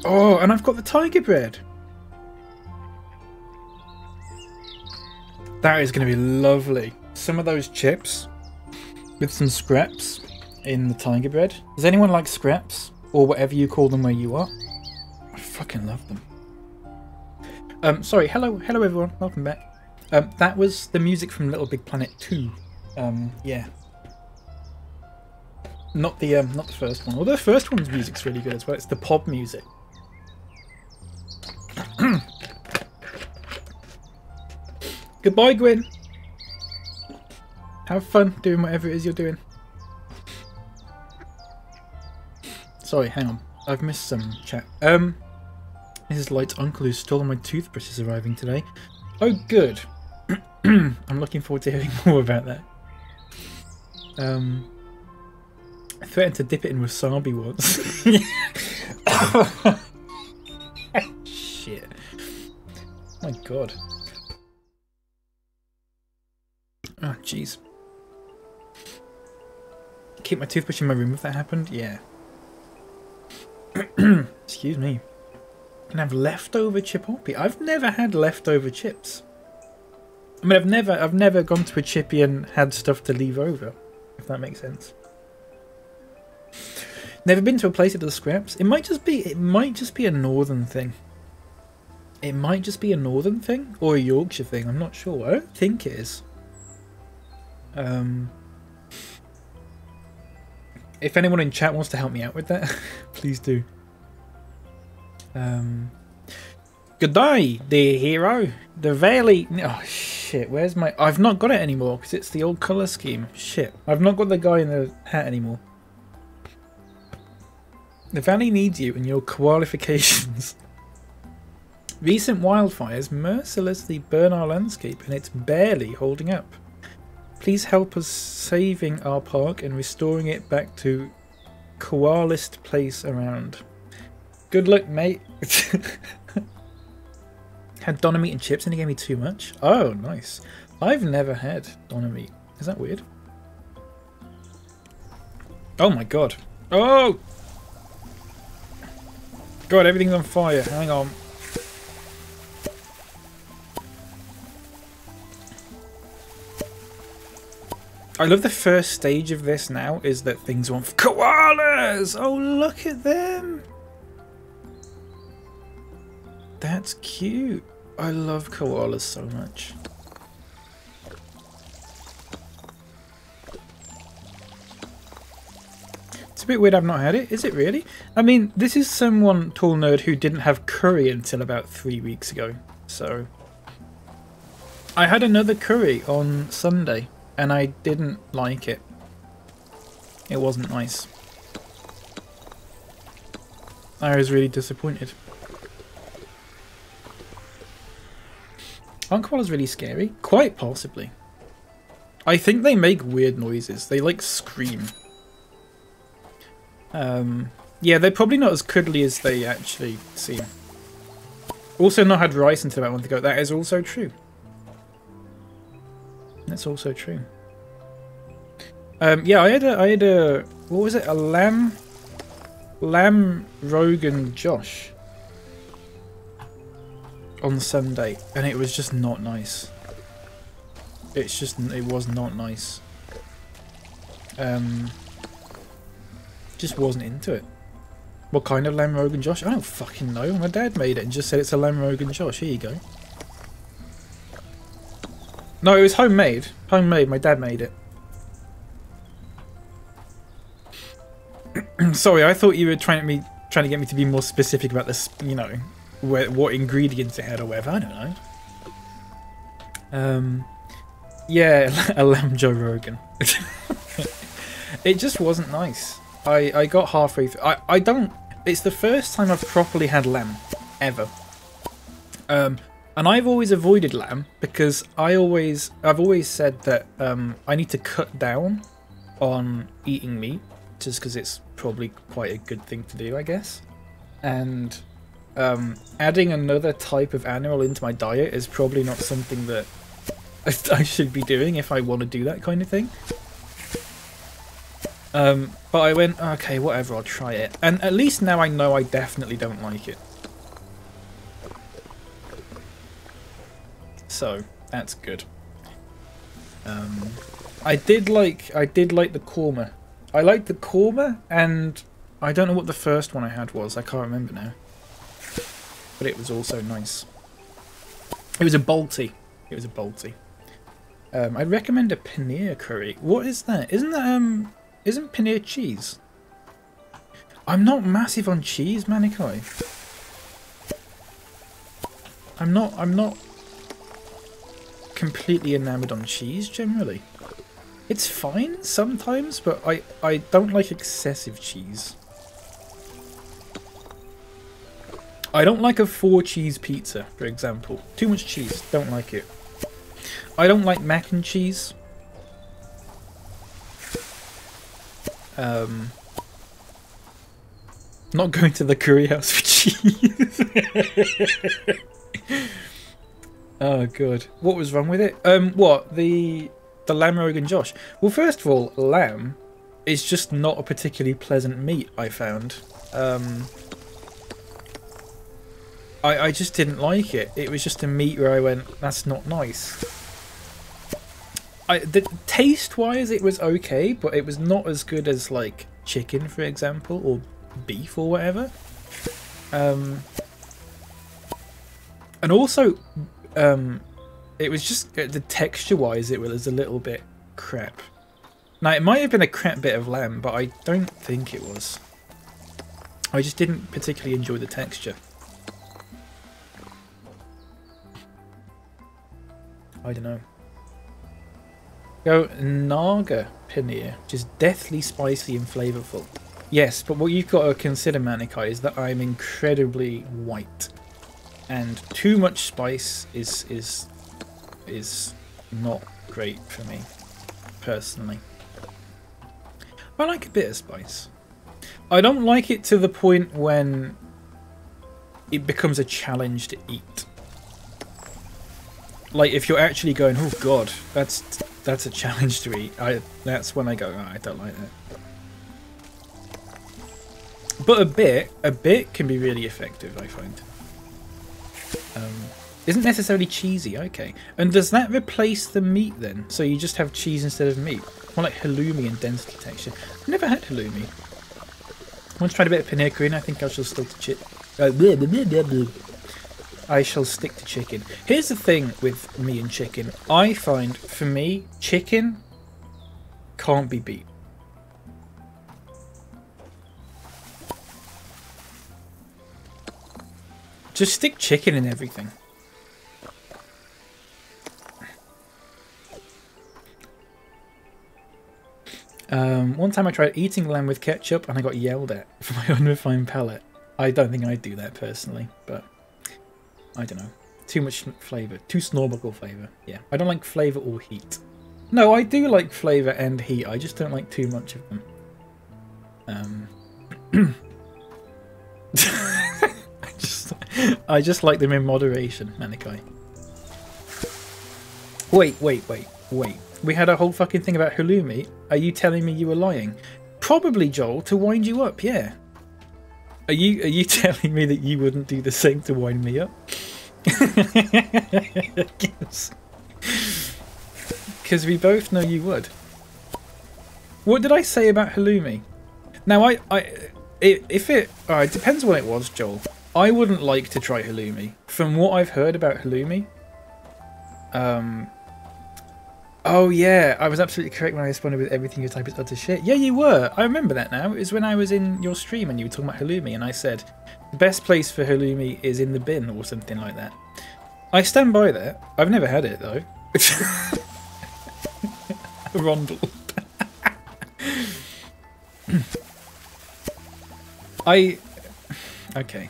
Oh, and I've got the tiger bread. That is going to be lovely. Some of those chips with some scraps in the tiger bread. Does anyone like scraps? Or whatever you call them where you are? I fucking love them. Sorry, hello everyone, welcome back. That was the music from Little Big Planet 2. Yeah. Not the first one. Although the first one's music's really good as well. It's the pop music. Goodbye, Gwen. Have fun doing whatever it is you're doing. Sorry, hang on. I've missed some chat. Mrs. Light's uncle who's stolen my toothbrush is arriving today. Oh, good. I'm looking forward to hearing more about that. I threatened to dip it in wasabi once. Shit. My god. Oh, jeez. Keep my toothbrush in my room if that happened? Yeah. Excuse me. Can I have leftover chipotle? I've never had leftover chips. I mean, I've never gone to a chippy and had stuff to leave over, if that makes sense. Never been to a place that does scraps. It might just be a northern thing. It might just be a northern thing or a Yorkshire thing. I'm not sure. I don't think it is. If anyone in chat wants to help me out with that, please do. Good day, dear hero. The valley. Oh shit! Where's my? I've not got it anymore because it's the old color scheme. Shit! I've not got the guy in the hat anymore. The valley needs you and your qualifications. Recent wildfires mercilessly burn our landscape and it's barely holding up. Please help us saving our park and restoring it back to koalist place around. Good luck, mate. Had doner meat and chips and he gave me too much. Oh, nice. I've never had doner meat. Is that weird? Oh my god. Oh! God, everything's on fire. Hang on. I love the first stage of this now is that things want koalas! Oh, look at them! That's cute. I love koalas so much. It's a bit weird I've not had it. Is it really? I mean, this is someone, Tall Nerd, who didn't have curry until about 3 weeks ago. So, I had another curry on Sunday, and I didn't like it. It wasn't nice. I was really disappointed. Aren't koalas really scary? Quite possibly. I think they make weird noises. They like scream. Yeah, they're probably not as cuddly as they actually seem. Also not had rice until about a month ago. That is also true. That's also true. Yeah, I had a what was it? A lamb Rogan Josh on Sunday, and it was just not nice. It was not nice. Just wasn't into it. What kind of lamb Rogan Josh? I don't fucking know. My dad made it and just said it's a lamb Rogan Josh. Here you go. No, it was homemade. Homemade. My dad made it. Sorry, I thought you were trying to get me to be more specific about this. You know, what ingredients it had or whatever. I don't know. Yeah, a lamb Joe Rogan. It just wasn't nice. I got halfway through. I don't. It's the first time I've properly had lamb ever. And I've always avoided lamb because I've always said that I need to cut down on eating meat just because it's probably quite a good thing to do, I guess. And adding another type of animal into my diet is probably not something that I should be doing if I want to do that kind of thing. But I went, okay, whatever, I'll try it. And at least now I know I definitely don't like it. So, that's good. I did like the korma. I liked the korma, and I don't know what the first one I had was. I can't remember now. But it was also nice. It was a Balti. It was a Balti. I'd recommend a paneer curry. What is that? Isn't paneer cheese? I'm not massive on cheese, Manikai. I'm not completely enamoured on cheese generally. It's fine sometimes, but I don't like excessive cheese. I don't like a 4-cheese pizza, for example. Too much cheese, don't like it. I don't like mac and cheese. Not going to the curry house for cheese. Oh god, what was wrong with it? What the lamb Rogan Josh? Well, first of all, lamb is just not a particularly pleasant meat. I found. I just didn't like it. It was just a meat where I went, that's not nice. The taste-wise, it was okay, but it was not as good as like chicken, for example, or beef or whatever. And also, it was just the texture-wise, it was a little bit crap. Now, it might have been a crap bit of lamb, but I don't think it was. I just didn't particularly enjoy the texture. I don't know. Go Naga paneer, which is deathly spicy and flavourful. Yes, but what you've got to consider, Manikai, is that I'm incredibly white, and too much spice is not great for me, personally. I like a bit of spice. I don't like it to the point when it becomes a challenge to eat. Like if you're actually going, oh god, that's a challenge to eat. That's when I go, oh, I don't like that. But a bit can be really effective, I find. Isn't necessarily cheesy, okay. And does that replace the meat then? So you just have cheese instead of meat? More like halloumi in density texture. I've never had halloumi. Once tried a bit of paneer green, I think I shall stick to I shall stick to chicken. Here's the thing with me and chicken. I find, for me, chicken can't be beat. Just stick chicken in everything. One time I tried eating lamb with ketchup and I got yelled at for my unrefined palate. I don't think I'd do that personally, but I don't know. Too much flavour. Too snorbical flavour. Yeah. I don't like flavour or heat. No, I do like flavour and heat. I just don't like too much of them. I just like them in moderation, Manikai. Wait. We had a whole fucking thing about halloumi. Are you telling me you were lying? Probably, Joel, to wind you up, yeah. Are you telling me that you wouldn't do the same to wind me up? Because we both know you would. What did I say about halloumi? Now, it depends what it was, Joel. I wouldn't like to try halloumi. From what I've heard about halloumi, oh yeah, I was absolutely correct when I responded with everything you type is utter shit. Yeah, you were. I remember that now. It was when I was in your stream and you were talking about halloumi and I said, the best place for halloumi is in the bin or something like that. I stand by that. I've never had it though. Rondel. Okay.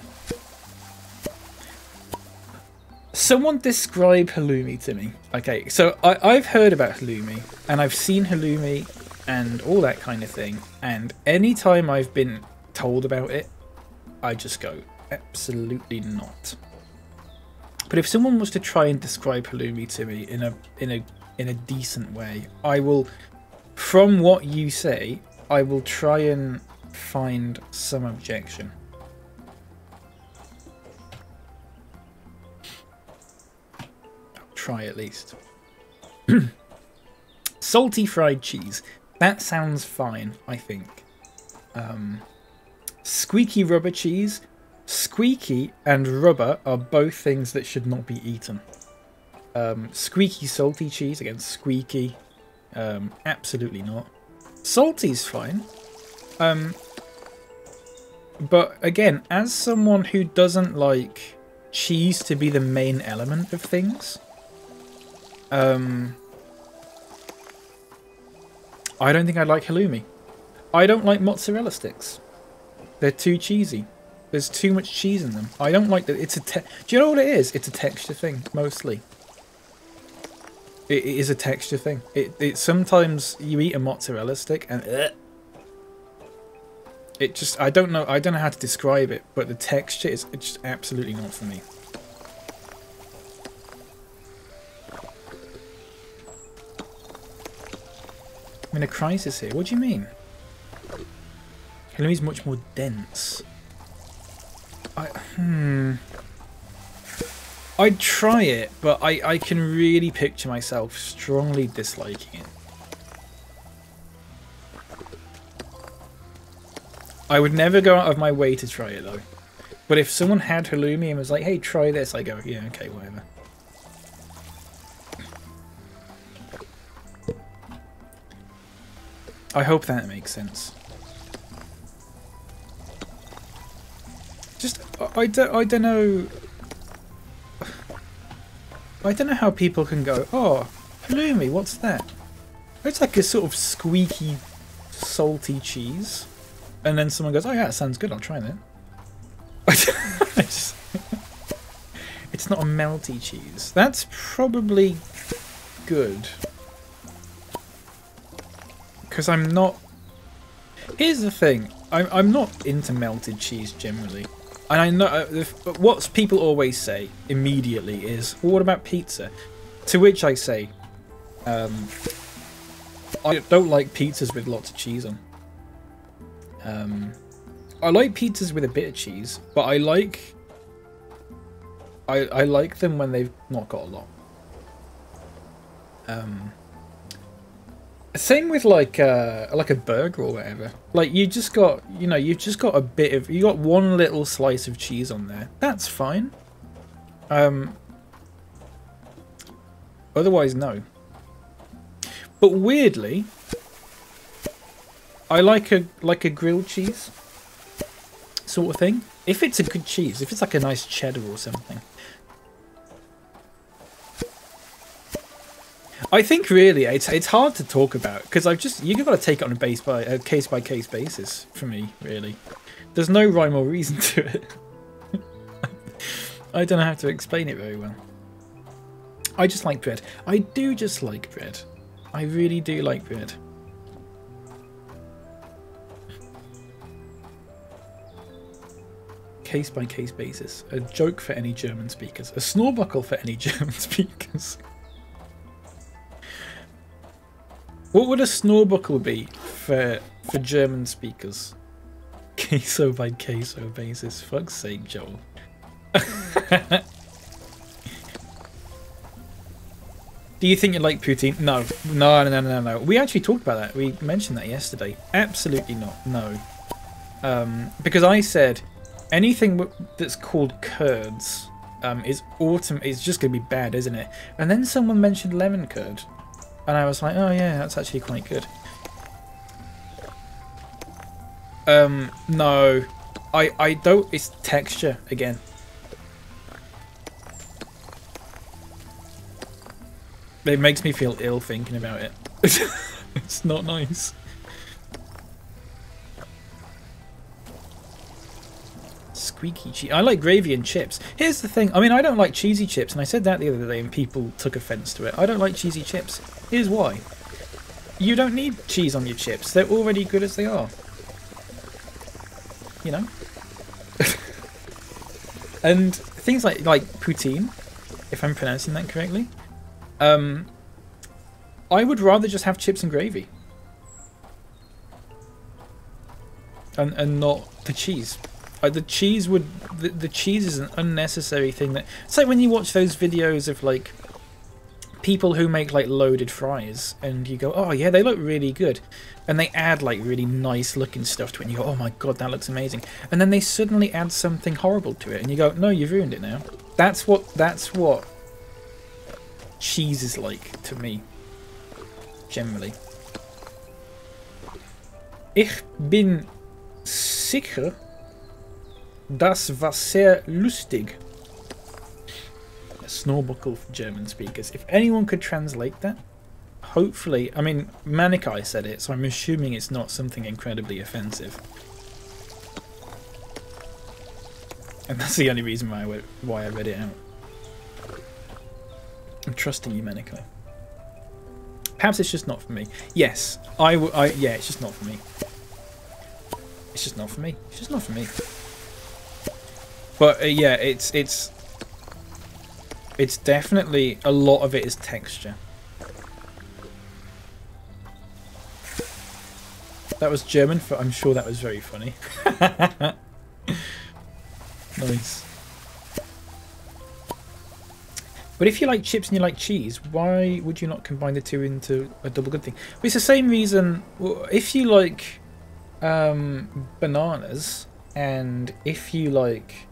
Someone describe halloumi to me. Okay, so I've heard about halloumi, and I've seen halloumi, and all that kind of thing, and any time I've been told about it, I just go, absolutely not. But if someone was to try and describe halloumi to me in a decent way, I will, from what you say, I will try and find some objection. Try at least. Salty fried cheese. That sounds fine, I think. Squeaky rubber cheese. Squeaky and rubber are both things that should not be eaten. Squeaky salty cheese, again, squeaky. Absolutely not. Salty's fine. But again, as someone who doesn't like cheese to be the main element of things, I don't think I'd like halloumi. I don't like mozzarella sticks. They're too cheesy. There's too much cheese in them. I don't like that. It's do you know what it is? It's a texture thing, mostly. It is a texture thing. It sometimes you eat a mozzarella stick and It just, I don't know how to describe it, but the texture is it's just absolutely not for me. I'm in a crisis here. What do you mean? Enemy's much more dense. I'd try it, but I can really picture myself strongly disliking it. I would never go out of my way to try it though. But if someone had halloumi and was like, hey, try this, I go, yeah, okay, whatever. I hope that makes sense. Just, I don't know. I don't know how people can go, oh, halloumi, what's that? It's like a sort of squeaky, salty cheese. And then someone goes, oh yeah, that sounds good, I'll try that. It's not a melty cheese. That's probably good. Because I'm not... Here's the thing. I'm not into melted cheese generally. And I know... what people always say immediately is, well, what about pizza? To which I say, I don't like pizzas with lots of cheese on. I like pizzas with a bit of cheese, but I like them when they've not got a lot. Same with like a burger or whatever. Like you've just got a bit of, you got one little slice of cheese on there. That's fine. Otherwise, no. But weirdly, I like a grilled cheese sort of thing. If it's a good cheese, if it's like a nice cheddar or something. I think really it's hard to talk about because you've got to take it on a case by case basis for me, really. There's no rhyme or reason to it. I don't know how to explain it very well. I just like bread. I do just like bread. I really do like bread. Case by case basis. A joke for any German speakers. A snorbuckle for any German speakers. What would a snorbuckle be for German speakers? Queso by queso basis. Fuck's sake, Joel. Do you think you like poutine? No. No. We actually talked about that. We mentioned that yesterday. Absolutely not. No. Because I said anything that's called curds is just going to be bad, isn't it? And then someone mentioned lemon curd. And I was like, oh yeah, that's actually quite good. No. I don't, it's texture again. It makes me feel ill thinking about it. It's not nice. Squeaky cheese. I like gravy and chips. Here's the thing. I mean, I don't like cheesy chips, and I said that the other day, and people took offence to it. I don't like cheesy chips. Here's why. You don't need cheese on your chips. They're already good as they are. You know? And things like poutine, if I'm pronouncing that correctly, I would rather just have chips and gravy. And not the cheese. The cheese is an unnecessary thing that... It's like when you watch those videos of like people who make like loaded fries and you go, oh yeah, they look really good. And they add like really nice looking stuff to it and you go, oh my god, that looks amazing. And then they suddenly add something horrible to it and you go, no, you've ruined it now. That's what cheese is like to me, generally. Ich bin sicher, das war sehr lustig. A snorbuckle for German speakers. If anyone could translate that, hopefully, I mean, Manikai said it, so I'm assuming it's not something incredibly offensive. And that's the only reason why I read it out. I'm trusting you, Manikai. Perhaps it's just not for me. Yes, yeah, it's just not for me. It's just not for me. It's just not for me. But yeah, it's definitely, a lot of it is texture. That was German for I'm sure that was very funny. Nice. But if you like chips and you like cheese, why would you not combine the two into a double good thing? Well, it's the same reason. Well, if you like bananas, and if you like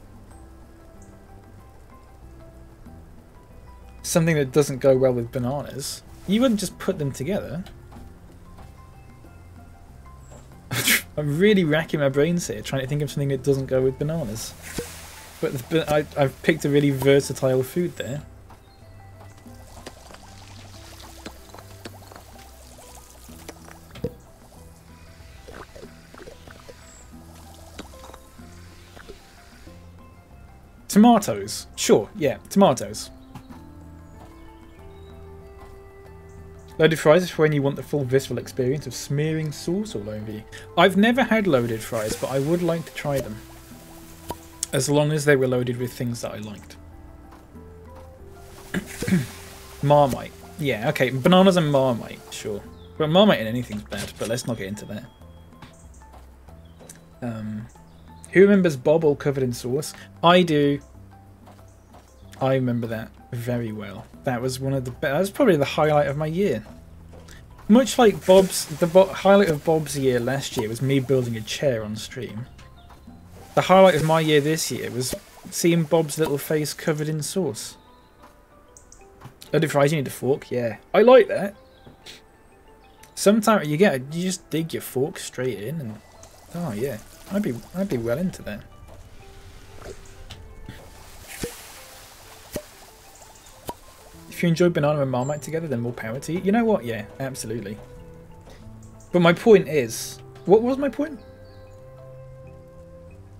something that doesn't go well with bananas, you wouldn't just put them together. I'm really racking my brains here, trying to think of something that doesn't go with bananas. But I've picked a really versatile food there. Tomatoes. Sure, yeah, tomatoes. Loaded fries is for when you want the full visceral experience of smearing sauce all over you. I've never had loaded fries, but I would like to try them. As long as they were loaded with things that I liked. Marmite. Yeah, okay, bananas and Marmite, sure. But Marmite in anything's bad, but let's not get into that. Who remembers Bob all covered in sauce? I do. I remember that very well. That was one of the that was probably the highlight of my year. Much like Bob's, highlight of Bob's year last year was me building a chair on stream. The highlight of my year this year was seeing Bob's little face covered in sauce. Loaded fries, you need a fork. Yeah, I like that. Sometimes you just dig your fork straight in, and oh yeah, I'd be well into that. If you enjoy banana and Marmite together, then more power to you. You know what? Yeah, absolutely. But my point is, what was my point?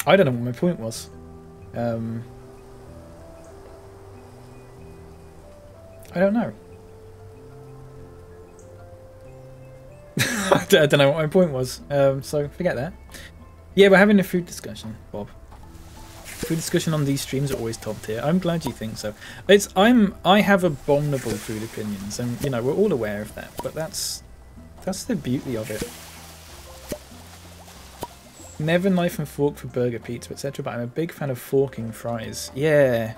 I don't know what my point was. I don't know. I don't know what my point was. So forget that. Yeah, we're having a food discussion, Bob. Food discussion on these streams are always top tier. I'm glad you think so. I have abominable food opinions, and you know we're all aware of that. But that's the beauty of it. Never knife and fork for burger, pizza, etc. But I'm a big fan of forking fries. Yeah,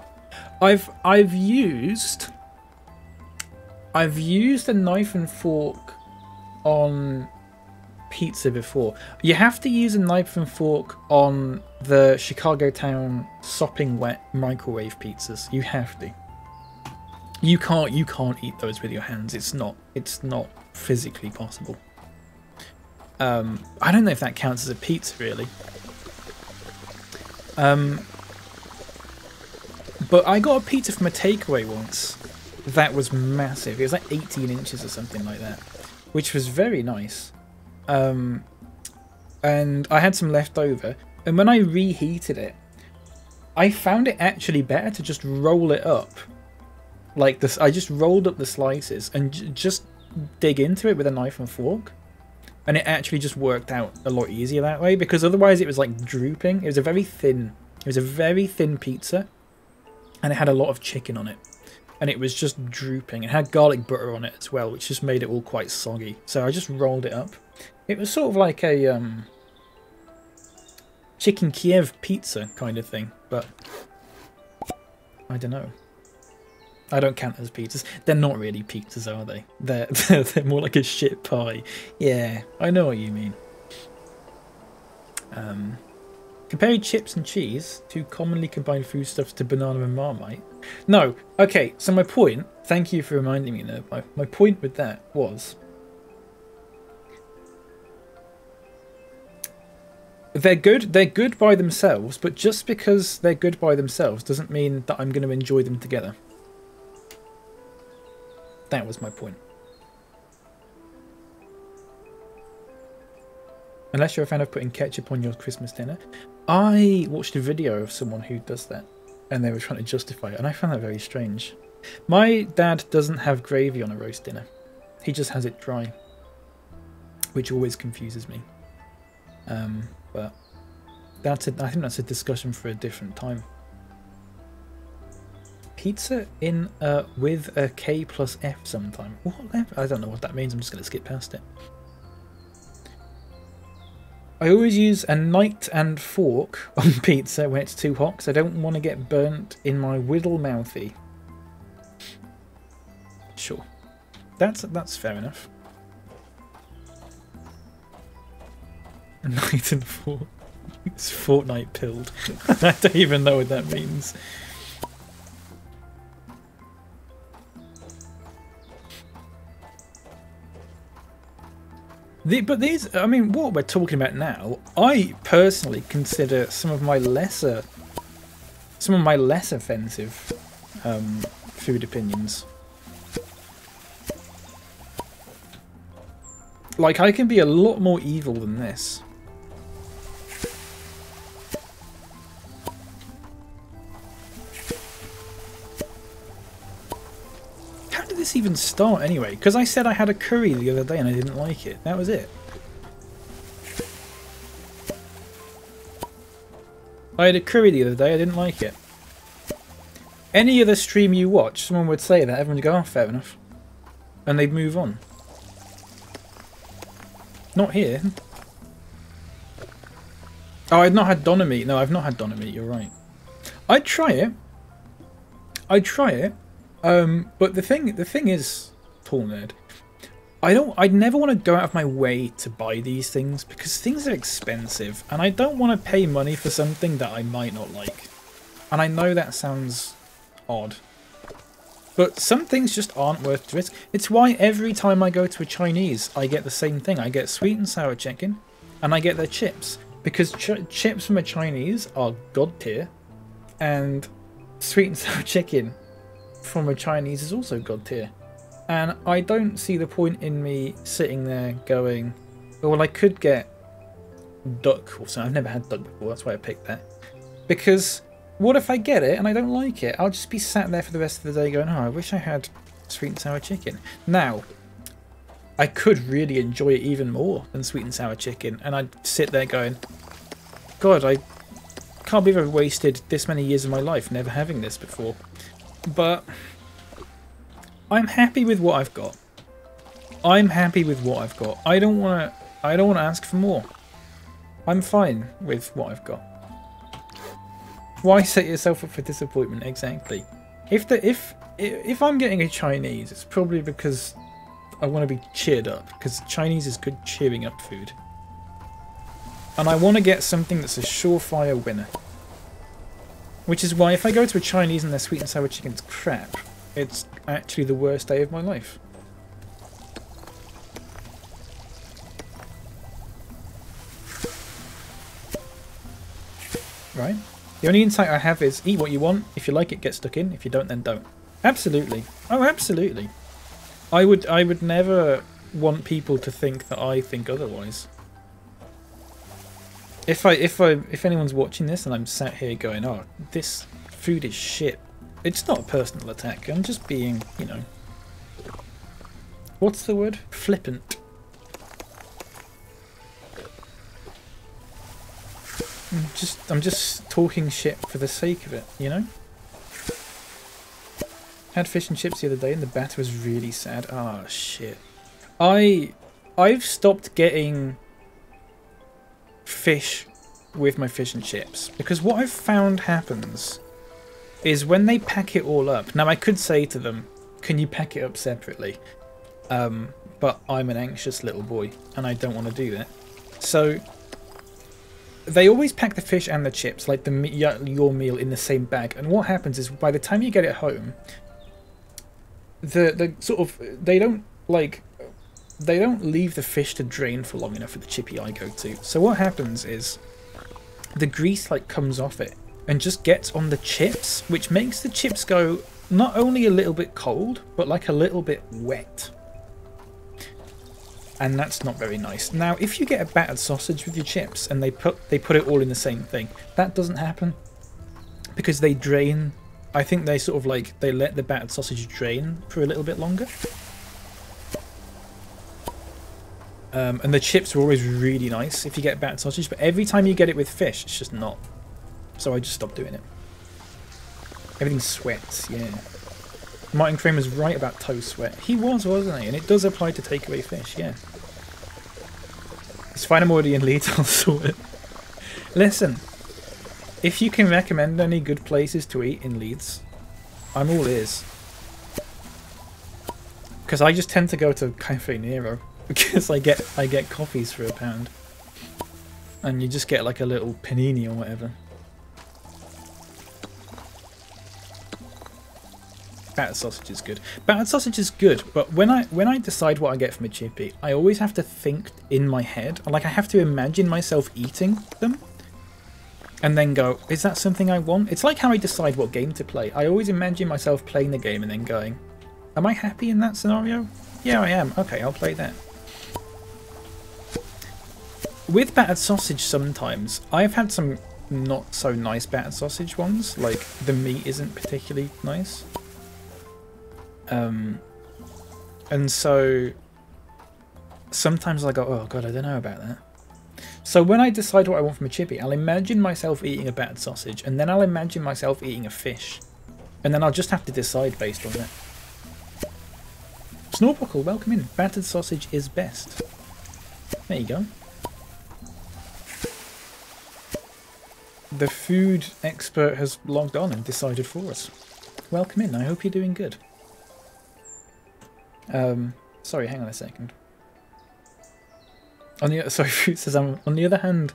I've used a knife and fork on pizza before. You have to use a knife and fork on the Chicago Town sopping wet microwave pizzas. You have to. You can't eat those with your hands. It's not physically possible. I don't know if that counts as a pizza really. But I got a pizza from a takeaway once that was massive. It was like 18 inches or something like that, which was very nice. And I had some left over, and when I reheated it, I found it actually better to just roll it up like this. I just rolled up the slices and just dig into it with a knife and fork, and it actually just worked out a lot easier that way, because otherwise it was like drooping. It was a very thin pizza, and it had a lot of chicken on it, and it was just drooping. It had garlic butter on it as well, which just made it all quite soggy. So I just rolled it up. It was sort of like a chicken Kiev pizza kind of thing, but I don't know. I don't count as pizzas. They're not really pizzas, are they? They're more like a shit pie. Yeah, I know what you mean. Comparing chips and cheese, two commonly combined foodstuffs, to banana and Marmite. No, okay. So my point. Thank you for reminding me. No, my point with that was, they're good by themselves, but just because they're good by themselves doesn't mean that I'm going to enjoy them together. That was my point. Unless you're a fan of putting ketchup on your Christmas dinner. I watched a video of someone who does that, and they were trying to justify it, and I found that very strange. My dad doesn't have gravy on a roast dinner. He just has it dry, which always confuses me. but I think that's a discussion for a different time. Pizza in with a K plus F sometime. What F? I don't know what that means. I'm just going to skip past it. I always use a knife and fork on pizza when it's too hot because I don't want to get burnt in my whittle mouthy. Sure, that's fair enough. A knife and fork. It's Fortnite pilled. I don't even know what that means. But these, I mean, what we're talking about now, I personally consider some of my less offensive food opinions. Like, I can be a lot more evil than this. How did this even start anyway? Because I said I had a curry the other day and I didn't like it. That was it. I had a curry the other day, I didn't like it. Any other stream you watch, someone would say that, everyone would go, oh, fair enough. And they'd move on. Not here. Oh, I've not had doner meat. No, I've not had doner meat, you're right. I'd try it. I'd try it. But the thing is, tall nerd, I'd never want to go out of my way to buy these things because things are expensive and I don't want to pay money for something that I might not like. And I know that sounds odd, but some things just aren't worth the risk. It's why every time I go to a Chinese, I get the same thing. I get sweet and sour chicken and I get their chips because chips from a Chinese are god tier and sweet and sour chicken from a Chinese is also god tier. And I don't see the point in me sitting there going, oh, well, I could get duck or something. I've never had duck before, that's why I picked that. Because what if I get it and I don't like it? I'll just be sat there for the rest of the day going, oh, I wish I had sweet and sour chicken. Now, I could really enjoy it even more than sweet and sour chicken. And I'd sit there going, God, I can't believe I've wasted this many years of my life never having this before. But I'm happy with what I've got. I'm happy with what I've got. I don't want to ask for more. I'm fine with what I've got. Why set yourself up for disappointment? Exactly. If I'm getting a Chinese, it's probably because I want to be cheered up, because Chinese is good cheering up food. And I want to get something that's a surefire winner. Which is why if I go to a Chinese and their sweet and sour chicken's crap, it's actually the worst day of my life. Right? The only insight I have is eat what you want. If you like it, get stuck in. If you don't, then don't. Absolutely. Oh, absolutely. I would never want people to think that I think otherwise. If anyone's watching this and I'm sat here going, oh, this food is shit, it's not a personal attack. I'm just being, you know, what's the word? Flippant. I'm just talking shit for the sake of it, you know? Had fish and chips the other day and the batter was really sad. Ah, shit. I've stopped getting fish with my fish and chips because what I've found happens is when they pack it all up. Now I could say to them, can you pack it up separately? But I'm an anxious little boy and I don't want to do that. So they always pack the fish and the chips, like your meal, in the same bag. And what happens is by the time you get it home, the sort of they don't leave the fish to drain for long enough for the chippy I go to. So what happens is the grease like comes off it and just gets on the chips, which makes the chips go not only a little bit cold, but like a little bit wet. And that's not very nice. Now, if you get a battered sausage with your chips and they put it all in the same thing, that doesn't happen because they drain. I think they sort of like they let the battered sausage drain for a little bit longer. And the chips are always really nice if you get battered sausage, but every time you get it with fish, it's just not. So I just stopped doing it. Everything sweats, yeah. Martin Crane was right about toe sweat. He was, wasn't he? And it does apply to takeaway fish, yeah. It's fine, I'm already in Leeds, I'll sort it. Listen, if you can recommend any good places to eat in Leeds, I'm all ears. Because I just tend to go to Cafe Nero because I get coffees for £1, and you just get like a little panini or whatever. Battered sausage is good. Battered sausage is good, but when I decide what I get from a chippy, I always have to think in my head. Like I have to imagine myself eating them, and then go, is that something I want? It's like how I decide what game to play. I always imagine myself playing the game and then going, am I happy in that scenario? Yeah, I am. Okay, I'll play that. With battered sausage, sometimes I've had some not so nice battered sausage ones. Like the meat isn't particularly nice. And so sometimes I go, oh god, I don't know about that. So when I decide what I want from a chippy, I'll imagine myself eating a battered sausage, and then I'll imagine myself eating a fish, and then I'll just have to decide based on that. Snorbuckle, welcome in. Battered sausage is best. There you go. The food expert has logged on and decided for us. Welcome in, I hope you're doing good. Sorry, hang on a second. Sorry, Fruit says, on the other hand,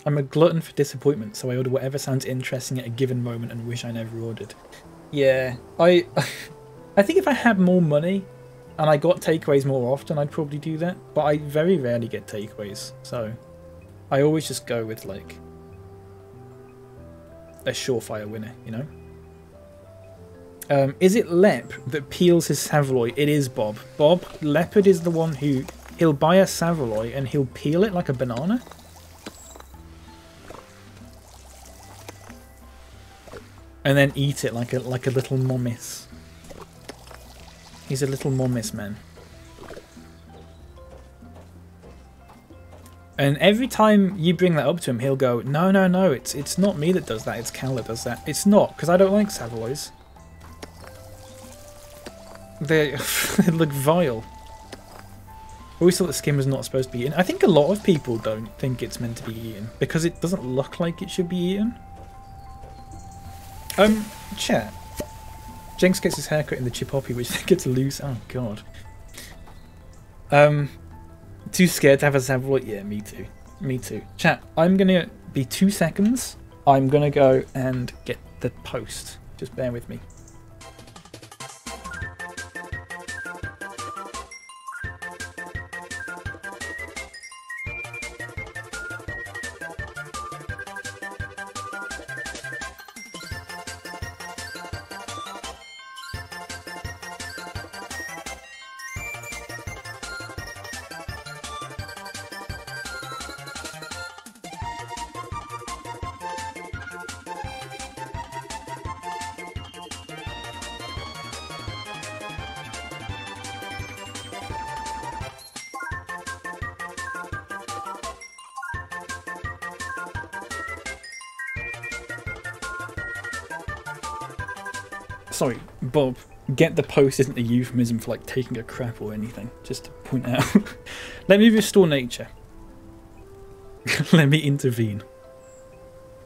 I'm a glutton for disappointment, so I order whatever sounds interesting at a given moment and wish I never ordered. Yeah, I think if I had more money and I got takeaways more often, I'd probably do that. But I very rarely get takeaways, so I always just go with like a surefire winner, you know? Is it Lep that peels his Saveloy? It is Bob. Bob, Leopard is the one who... He'll buy a Saveloy and he'll peel it like a banana. And then eat it like a little mommis. He's a little mommis man. And every time you bring that up to him, he'll go, no, no, no, it's not me that does that, it's Cal that does that. It's not, because I don't like Savoys. They look vile. I always thought the skin was not supposed to be eaten. I think a lot of people don't think it's meant to be eaten, because it doesn't look like it should be eaten. Chat. Jenks gets his haircut in the Chipoppy, which then gets loose. Oh, God. Too scared to have a Savoy? Yeah, me too. Me too. Chat, I'm going to be 2 seconds. I'm going to go and get the post. Just bear with me. Sorry, Bob, get the post isn't a euphemism for like taking a crap or anything, just to point out. Let me restore nature. Let me intervene.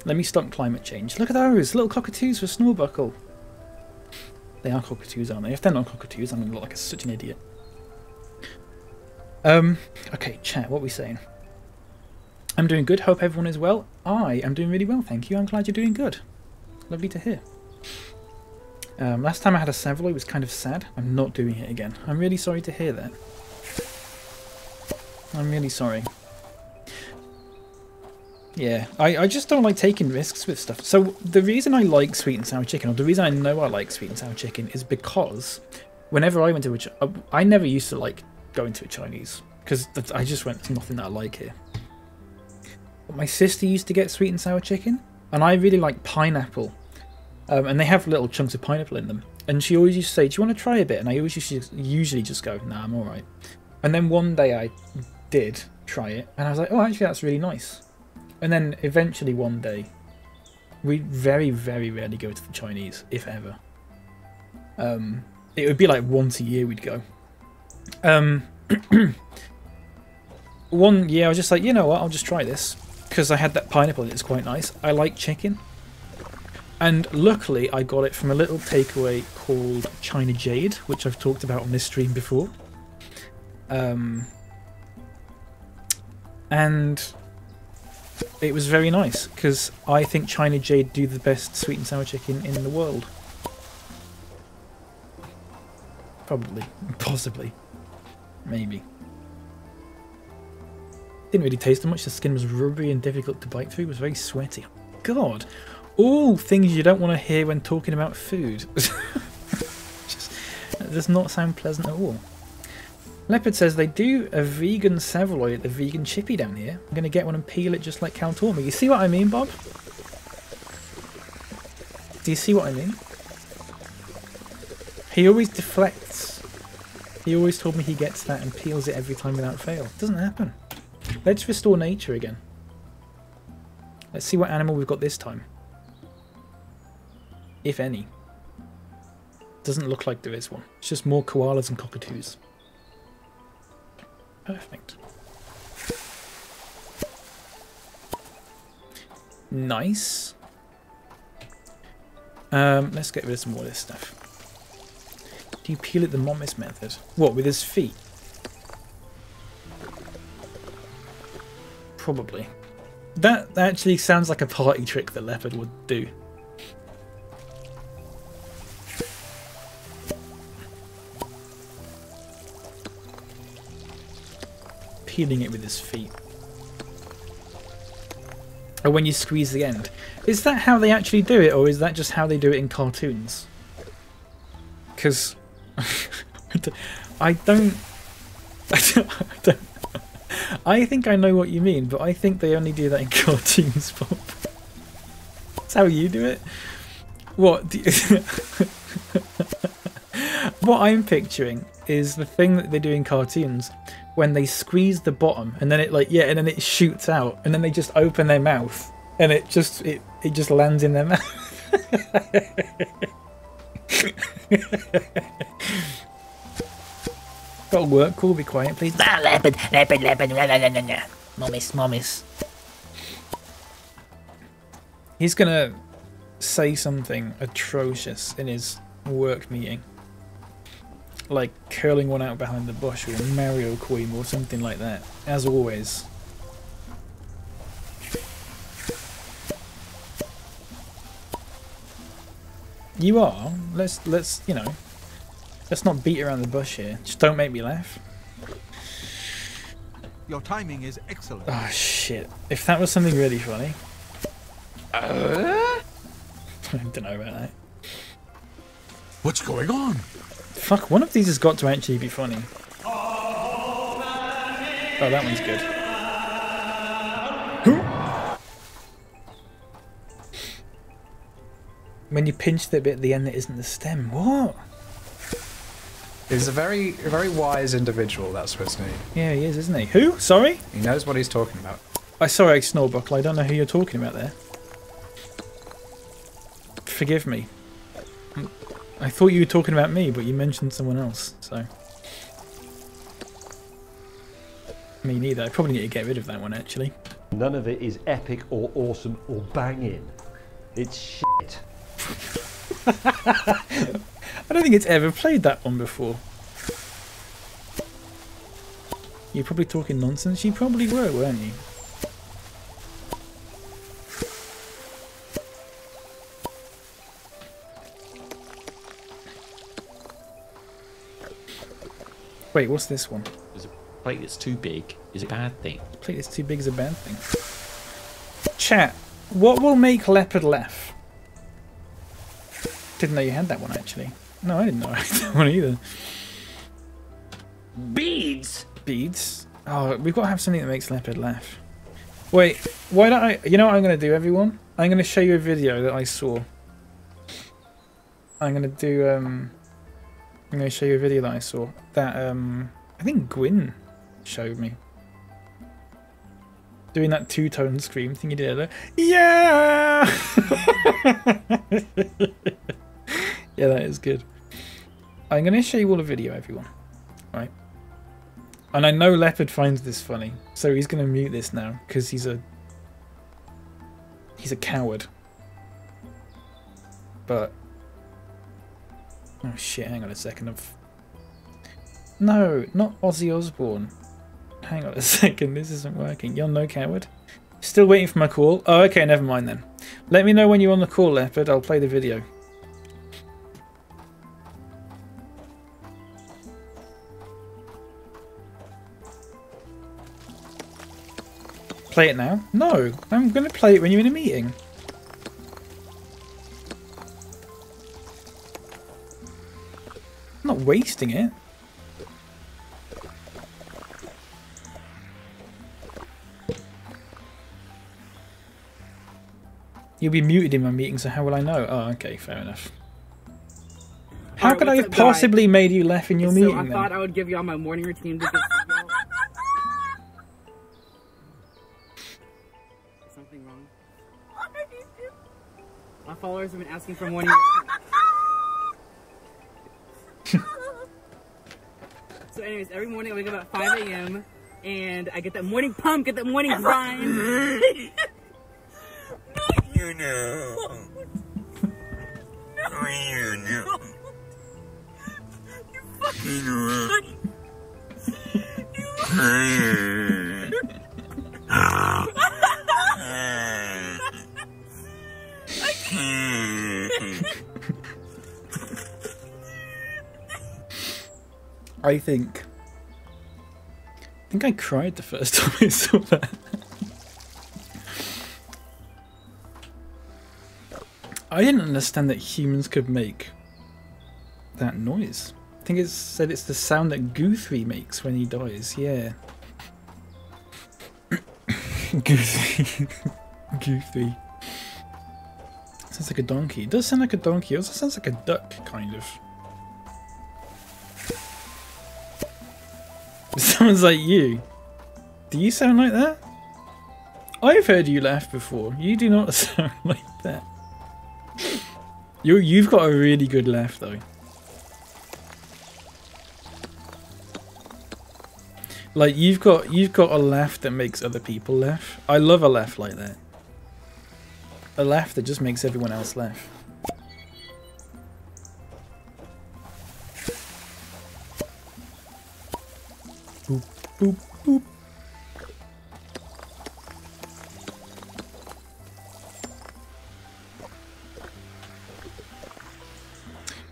Let me stop climate change. Look at those little cockatoos for Snorbuckle. They are cockatoos, aren't they? If they're not cockatoos, I'm going to look like such an idiot. Okay, chat, what are we saying? I'm doing good, hope everyone is well. I am doing really well, thank you. I'm glad you're doing good. Lovely to hear. Last time I had a Savoy, it was kind of sad. I'm not doing it again. I'm really sorry to hear that. I'm really sorry. Yeah, I just don't like taking risks with stuff. So the reason I like sweet and sour chicken, or the reason I know I like sweet and sour chicken, is because whenever I went to I never used to like going to a Chinese, because I just went, there's nothing that I like here. But my sister used to get sweet and sour chicken, and I really like pineapple. And they have little chunks of pineapple in them. And she always used to say, do you want to try a bit? And I always usually just go, nah, I'm alright. And then one day I did try it, and I was like, oh, actually, that's really nice. And then eventually one day, we very, very rarely go to the Chinese, if ever. It would be like once a year we'd go. One year I was just like, you know what, I'll just try this. Because I had that pineapple and it's quite nice. I like chicken. And luckily I got it from a little takeaway called China Jade, which I've talked about on this stream before. And it was very nice because I think China Jade do the best sweet and sour chicken in the world. Probably. Possibly. Maybe. Didn't really taste much. The skin was rubbery and difficult to bite through. It was very sweaty. God. All things you don't want to hear when talking about food. It does not sound pleasant at all. Leopard says they do a vegan Savaloy at the vegan chippy down here. I'm going to get one and peel it just like Cal taught me. You see what I mean, Bob? Do you see what I mean? He always deflects. He always told me he gets that and peels it every time without fail. It doesn't happen. Let's restore nature again. Let's see what animal we've got this time. If any. Doesn't look like there is one. It's just more koalas and cockatoos. Perfect. Nice. Let's get rid of some more of this stuff. Do you peel it the Momis method? What, with his feet? Probably. That actually sounds like a party trick that Leopard would do. Peeling it with his feet. Or when you squeeze the end. Is that how they actually do it, or is that just how they do it in cartoons? Because I don't I think I know what you mean, but I think they only do that in cartoons, Bob. That's how you do it? What? What I'm picturing is the thing that they do in cartoons when they squeeze the bottom and then it and then it shoots out and then they just open their mouth and it just lands in their mouth. Got work, cool, be quiet, please. Ah, leopard. Momis. He's gonna say something atrocious in his work meeting. Like curling one out behind the bush or Mario Queen or something like that, as always. You are. Let's you know. Let's not beat around the bush here. Just don't make me laugh. Your timing is excellent. Oh shit! If that was something really funny. I don't know about that. What's going on? Fuck, one of these has got to actually be funny. Oh, that one's good. When you pinch the bit at the end that isn't the stem. What? He's a very wise individual, that's Wisney. Yeah, he is, isn't he? Who? Sorry? He knows what he's talking about. Sorry, Snorbuckle. I don't know who you're talking about there. Forgive me. I thought you were talking about me, but you mentioned someone else, so... Me neither. I probably need to get rid of that one, actually. None of it is epic or awesome or banging. It's shit. I don't think it's ever played that one before. You're probably talking nonsense. You probably were, weren't you? Wait, what's this one? Is a plate that's too big is a bad thing. A plate that's too big is a bad thing. Chat, what will make Leopard laugh? Didn't know you had that one, actually. No, I didn't know I had that one either. Beads. Beads? Oh, we've got to have something that makes Leopard laugh. Wait, why don't I... You know what I'm going to do, everyone? I'm going to show you a video that I saw. I'm going to do... I'm going to show you a video that I saw. That, I think Gwyn showed me. Doing that two-tone scream thing you did earlier. Yeah! Yeah, that is good. I'm going to show you all a video, everyone. Right? And I know Leopard finds this funny, so he's going to mute this now, because he's a coward. But... oh shit, hang on a second. No, not Ozzy Osbourne. Hang on a second, this isn't working. You're no coward. Still waiting for my call. Oh, okay, never mind then. Let me know when you're on the call, Leopard. I'll play the video. Play it now? No, I'm going to play it when you're in a meeting. I'm not wasting it. You'll be muted in my meeting, so how will I know? Oh, okay, fair enough. How could I have possibly made you laugh in your meeting then? I thought I would give you all my morning routine because something wrong. My followers have been asking for morning routine. So anyways, every morning I wake up at 5 a.m. and I get that morning pump, get that morning grind. You know. No, you know. You fucking right. I think I cried the first time I saw that. I didn't understand that humans could make that noise. I think it said it's the sound that Guthrie makes when he dies. Yeah. Guthrie. Guthrie. Sounds like a donkey. It does sound like a donkey. It also sounds like a duck, kind of. It sounds like you. Do you sound like that? I've heard you laugh before. You do not sound like that. You've got a really good laugh though. Like you've got a laugh that makes other people laugh. I love a laugh like that. A laugh that just makes everyone else laugh. Boop, boop, boop.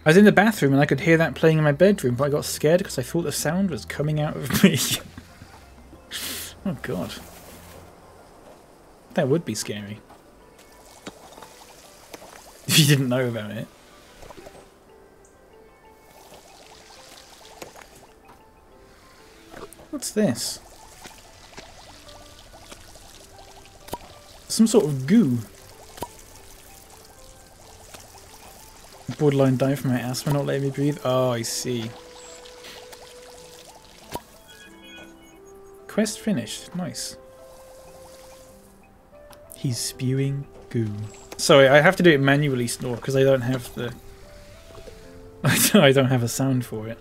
I was in the bathroom and I could hear that playing in my bedroom, but I got scared because I thought the sound was coming out of me. Oh god. That would be scary. If you didn't know about it. What's this? Some sort of goo. Borderline dying from my asthma not letting me breathe. Oh, I see. Quest finished. Nice. He's spewing goo. Sorry, I have to do it manually, Snore, because I don't have the... I don't have a sound for it.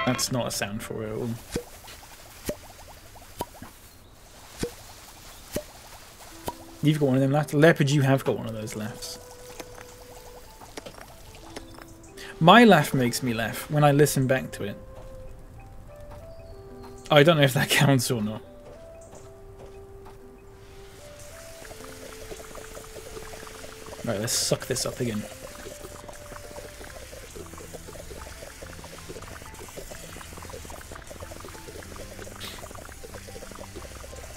That's not a sound for it at all. You've got one of them left. Leopard, you have got one of those laughs. My laugh makes me laugh when I listen back to it. I don't know if that counts or not. Right, let's suck this up again.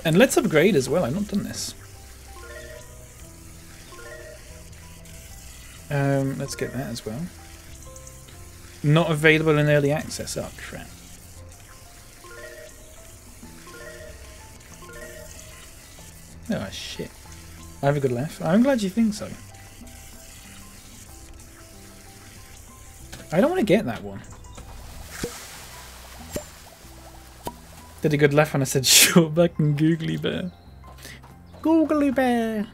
And let's upgrade as well. I've not done this. Let's get that as well. Not available in early access. Oh, crap. Oh, shit. I have a good laugh. I'm glad you think so. I don't want to get that one. Did a good laugh when I said short back and googly bear. Googly bear.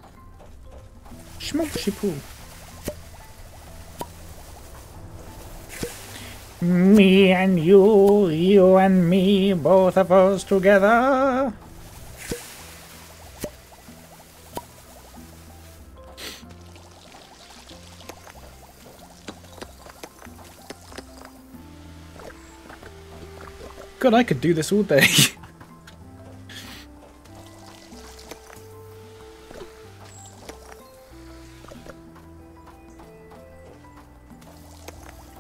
Schmoxy poo. Me and you and me, both of us together. God, I could do this all day.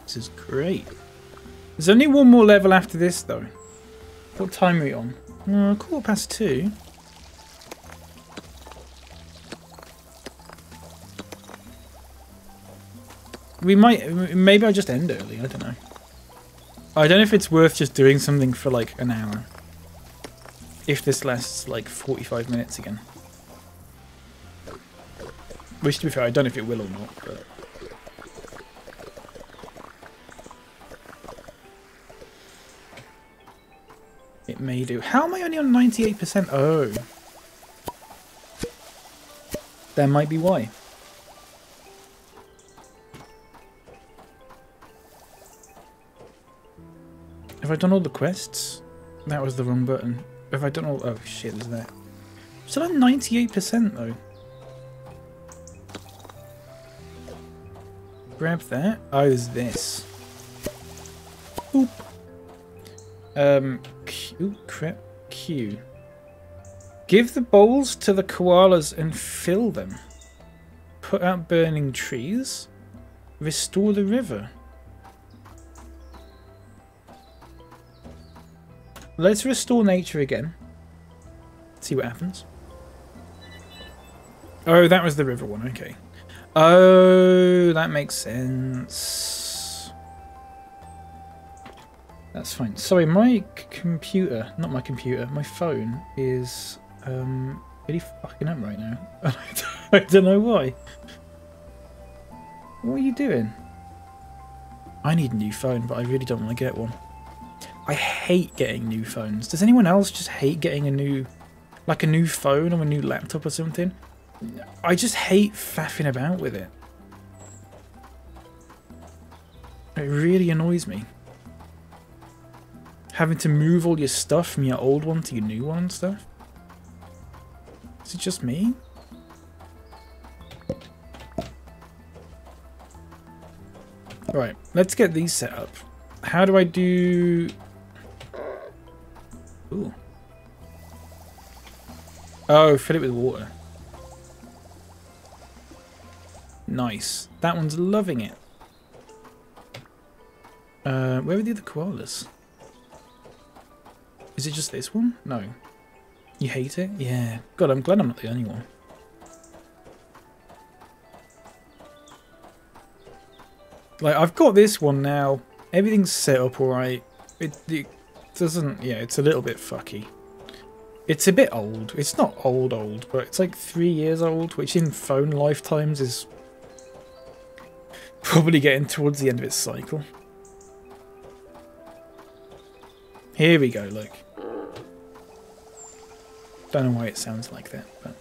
This is great. There's only one more level after this, though. What time are we on? 2:15. We might... Maybe I'll just end early. I don't know. I don't know if it's worth just doing something for like an hour. If this lasts like 45 minutes again. Which, to be fair, I don't know if it will or not, but... It may do. How am I only on 98%? Oh. That might be why. Have I done all the quests? That was the wrong button. Have I done all... Oh shit, there's that. Still on 98% though. Grab that. Oh, there's this. Boop. Q, crap. Q. Give the bowls to the koalas and fill them. Put out burning trees. Restore the river. Let's restore nature again. See what happens. Oh, that was the river one. Okay. Oh, that makes sense. That's fine. Sorry, my computer, not my computer, my phone is really fucking up right now. I don't know why. What are you doing? I need a new phone, but I really don't want to get one. I hate getting new phones. Does anyone else just hate getting a new phone or a new laptop or something? I just hate faffing about with it. It really annoys me. Having to move all your stuff from your old one to your new one and stuff. Is it just me? Right, let's get these set up. How do I do... Ooh. Oh, fill it with water. Nice. That one's loving it. Where are the other koalas? Is it just this one? No. You hate it? Yeah. God, I'm glad I'm not the only one. Like, I've got this one now. Everything's set up alright. It doesn't... Yeah, it's a little bit fucky. It's a bit old. It's not old, but it's like 3 years old, which in phone lifetimes is probably getting towards the end of its cycle. Here we go, look. Don't know why it sounds like that, but...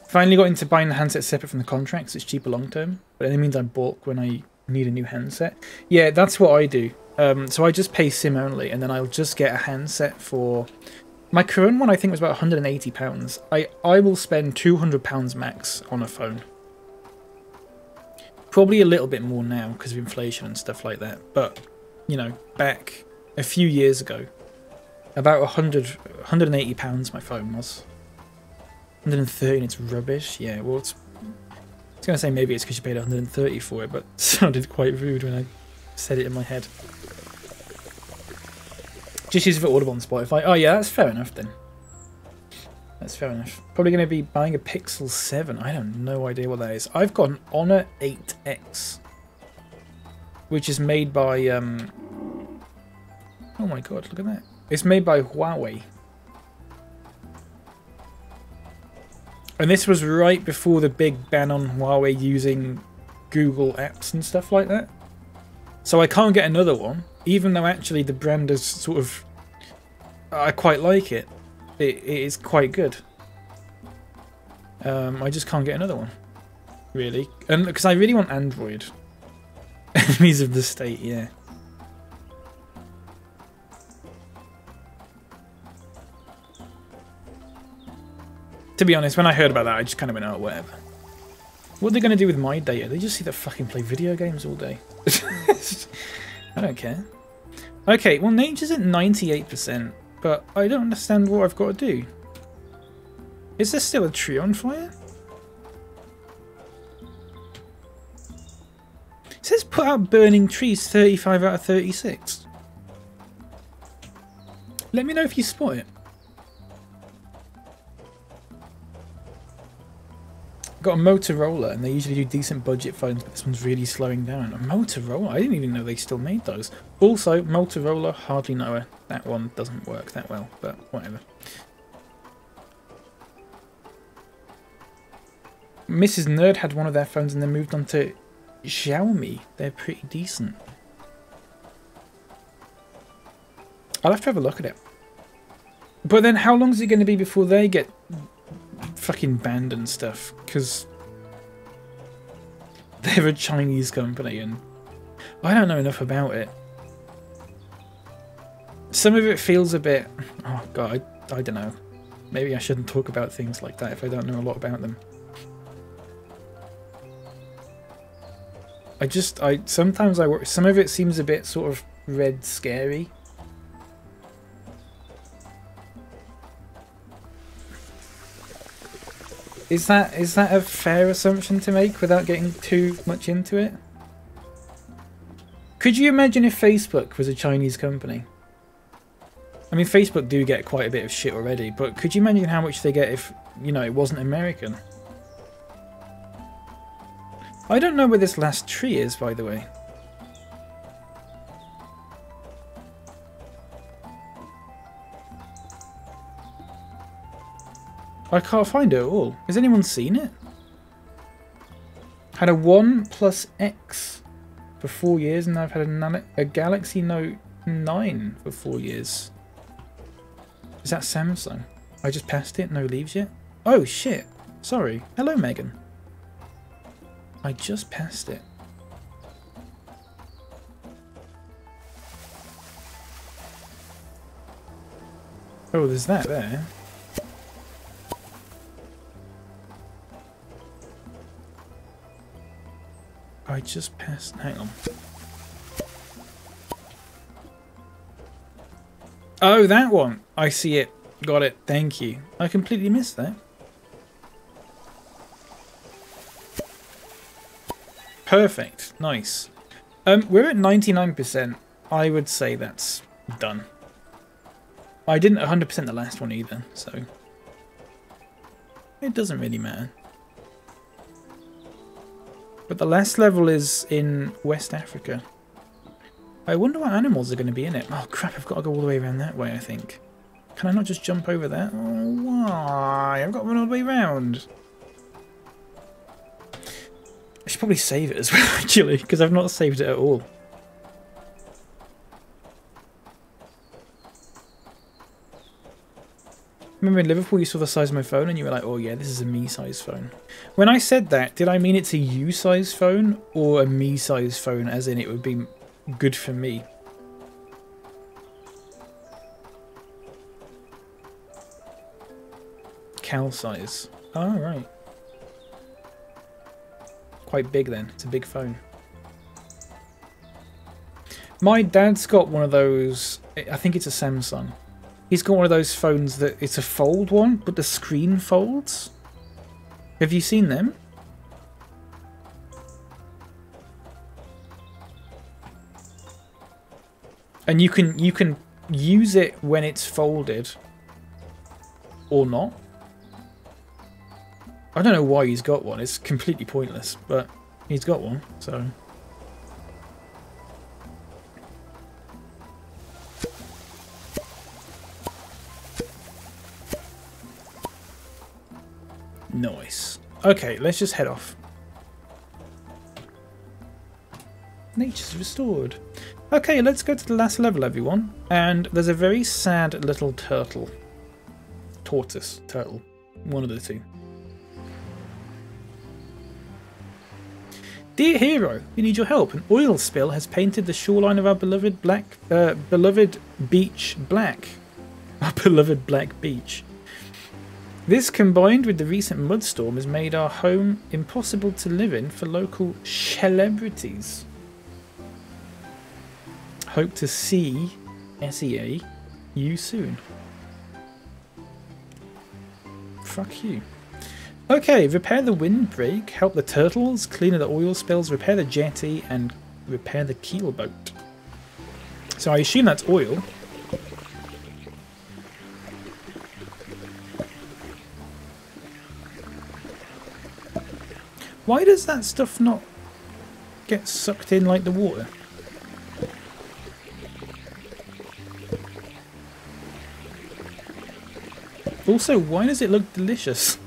Finally got into buying the handset separate from the contracts. It's cheaper long term, but it means I bulk when I need a new handset. Yeah, that's what I do. So I just pay SIM only, and then I'll just get a handset for... My current one I think was about £180. I will spend £200 max on a phone. Probably a little bit more now because of inflation and stuff like that. But, you know, back a few years ago, about £180 my phone was. 130 and it's rubbish. Yeah, well, I was going to say maybe it's because you paid 130 for it, but it sounded quite rude when I said it in my head. Just use it for Audible on Spotify. Oh yeah, that's fair enough then. That's fair enough. Probably going to be buying a Pixel 7. I have no idea what that is. I've got an Honor 8X, which is made by... Oh my god, look at that. It's made by Huawei. And this was right before the big ban on Huawei using Google apps and stuff like that. So I can't get another one, even though actually the brand has sort of I quite like it. It is quite good. I just can't get another one, really, and because I really want Android. Enemies of the State, yeah. To be honest, when I heard about that, I just kind of went, oh, whatever. What are they going to do with my data? They just see that fucking play video games all day. I don't care. Okay, well, nature's at 98%, but I don't understand what I've got to do. Is there still a tree on fire? It says put out burning trees 35 out of 36. Let me know if you spot it. Got a Motorola, and they usually do decent budget phones, but this one's really slowing down. A Motorola? I didn't even know they still made those. Also, Motorola, hardly know her. That one doesn't work that well, but whatever. Mrs. Nerd had one of their phones and then moved on to Xiaomi. They're pretty decent. I'll have to have a look at it. But then how long is it going to be before they get fucking banned and stuff? Because they're a Chinese company and I don't know enough about it. Some of it feels a bit... Oh god, I don't know. Maybe I shouldn't talk about things like that if I don't know a lot about them. Sometimes I worry. Some of it seems a bit sort of red scary. Is that a fair assumption to make without getting too much into it? Could you imagine if Facebook was a Chinese company? I mean, Facebook do get quite a bit of shit already, but could you imagine how much they get if, you know, it wasn't American? I don't know where this last tree is, by the way. I can't find it at all. Has anyone seen it? Had a 1 plus X for 4 years, and I've had a Galaxy Note 9 for 4 years. Is that Samsung? I just passed it, no leaves yet? Oh shit, sorry. Hello Megan. I just passed it. Oh, there's that there. I just passed... Hang on. Oh, that one! I see it. Got it. Thank you. I completely missed that. Perfect. Nice. We're at 99%. I would say that's done. I didn't 100% the last one either, so... It doesn't really matter. But the last level is in West Africa. I wonder what animals are going to be in it. Oh crap, I've got to go all the way around that way, I think. Can I not just jump over that? Oh, why? I've got to run all the way around. I should probably save it as well, actually, because I've not saved it at all. Remember in Liverpool you saw the size of my phone and you were like, oh yeah, this is a me-size phone. When I said that, did I mean it's a you-size phone or a me-size phone, as in it would be good for me? Cal size. Oh, right. Quite big then. It's a big phone. My dad's got one of those, I think it's a Samsung. He's got one of those phones that it's a fold one, but the screen folds. Have you seen them? And you can use it when it's folded or not. I don't know why he's got one. It's completely pointless, but he's got one, so... Nice. Okay, let's just head off. Nature's restored. Okay, let's go to the last level, everyone. And there's a very sad little turtle. Tortoise, turtle. One of the two. Dear hero, we need your help. An oil spill has painted the shoreline of our beloved beach black. Our beloved black beach. This, combined with the recent mudstorm, has made our home impossible to live in for local celebrities. Hope to see SEA you soon. Fuck you. Okay, repair the windbreak, help the turtles, clean the oil spills, repair the jetty, and repair the keel boat. So I assume that's oil. Why does that stuff not get sucked in like the water? Also, why does it look delicious?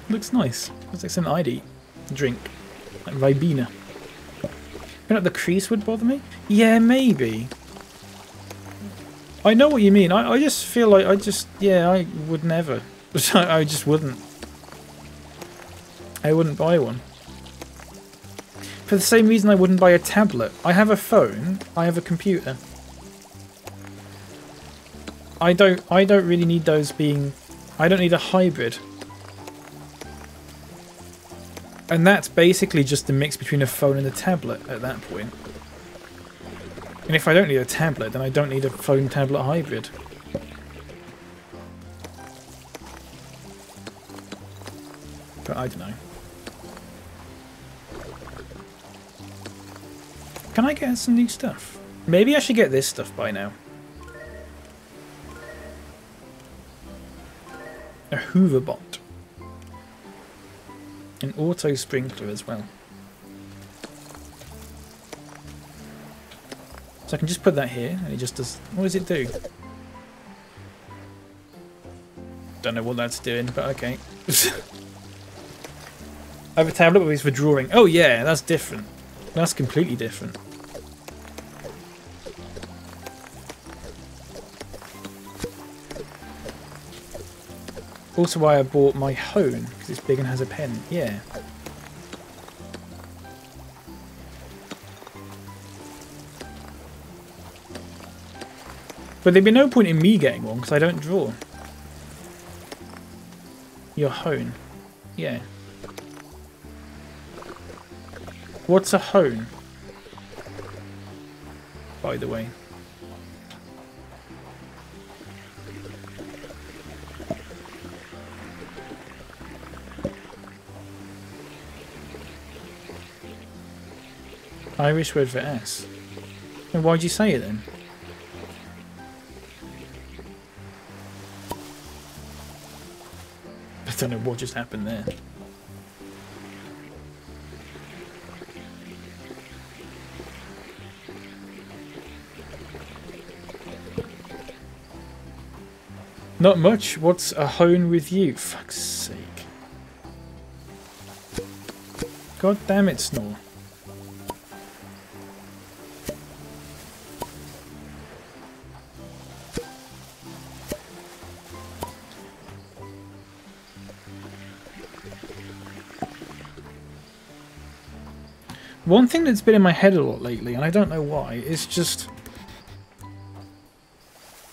Looks nice. Looks like something I'd eat. Drink. Like Ribena. But the crease would bother me? Yeah, maybe. I know what you mean. I just feel like I would never. I just wouldn't. I wouldn't buy one. For the same reason I wouldn't buy a tablet. I have a phone. I have a computer. I don't really need those being... I don't need a hybrid. And that's basically just a mix between a phone and a tablet at that point. And if I don't need a tablet, then I don't need a phone-tablet hybrid. But I don't know. Can I get some new stuff? Maybe I should get this stuff by now. A Hoover bot. An auto sprinkler as well. So I can just put that here and it just does... What does it do? Don't know what that's doing, but okay. I have a tablet with for drawing. Oh yeah, that's different. That's completely different. Also why I bought my hone, because it's big and has a pen. Yeah. But there'd be no point in me getting one, because I don't draw. Your hone. Yeah. What's a hone? By the way. Irish word for ass. And why'd you say it then? I don't know what just happened there. Not much. What's a hone with you? Fuck's sake. God damn it, Snore. One thing that's been in my head a lot lately, and I don't know why, is just...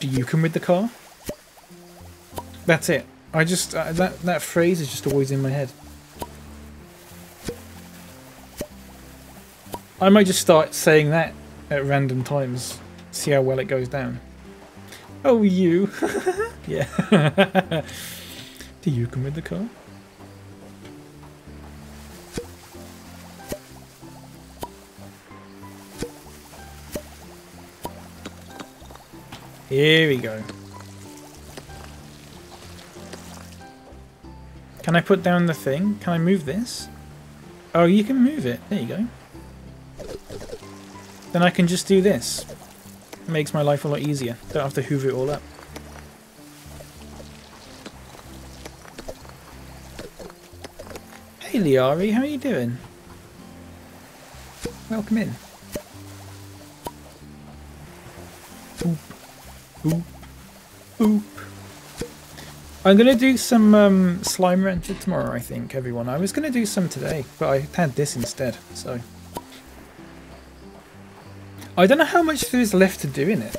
Do you come with the car? That's it. I just... that phrase is just always in my head. I might just start saying that at random times. See how well it goes down. Oh, you. Yeah. Do you come with the car? Here we go. Can I put down the thing? Can I move this? Oh, you can move it. There you go. Then I can just do this. It makes my life a lot easier. Don't have to hoover it all up. Hey Liari, how are you doing? Welcome in. Boop. Boop. I'm going to do some Slime Rancher tomorrow, I think, everyone. I was going to do some today, but I had this instead, so... I don't know how much there is left to do in it.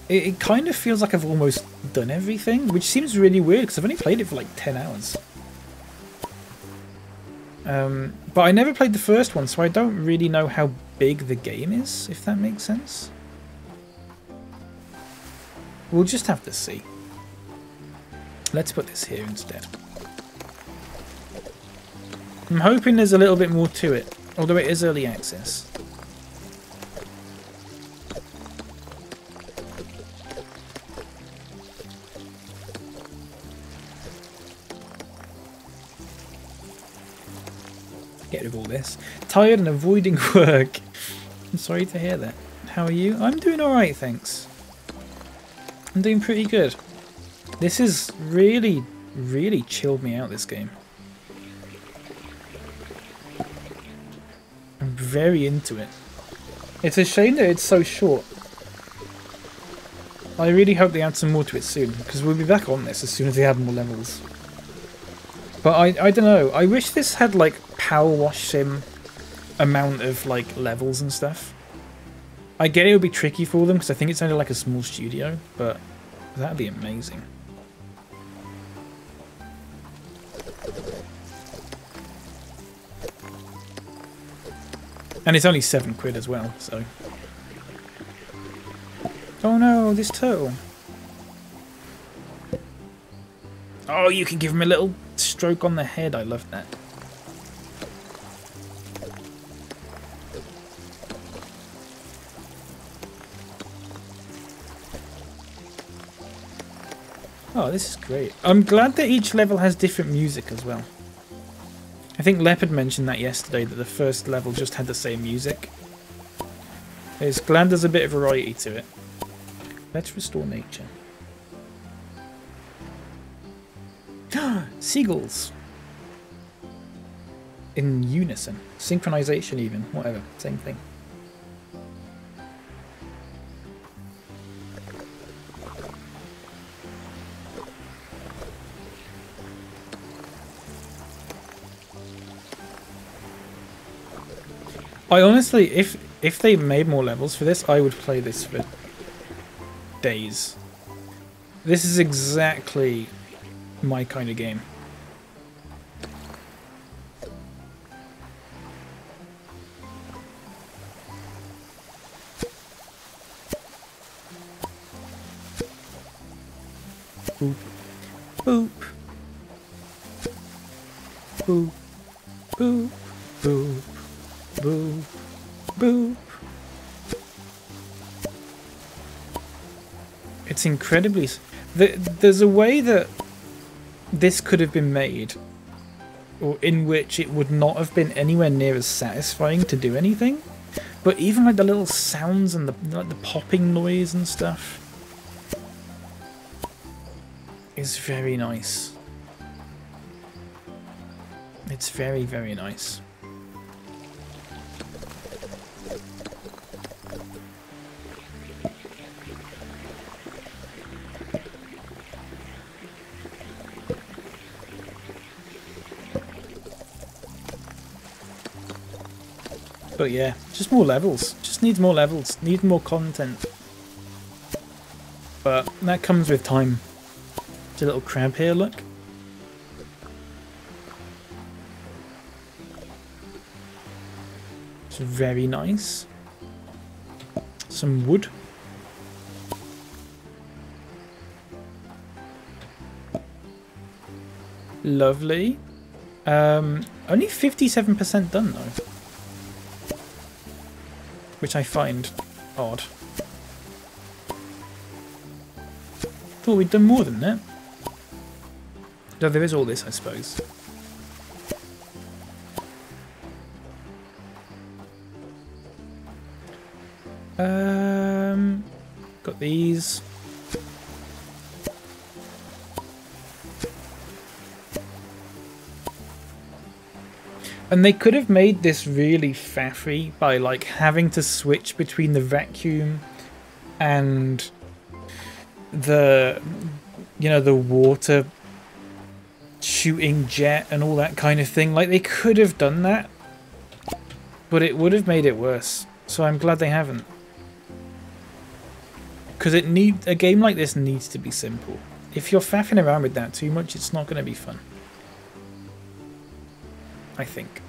It kind of feels like I've almost done everything, which seems really weird, because I've only played it for like 10 hours. But I never played the first one, so I don't really know how big the game is, if that makes sense. We'll just have to see. Let's put this here instead. I'm hoping there's a little bit more to it, although it is early access. Get rid of all this. Tired and avoiding work. I'm sorry to hear that. How are you? I'm doing alright, thanks. I'm doing pretty good. This has really, really chilled me out, this game. I'm very into it. It's a shame that it's so short. I really hope they add some more to it soon, because we'll be back on this as soon as they add more levels. But I don't know, I wish this had like Power Wash Sim amount of like levels and stuff. I get it would be tricky for them, because I think it's only like a small studio, but that'd be amazing. And it's only £7 as well, so... Oh no, this turtle. Oh, you can give him a little stroke on the head. I love that. Oh, this is great. I'm glad that each level has different music as well. I think Leopard mentioned that yesterday, that the first level just had the same music. It's glad there's a bit of variety to it. Let's restore nature. Seagulls! In unison. Synchronization even. Whatever. Same thing. I honestly, if they made more levels for this, I would play this for days. This is exactly my kind of game. Boop. Boop. Boop. Boop. Boop. Boop. Boop. It's incredibly... There's a way that this could have been made, or in which it would not have been anywhere near as satisfying to do anything. But even like the little sounds and the popping noise and stuff is very nice. It's very, very nice. But yeah, just more levels. Just needs more levels. Needs more content. But that comes with time. There's a little crab here, look. It's very nice. Some wood. Lovely. Only 57% done though. Which I find odd. Thought we'd done more than that. Though there is all this, I suppose. Got these. And they could have made this really faffy by like having to switch between the vacuum and the, you know, the water shooting jet and all that kind of thing. Like, they could have done that, but it would have made it worse. So I'm glad they haven't. Because a game like this needs to be simple. If you're faffing around with that too much, it's not going to be fun. I think.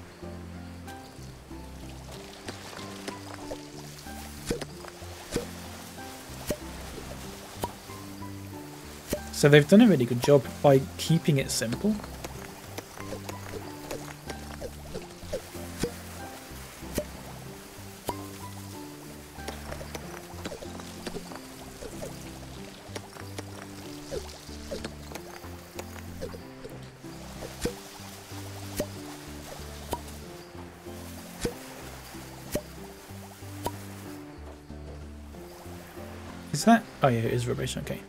So they've done a really good job by keeping it simple. Is that? Oh yeah, it is rubbish, okay.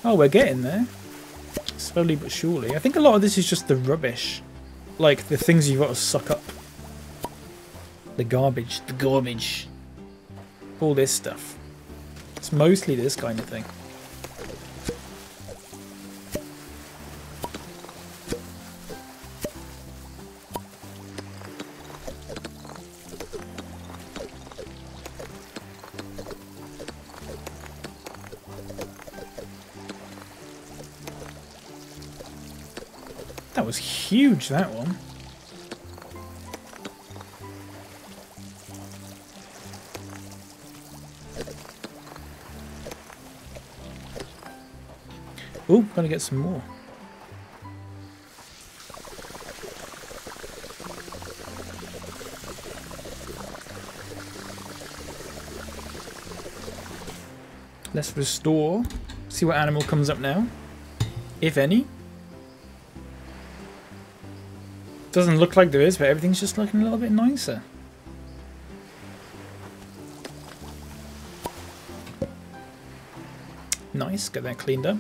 Oh, we're getting there. Slowly but surely. I think a lot of this is just the rubbish. Like, the things you've got to suck up. The garbage. The garbage. All this stuff. It's mostly this kind of thing. That was huge, that one. Oh, gotta get some more. Let's restore. See what animal comes up now. If any. Doesn't look like there is, but everything's just looking a little bit nicer. Nice, get that cleaned up.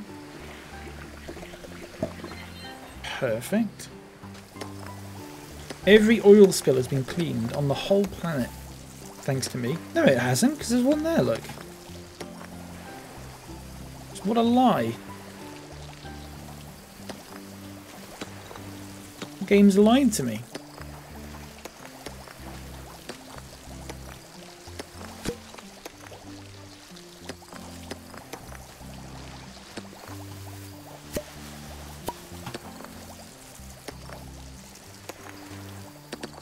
Perfect. Every oil spill has been cleaned on the whole planet. Thanks to me. No, it hasn't, because there's one there, look. What a lie. The game's lied to me.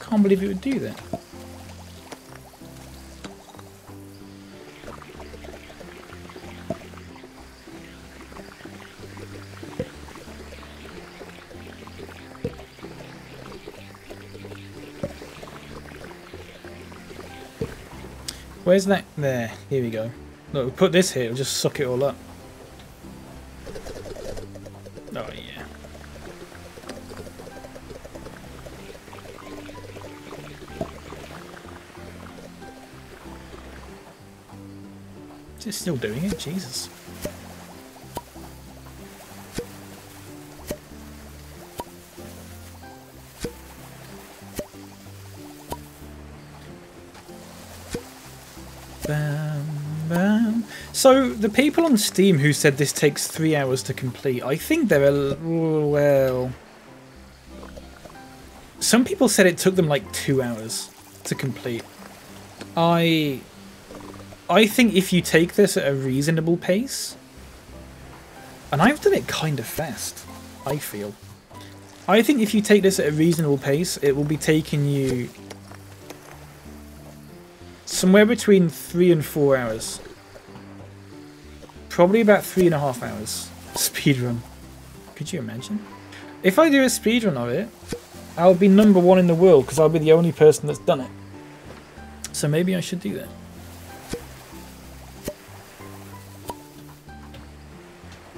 Can't believe it would do that. Where's that? There. Here we go. Look, we put this here, it'll just suck it all up. Oh, yeah. Is it still doing it? Jesus. Bam, bam. So, the people on Steam who said this takes 3 hours to complete, I think they're well... Some people said it took them like 2 hours to complete. I think if you take this at a reasonable pace, and I've done it kind of fast, I feel. I think if you take this at a reasonable pace, it will be taking you somewhere between 3 and 4 hours. Probably about 3.5 hours. Speedrun. Could you imagine? If I do a speedrun of it, I'll be #1 in the world because I'll be the only person that's done it. So maybe I should do that.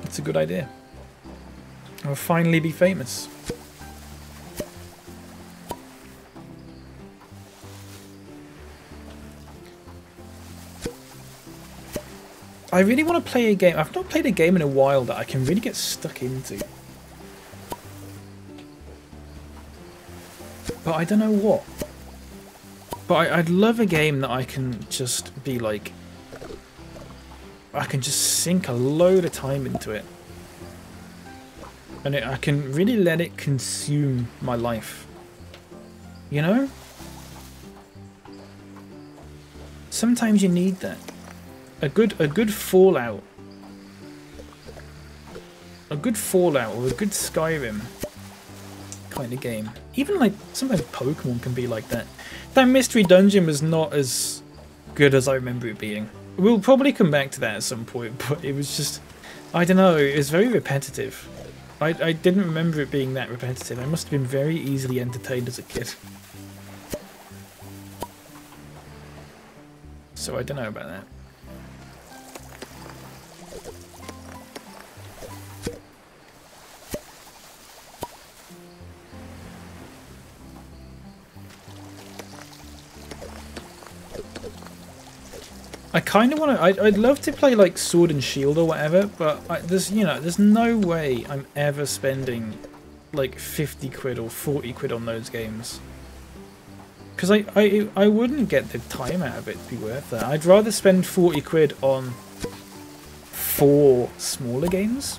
That's a good idea. I'll finally be famous. I really want to play a game. I've not played a game in a while that I can really get stuck into. But I don't know what. But I'd love a game that I can just be like, I can just sink a load of time into it. And I can really let it consume my life. You know? Sometimes you need that. A good Fallout. A good Fallout or a good Skyrim kind of game. Even like sometimes Pokemon can be like that. That mystery dungeon was not as good as I remember it being. We'll probably come back to that at some point, but it was just, I don't know, it was very repetitive. I didn't remember it being that repetitive. I must have been very easily entertained as a kid. So I don't know about that. I kind of want to. I'd love to play like Sword and Shield or whatever, but there's no way I'm ever spending like 50 quid or 40 quid on those games. Because I wouldn't get the time out of it to be worth that. I'd rather spend 40 quid on 4 smaller games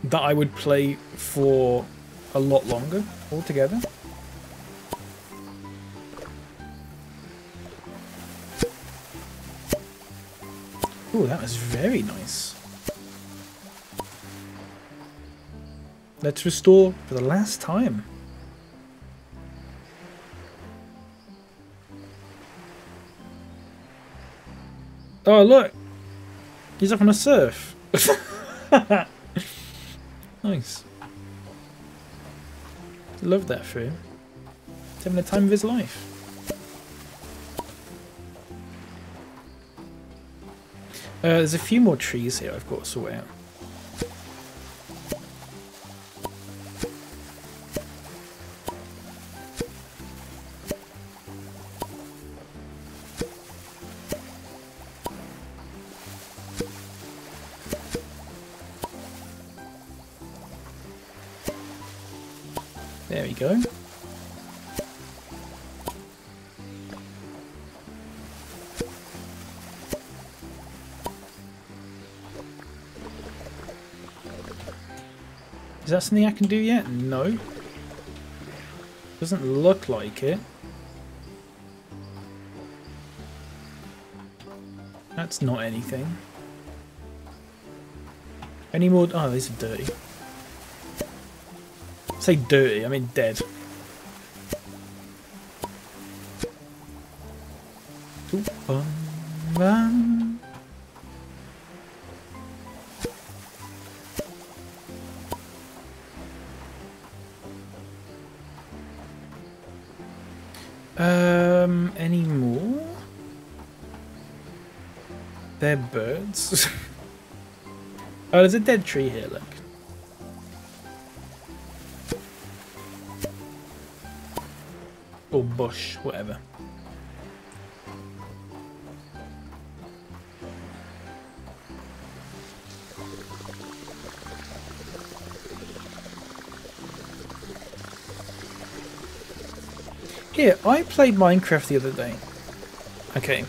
that I would play for a lot longer altogether. Oh, that was very nice. Let's restore for the last time. Oh, look! He's up on a surf. Nice. Love that for him. He's having the time of his life. There's a few more trees here I've got to sort out. There we go. Is that something I can do yet? No. Doesn't look like it. That's not anything. Any more? Oh, these are dirty. Say dirty, I mean dead. Any more? They're birds. Oh, there's a dead tree here, look. Or bush, whatever. Here, I played Minecraft the other day. Okay.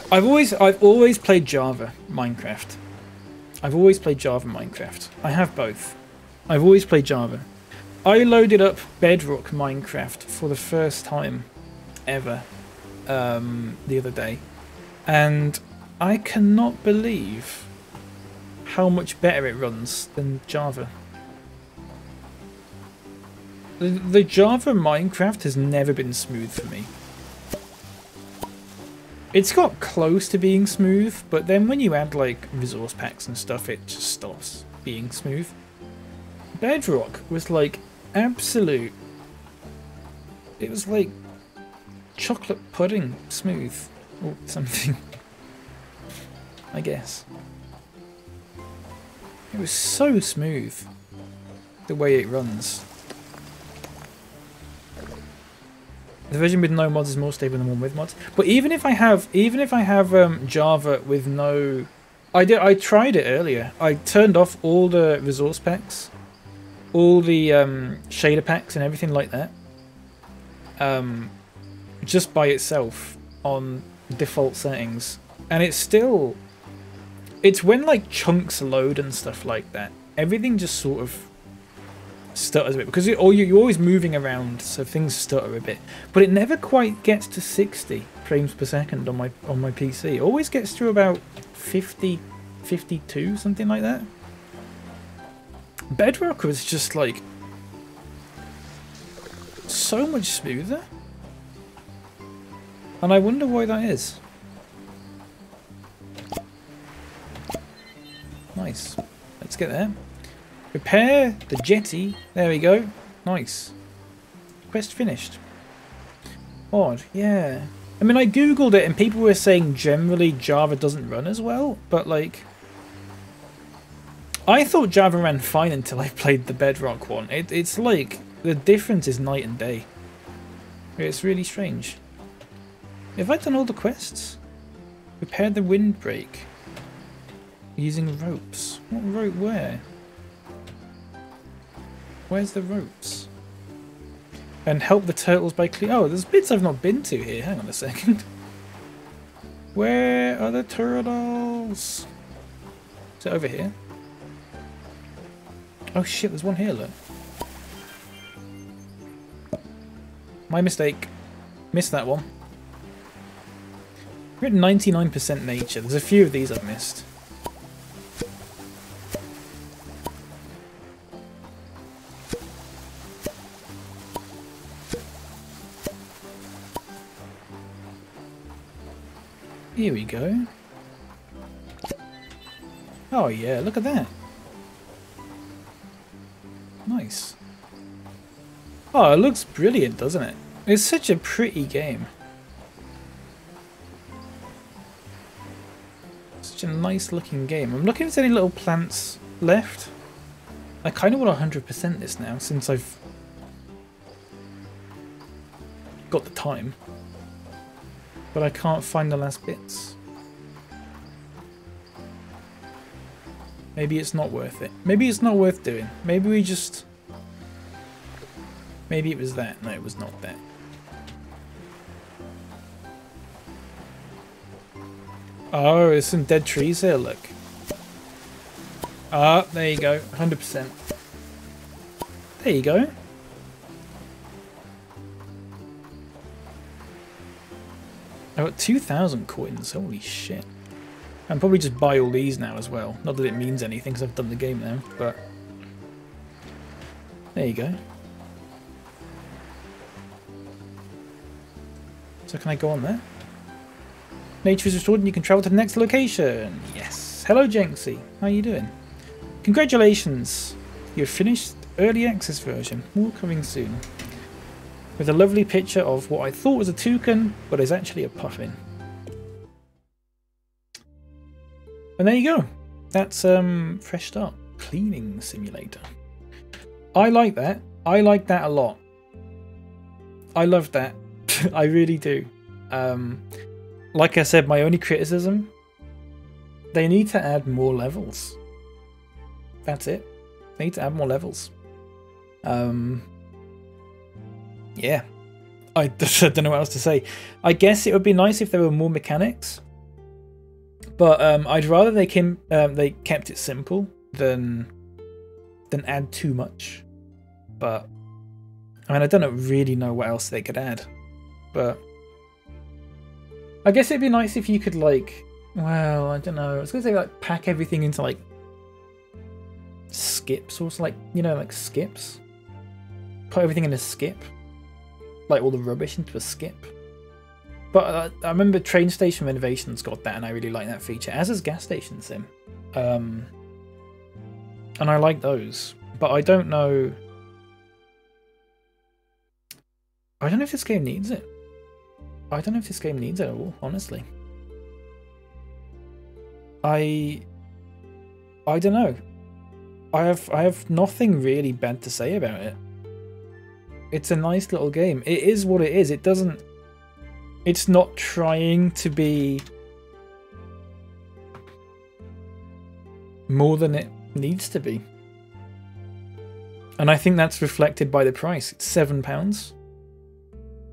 I've always played Java Minecraft. I've always played Java Minecraft. I have both. I've always played Java. I loaded up Bedrock Minecraft for the first time ever the other day, and I cannot believe how much better it runs than Java. The Java Minecraft has never been smooth for me. It's got close to being smooth, but then when you add like resource packs and stuff, it just stops being smooth. Bedrock was like absolute. It was like chocolate pudding smooth or something. I guess. It was so smooth the way it runs. The version with no mods is more stable than the one with mods. But even if I have Java with no, I tried it earlier. I turned off all the resource packs, all the shader packs, and everything like that. just by itself on default settings, and it's still, it's when like chunks load and stuff like that, everything just sort of stutters a bit because you're always moving around, so things stutter a bit. But it never quite gets to 60 frames per second on my PC. It always gets to about 50, 52, something like that. Bedrock was just like so much smoother, and I wonder why that is. Nice. Let's get there. Repair the jetty. There we go. Nice. Quest finished. Odd, yeah. I mean, I googled it and people were saying generally Java doesn't run as well, but like, I thought Java ran fine until I played the Bedrock one. It's like, the difference is night and day. It's really strange. Have I done all the quests? Repair the windbreak. Using ropes. What rope where? Where's the ropes? And help the turtles by clean. Oh, there's bits I've not been to here. Hang on a second. Where are the turtles? Is it over here? Oh shit, there's one here, look. My mistake. Missed that one. We're at 99% nature. There's a few of these I've missed. Here we go. Oh yeah, look at that. Nice. Oh, it looks brilliant, doesn't it? It's such a pretty game. Such a nice looking game. I'm looking if there's any little plants left. I kind of want 100% this now, since I've got the time. But I can't find the last bits. Maybe it's not worth it. Maybe it's not worth doing. Maybe we just... Maybe it was that. No, it was not that. Oh, there's some dead trees here, look. Ah, there you go. 100%. There you go. I got 2,000 coins, holy shit. I'll probably just buy all these now as well. Not that it means anything because I've done the game now, but... There you go. So can I go on there? Nature is restored and you can travel to the next location. Yes. Hello Jenksy, how are you doing? Congratulations. You've finished early access version. More coming soon. With a lovely picture of what I thought was a toucan, but is actually a puffin. And there you go. That's Fresh Start Cleaning Simulator. I like that. I like that a lot. I love that. I really do. Like I said, my only criticism, they need to add more levels. That's it. They need to add more levels. Yeah, I don't know what else to say. I guess it would be nice if there were more mechanics, but I'd rather they kept it simple than add too much. But I mean, I don't really know what else they could add, but I guess it'd be nice if you could like, well, I don't know. I was gonna say like pack everything into like skips or like, you know, like skips. Put everything in a skip. Like all the rubbish into a skip. But I remember Train Station Renovations got that and I really like that feature, as is Gas Station Sim. And I like those. But I don't know... I don't know if this game needs it. I don't know if this game needs it at all, honestly. I don't know. I have nothing really bad to say about it. It's a nice little game. It is what it is. It doesn't... It's not trying to be more than it needs to be. And I think that's reflected by the price. It's £7.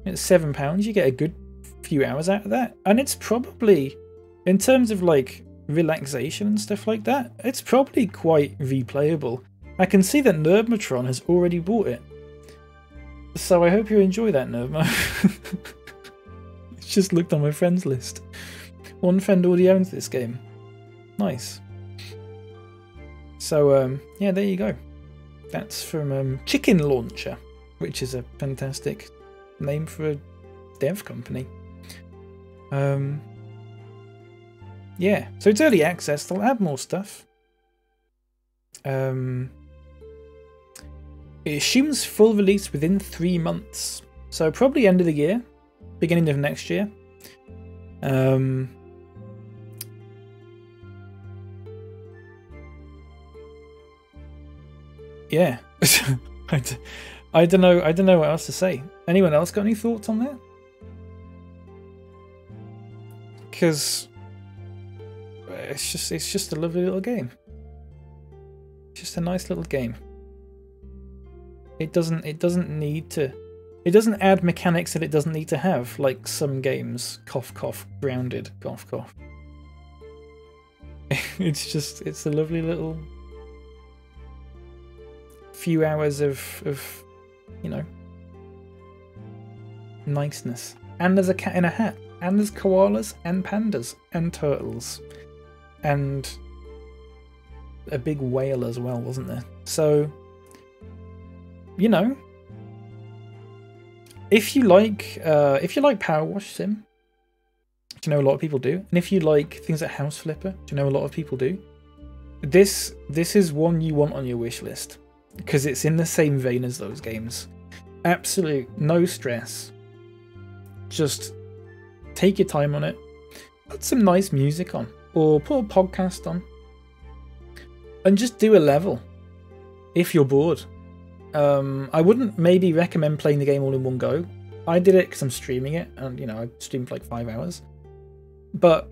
It's £7. You get a good few hours out of that, and it's probably, in terms of like relaxation and stuff like that, it's probably quite replayable. I can see that Nerdmatron has already bought it, so I hope you enjoy that, Nerdma. It's just looked on my friends list. One friend already owns this game. Nice. So yeah, there you go. That's from Chicken Launcher, which is a fantastic name for a dev company. Yeah, so it's early access. They'll add more stuff. It assumes full release within 3 months, so probably end of the year, beginning of next year. Yeah, I don't know what else to say. Anyone else got any thoughts on that? Because it's just a lovely little game. It's just a nice little game. It doesn't add mechanics that it doesn't need to have, like some games. Cough cough, grounded, cough cough. It's a lovely little few hours of you know, niceness. And there's a cat in a hat, and there's koalas and pandas and turtles and a big whale as well, wasn't there? So, you know, if you like Power Wash Sim, which you know a lot of people do, and if you like things like House Flipper, which you know a lot of people do, this is one you want on your wish list, because it's in the same vein as those games. Absolute no stress. Just take your time on it. Put some nice music on, or put a podcast on, and just do a level if you're bored. I wouldn't maybe recommend playing the game all in one go. I did it because I'm streaming it, and you know, I streamed for like 5 hours. But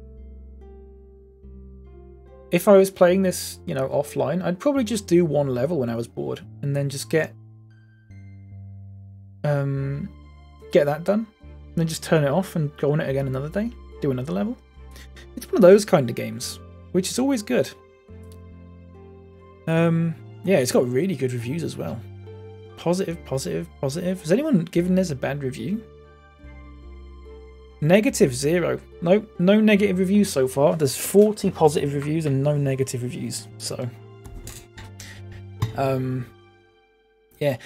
if I was playing this, you know, offline, I'd probably just do one level when I was bored, and then just get that done, and then just turn it off and go on it again another day, do another level. It's one of those kind of games, which is always good. Yeah, it's got really good reviews as well. Positive, positive, positive. Has anyone given this a bad review? Negative 0. Nope, no negative reviews so far. There's 40 positive reviews and no negative reviews. So, yeah.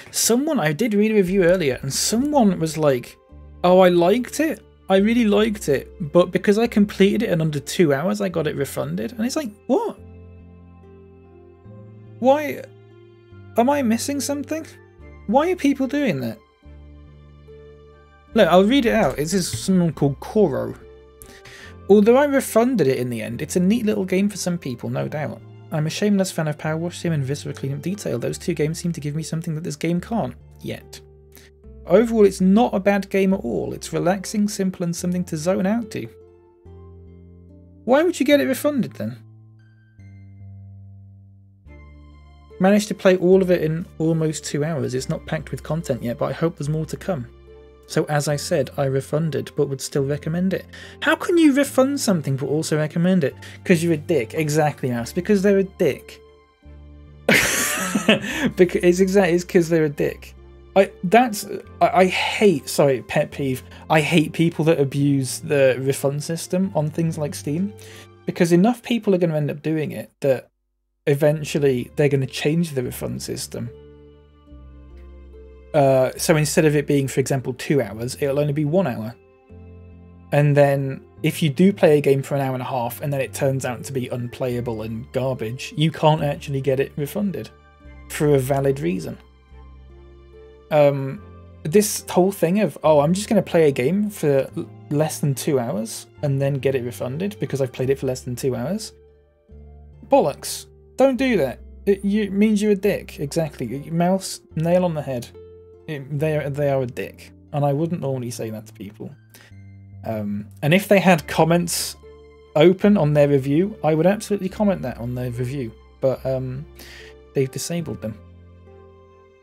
I did read a review earlier, and someone was like, "Oh, I liked it. I really liked it, but because I completed it in under 2 hours, I got it refunded." And it's like, what? Why? Am I missing something? Why are people doing that? Look, I'll read it out. This is someone called Koro. Although I refunded it in the end, it's a neat little game for some people, no doubt. I'm a shameless fan of Power Wash Sim and Visceral Cleanup Detail. Those two games seem to give me something that this game can't, yet. Overall, it's not a bad game at all. It's relaxing, simple, and something to zone out to. Why would you get it refunded then? Managed to play all of it in almost 2 hours. It's not packed with content yet, but I hope there's more to come. So as I said, I refunded, but would still recommend it. How can you refund something but also recommend it? Because you're a dick. Exactly, Mouse. Because they're a dick. It's because they're a dick. I hate, sorry, pet peeve. I hate people that abuse the refund system on things like Steam, because enough people are going to end up doing it that eventually they're going to change the refund system. So instead of it being, for example, 2 hours, it'll only be 1 hour. And then if you do play a game for an hour and a half and then it turns out to be unplayable and garbage, you can't actually get it refunded for a valid reason. This whole thing of, oh, I'm just going to play a game for less than 2 hours and then get it refunded because I've played it for less than 2 hours. Bollocks. Don't do that. It means you're a dick. Exactly. Mouse, nail on the head. They are a dick, and I wouldn't normally say that to people. And if they had comments open on their review, I would absolutely comment that on their review, but they've disabled them.